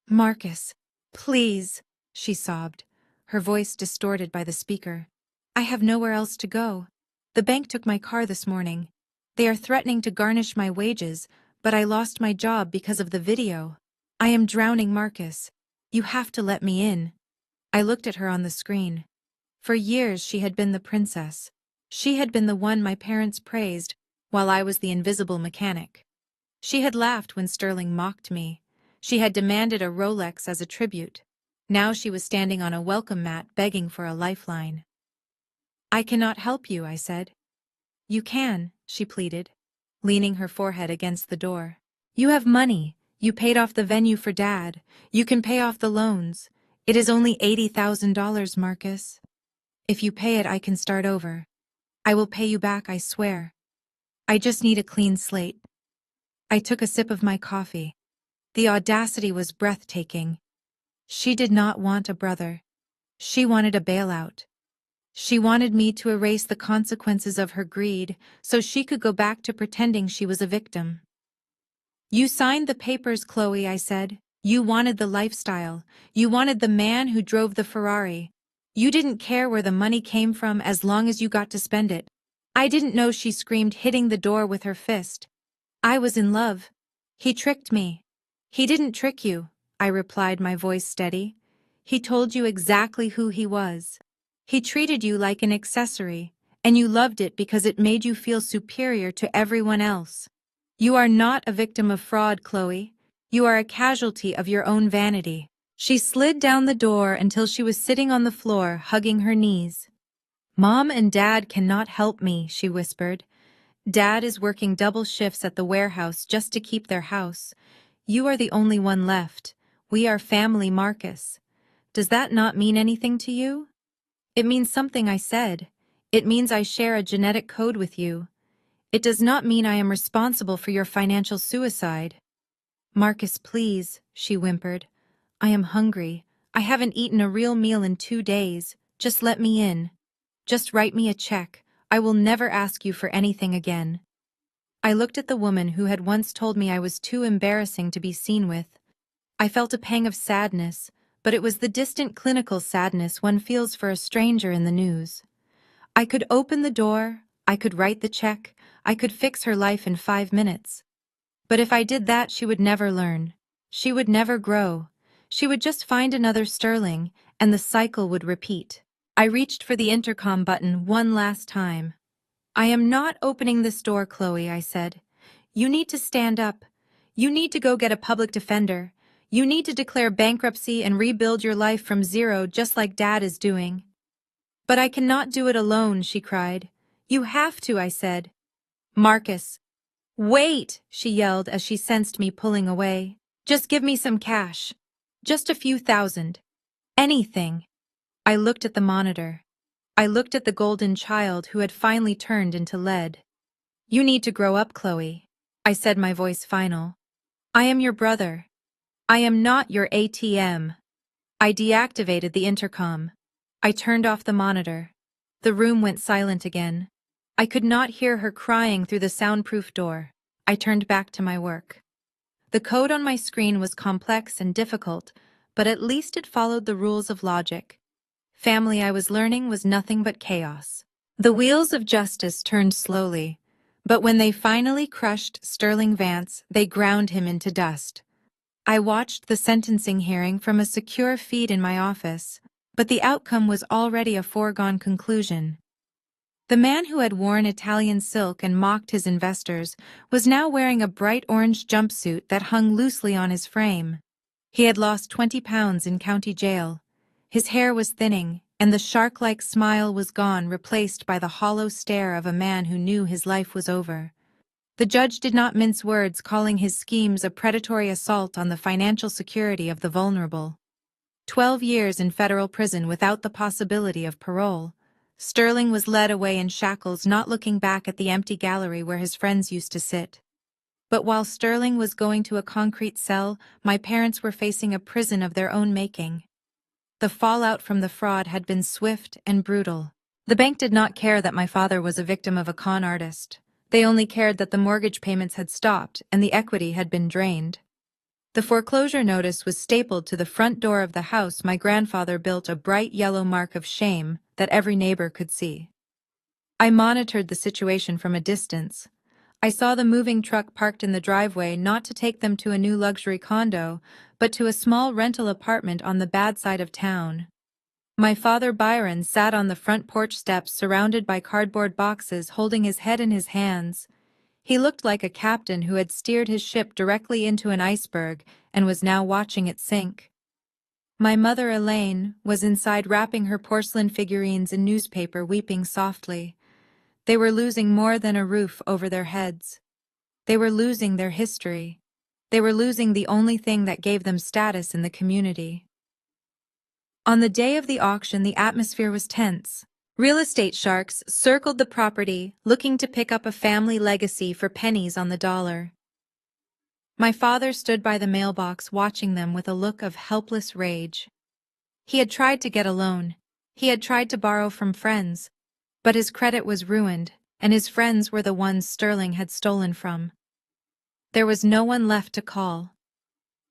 "Marcus, please," she sobbed, her voice distorted by the speaker. "I have nowhere else to go. The bank took my car this morning. They are threatening to garnish my wages, but I lost my job because of the video. I am drowning, Marcus. You have to let me in." I looked at her on the screen. For years she had been the princess. She had been the one my parents praised, while I was the invisible mechanic. She had laughed when Sterling mocked me. She had demanded a Rolex as a tribute. Now she was standing on a welcome mat begging for a lifeline. "I cannot help you," I said. "You can," she pleaded, leaning her forehead against the door. "You have money. You paid off the venue for Dad. You can pay off the loans. It is only $80,000, Marcus. If you pay it, I can start over. I will pay you back, I swear. I just need a clean slate." I took a sip of my coffee. The audacity was breathtaking. She did not want a brother. She wanted a bailout. She wanted me to erase the consequences of her greed so she could go back to pretending she was a victim. "You signed the papers, Chloe," I said. "You wanted the lifestyle. You wanted the man who drove the Ferrari. You didn't care where the money came from as long as you got to spend it." "I didn't know," she screamed, hitting the door with her fist. "I was in love. He tricked me." "He didn't trick you," I replied, my voice steady. "He told you exactly who he was. He treated you like an accessory, and you loved it because it made you feel superior to everyone else. You are not a victim of fraud, Chloe. You are a casualty of your own vanity." She slid down the door until she was sitting on the floor, hugging her knees. "Mom and Dad cannot help me," she whispered. "Dad is working double shifts at the warehouse just to keep their house. You are the only one left. We are family, Marcus. Does that not mean anything to you?" "It means something," I said. "It means I share a genetic code with you. It does not mean I am responsible for your financial suicide." "Marcus, please," she whimpered. "I am hungry. I haven't eaten a real meal in 2 days. Just let me in. Just write me a check. I will never ask you for anything again." I looked at the woman who had once told me I was too embarrassing to be seen with. I felt a pang of sadness, but it was the distant clinical sadness one feels for a stranger in the news. I could open the door, I could write the check, I could fix her life in 5 minutes. But if I did that, she would never learn. She would never grow. She would just find another Sterling, and the cycle would repeat. I reached for the intercom button one last time. "I am not opening this door, Chloe," I said. "You need to stand up. You need to go get a public defender. You need to declare bankruptcy and rebuild your life from zero just like Dad is doing." "But I cannot do it alone," she cried. "You have to," I said. "Marcus." "Wait," she yelled as she sensed me pulling away. "Just give me some cash. Just a few thousand. Anything." I looked at the monitor. I looked at the golden child who had finally turned into lead. "You need to grow up, Chloe," I said, my voice final. "I am your brother. I am not your ATM." I deactivated the intercom. I turned off the monitor. The room went silent again. I could not hear her crying through the soundproof door. I turned back to my work. The code on my screen was complex and difficult, but at least it followed the rules of logic. Family, I was learning, was nothing but chaos. The wheels of justice turned slowly, but when they finally crushed Sterling Vance, they ground him into dust. I watched the sentencing hearing from a secure feed in my office, but the outcome was already a foregone conclusion. The man who had worn Italian silk and mocked his investors was now wearing a bright orange jumpsuit that hung loosely on his frame. He had lost 20 pounds in county jail. His hair was thinning, and the shark-like smile was gone, replaced by the hollow stare of a man who knew his life was over. The judge did not mince words, calling his schemes a predatory assault on the financial security of the vulnerable. 12 years in federal prison without the possibility of parole. Sterling was led away in shackles, not looking back at the empty gallery where his friends used to sit. But while Sterling was going to a concrete cell, my parents were facing a prison of their own making. The fallout from the fraud had been swift and brutal. The bank did not care that my father was a victim of a con artist. They only cared that the mortgage payments had stopped and the equity had been drained. The foreclosure notice was stapled to the front door of the house my grandfather built, a bright yellow mark of shame that every neighbor could see. I monitored the situation from a distance. I saw the moving truck parked in the driveway, not to take them to a new luxury condo, but to a small rental apartment on the bad side of town. My father Byron sat on the front porch steps, surrounded by cardboard boxes, holding his head in his hands. He looked like a captain who had steered his ship directly into an iceberg and was now watching it sink. My mother Elaine was inside, wrapping her porcelain figurines in newspaper, weeping softly. They were losing more than a roof over their heads. They were losing their history. They were losing the only thing that gave them status in the community. On the day of the auction, the atmosphere was tense. Real estate sharks circled the property, looking to pick up a family legacy for pennies on the dollar. My father stood by the mailbox, watching them with a look of helpless rage. He had tried to get a loan. He had tried to borrow from friends. But his credit was ruined, and his friends were the ones Sterling had stolen from. There was no one left to call.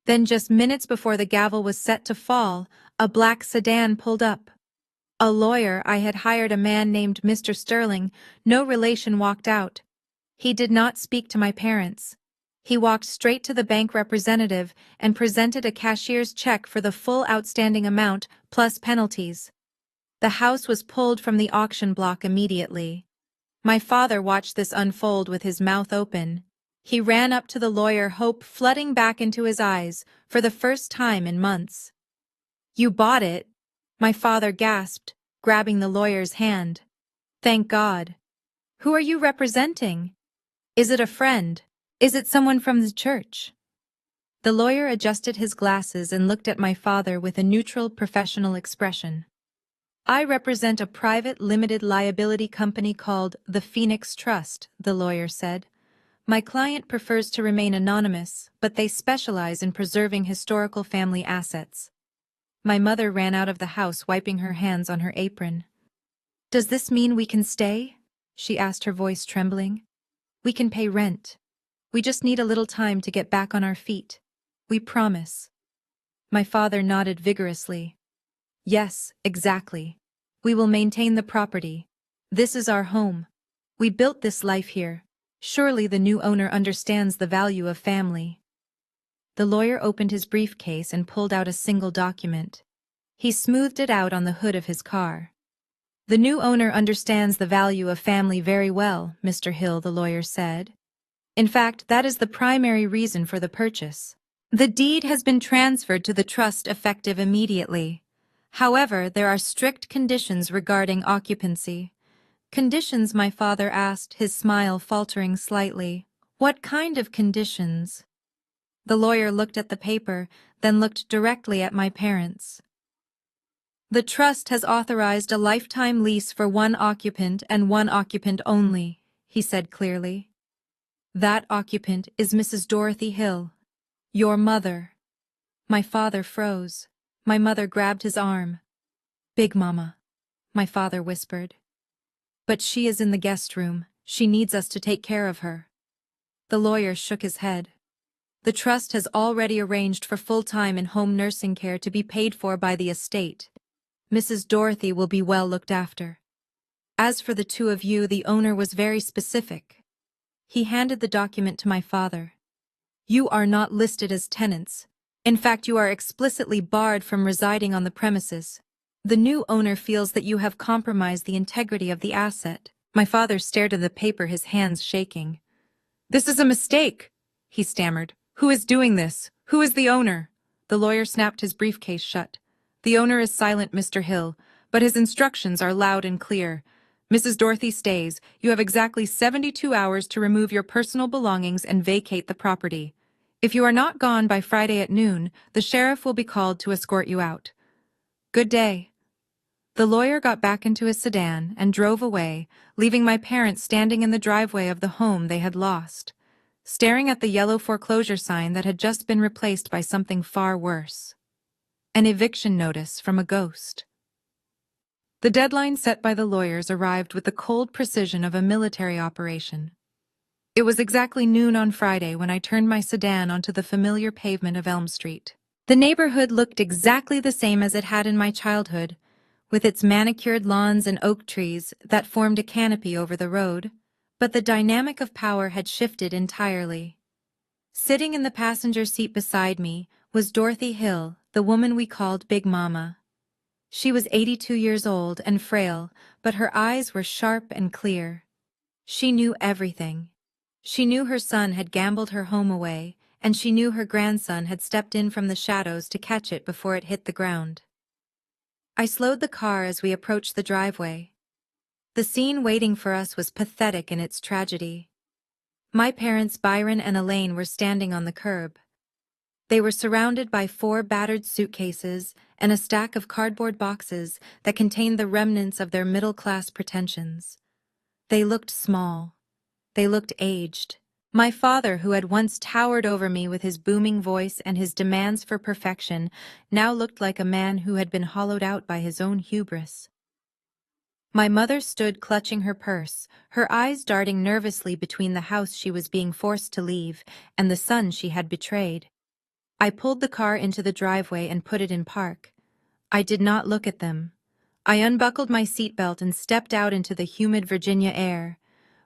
Then, just minutes before the gavel was set to fall, a black sedan pulled up. A lawyer I had hired, a man named Mr. Sterling, no relation, walked out. He did not speak to my parents. He walked straight to the bank representative and presented a cashier's check for the full outstanding amount, plus penalties. The house was pulled from the auction block immediately. My father watched this unfold with his mouth open. He ran up to the lawyer, hope flooding back into his eyes for the first time in months. "You bought it?" my father gasped, grabbing the lawyer's hand. "Thank God. Who are you representing? Is it a friend? Is it someone from the church?" The lawyer adjusted his glasses and looked at my father with a neutral, professional expression. "I represent a private limited liability company called the Phoenix Trust," the lawyer said. "My client prefers to remain anonymous, but they specialize in preserving historical family assets." My mother ran out of the house, wiping her hands on her apron. "Does this mean we can stay?" she asked, her voice trembling. "We can pay rent. We just need a little time to get back on our feet. We promise." My father nodded vigorously. "Yes, exactly. We will maintain the property. This is our home. We built this life here. Surely the new owner understands the value of family." The lawyer opened his briefcase and pulled out a single document. He smoothed it out on the hood of his car. "The new owner understands the value of family very well, Mr. Hill," the lawyer said. "In fact, that is the primary reason for the purchase. The deed has been transferred to the trust effective immediately. However, there are strict conditions regarding occupancy." "Conditions?" my father asked, his smile faltering slightly. "What kind of conditions?" The lawyer looked at the paper, then looked directly at my parents. "The trust has authorized a lifetime lease for one occupant and one occupant only," he said clearly. "That occupant is Mrs. Dorothy Hill, your mother." My father froze. My mother grabbed his arm. "Big Mama," my father whispered. "But she is in the guest room. She needs us to take care of her." The lawyer shook his head. "The trust has already arranged for full-time and home nursing care to be paid for by the estate. Mrs. Dorothy will be well looked after. As for the two of you, the owner was very specific." He handed the document to my father. "You are not listed as tenants. In fact, you are explicitly barred from residing on the premises. The new owner feels that you have compromised the integrity of the asset. My father stared at the paper, his hands shaking. "This is a mistake," he stammered. "Who is doing this? Who is the owner?" The lawyer snapped his briefcase shut. "The owner is silent, Mr. Hill, but his instructions are loud and clear. Mrs. Dorothy Stays, you have exactly 72 hours to remove your personal belongings and vacate the property. If you are not gone by Friday at noon, the sheriff will be called to escort you out. Good day." The lawyer got back into his sedan and drove away, leaving my parents standing in the driveway of the home they had lost, staring at the yellow foreclosure sign that had just been replaced by something far worse. An eviction notice from a ghost. The deadline set by the lawyers arrived with the cold precision of a military operation. It was exactly noon on Friday when I turned my sedan onto the familiar pavement of Elm Street. The neighborhood looked exactly the same as it had in my childhood, with its manicured lawns and oak trees that formed a canopy over the road, but the dynamic of power had shifted entirely. Sitting in the passenger seat beside me was Dorothy Hill, the woman we called Big Mama. She was 82 years old and frail, but her eyes were sharp and clear. She knew everything. She knew her son had gambled her home away, and she knew her grandson had stepped in from the shadows to catch it before it hit the ground. I slowed the car as we approached the driveway. The scene waiting for us was pathetic in its tragedy. My parents, Byron and Elaine, were standing on the curb. They were surrounded by 4 battered suitcases and a stack of cardboard boxes that contained the remnants of their middle-class pretensions. They looked small. They looked aged. My father, who had once towered over me with his booming voice and his demands for perfection, now looked like a man who had been hollowed out by his own hubris. My mother stood clutching her purse, her eyes darting nervously between the house she was being forced to leave and the son she had betrayed. I pulled the car into the driveway and put it in park. I did not look at them. I unbuckled my seatbelt and stepped out into the humid Virginia air.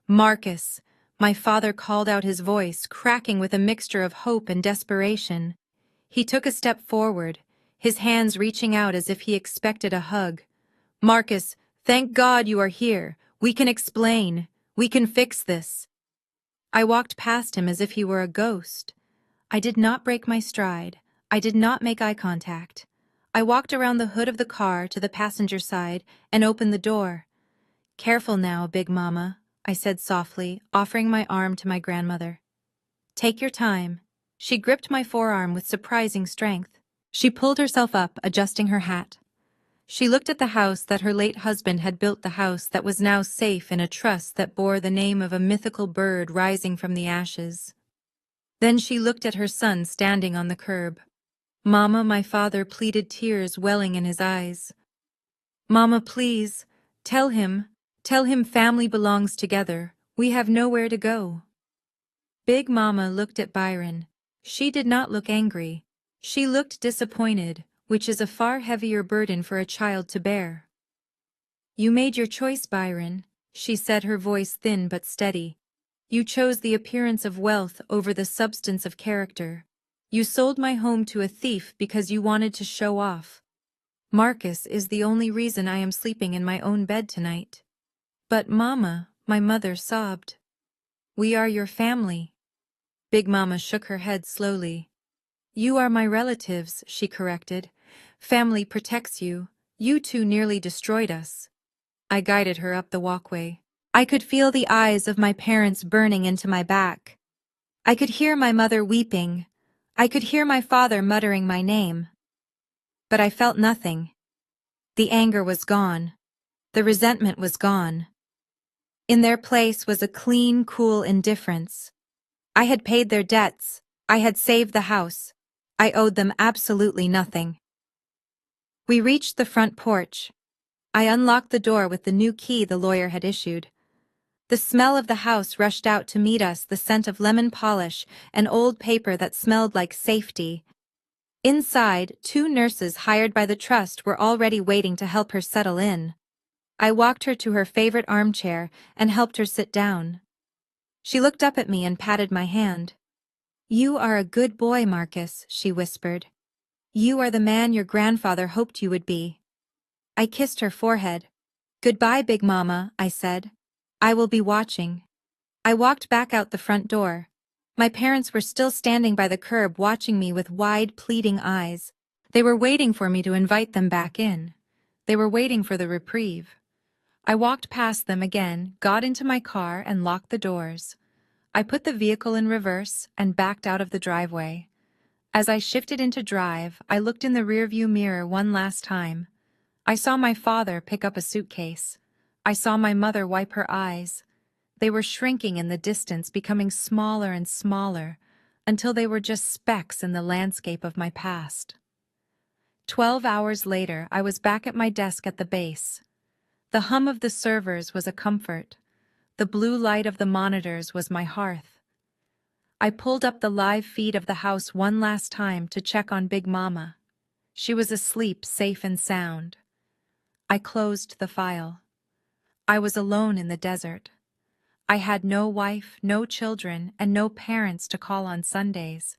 "Marcus," my father called out, his voice cracking with a mixture of hope and desperation. He took a step forward, his hands reaching out as if he expected a hug. "Marcus, thank God you are here. We can explain. We can fix this." I walked past him as if he were a ghost. I did not break my stride. I did not make eye contact. I walked around the hood of the car to the passenger side and opened the door. "Careful now, Big Mama," I said softly, offering my arm to my grandmother. "Take your time." She gripped my forearm with surprising strength. She pulled herself up, adjusting her hat. She looked at the house that her late husband had built, the house that was now safe in a trust that bore the name of a mythical bird rising from the ashes. Then she looked at her son standing on the curb. "Mama," my father pleaded, tears welling in his eyes. "Mama, please, tell him family belongs together. We have nowhere to go." Big Mama looked at Byron. She did not look angry. She looked disappointed, which is a far heavier burden for a child to bear. "You made your choice, Byron," she said, her voice thin but steady. "You chose the appearance of wealth over the substance of character. You sold my home to a thief because you wanted to show off. Marcus is the only reason I am sleeping in my own bed tonight." "But Mama," my mother sobbed. "We are your family." Big Mama shook her head slowly. "You are my relatives," she corrected. "Family protects you. You two nearly destroyed us." I guided her up the walkway. I could feel the eyes of my parents burning into my back. I could hear my mother weeping. I could hear my father muttering my name. But I felt nothing. The anger was gone. The resentment was gone. In their place was a clean, cool indifference. I had paid their debts. I had saved the house. I owed them absolutely nothing. We reached the front porch. I unlocked the door with the new key the lawyer had issued. The smell of the house rushed out to meet us, the scent of lemon polish and old paper that smelled like safety. Inside, 2 nurses hired by the trust were already waiting to help her settle in. I walked her to her favorite armchair and helped her sit down. She looked up at me and patted my hand. "You are a good boy, Marcus," she whispered. "You are the man your grandfather hoped you would be." I kissed her forehead. "Goodbye, Big Mama," I said. I will be watching. I walked back out the front door. My parents were still standing by the curb watching me with wide, pleading eyes. They were waiting for me to invite them back in. They were waiting for the reprieve. I walked past them again, got into my car, and locked the doors. I put the vehicle in reverse and backed out of the driveway. As I shifted into drive, I looked in the rearview mirror one last time. I saw my father pick up a suitcase. I saw my mother wipe her eyes. They were shrinking in the distance, becoming smaller and smaller, until they were just specks in the landscape of my past. 12 hours later, I was back at my desk at the base. The hum of the servers was a comfort. The blue light of the monitors was my hearth. I pulled up the live feed of the house one last time to check on Big Mama. She was asleep, safe and sound. I closed the file. I was alone in the desert. I had no wife, no children, and no parents to call on Sundays.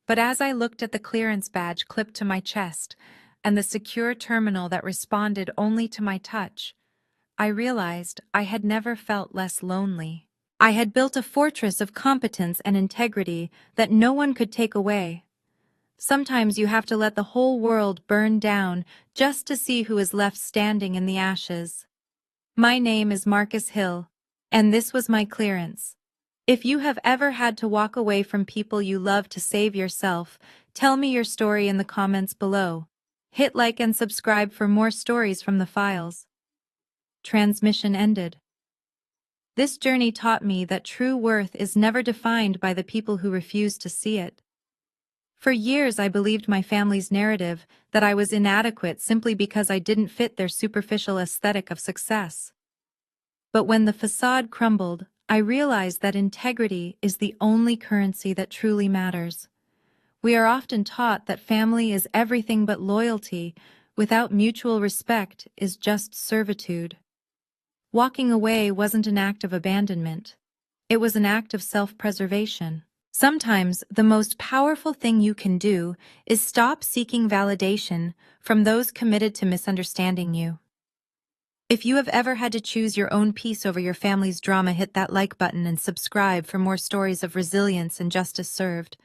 But as I looked at the clearance badge clipped to my chest and the secure terminal that responded only to my touch, I realized I had never felt less lonely. I had built a fortress of competence and integrity that no one could take away. Sometimes you have to let the whole world burn down just to see who is left standing in the ashes. My name is Marcus Hill, and this was my clearance. If you have ever had to walk away from people you love to save yourself, tell me your story in the comments below. Hit like and subscribe for more stories from the files. Transmission ended. This journey taught me that true worth is never defined by the people who refuse to see it. For years I believed my family's narrative that I was inadequate simply because I didn't fit their superficial aesthetic of success. But when the facade crumbled, I realized that integrity is the only currency that truly matters. We are often taught that family is everything but loyalty, without mutual respect is just servitude. Walking away wasn't an act of abandonment. It was an act of self-preservation. Sometimes the most powerful thing you can do is stop seeking validation from those committed to misunderstanding you. If you have ever had to choose your own peace over your family's drama, hit that like button and subscribe for more stories of resilience and justice served.